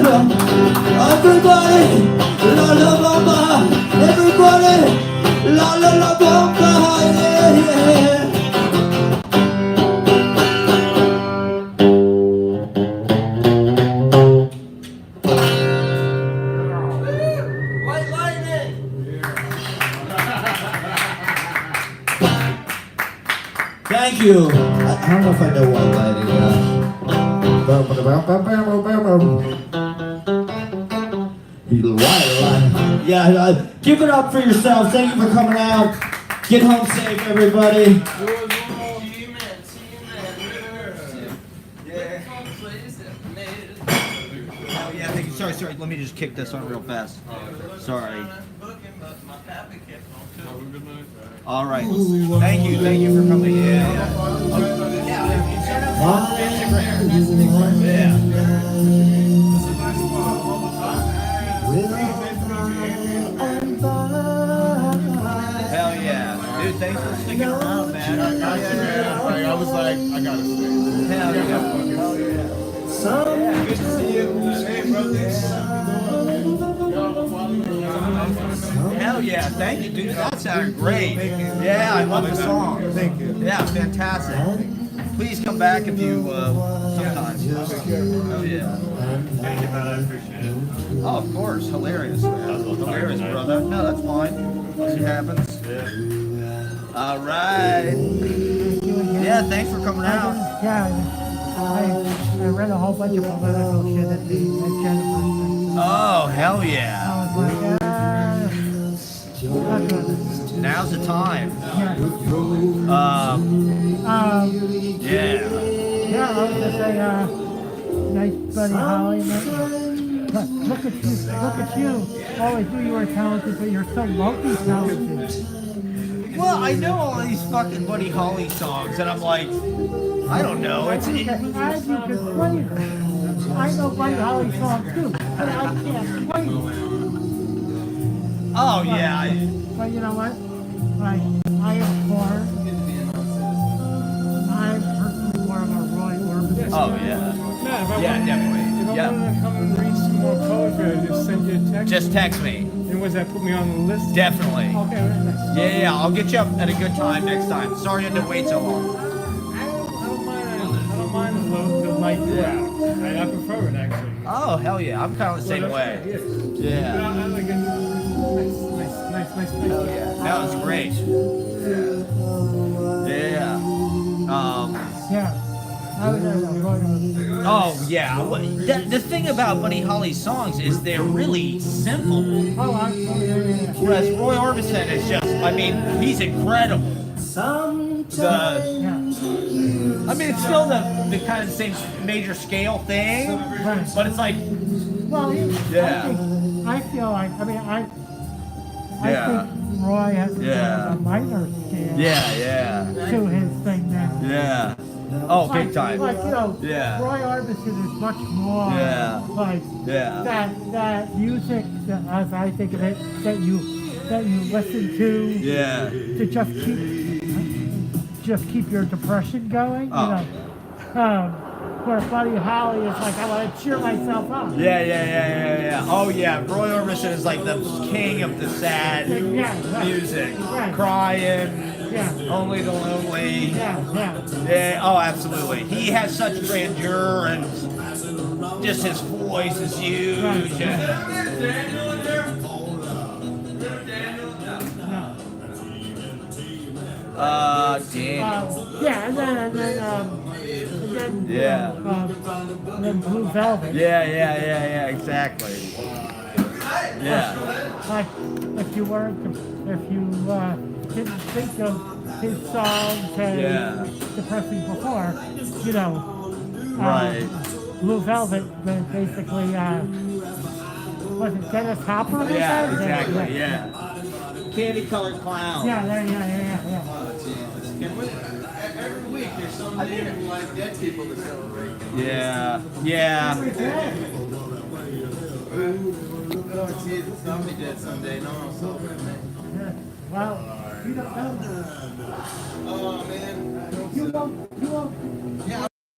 Everybody, la la la la. Everybody, la la la la. Yeah, yeah. Thank you. I don't know if I know white lighting. Yeah, give it up for yourselves. Thank you for coming out. Get home safe, everybody. Oh yeah, thank you. Sorry. Let me just kick this on real fast. Sorry. All right. Thank you for coming. Yeah. Hell yeah, dude! Thanks for sticking around, man. I was like, I gotta stay. Hell yeah. Good to see you. Hey, brothers. Hell yeah, thank you, dude. That sounded great. Yeah, I love the song. Thank you. Yeah, fantastic. Please come back if you sometimes. Oh yeah. Thank you, man. I appreciate it. Oh, of course. Hilarious, man. Hilarious, brother. No, that's fine. It happens. All right. Yeah, thanks for coming out. Yeah, I read a whole bunch of political shit at the Jennifer. Oh, hell yeah. I was like, Now's the time. yeah. Yeah. Yeah, I was gonna say, nice buddy Holly. But look at you. Always knew you were talented, but you're so multi-talented. Well, I know all these fucking Buddy Holly songs, and I'm like, I don't know. I do because I know Buddy Holly songs too, but I can't play them. Oh yeah. But you know what? Like, I am born. I'm personally more of a Roy Orbison. Oh yeah. Yeah, definitely. If I Yeah. wanted to come and read some more poetry, I just send you a text. Just text me. And was that put me on the list? Definitely. Okay, nice. Yeah, I'll get you up at a good time next time. Sorry you had to wait so long. I don't mind the light crowd. I prefer it actually. Oh hell yeah, I'm kind of the same way. Yeah. I like it. Nice. Hell yeah. That was great. Yeah. Yeah. I was Oh yeah. The thing about Buddy Holly's songs is they're really simple. Oh, yeah. Whereas Roy Orbison is just, I mean, he's incredible. I mean, it's still the kind of same major scale thing, but it's like, well, yeah. I feel like, I Yeah. think Roy has a minor scale to his thing now. Yeah. Oh, big time. Like, you know, Yeah. Roy Orbison is much more like that music, as I think of it, that you listen to to just keep your depression going. Oh. You know, where Buddy Holly is like, I want to cheer myself up. Yeah. Oh yeah, Roy Orbison is like the king of the sad music. Crying. Only the lonely. Yeah. Oh, absolutely. He has such grandeur and just his voice is huge. Yeah, and then blue velvet. Yeah, exactly. Yeah. Like if you didn't think of his songs as depressing before, you know. Right. Blue Velvet, basically, was it Dennis Hopper? Yeah, exactly, yeah. Candy colored clown. Yeah. Every week there's some new like dead people to celebrate. Yeah. Ortiz will stop me dead someday. No, I'm sober, man. Well, you don't know. Oh man. You won't. Yeah.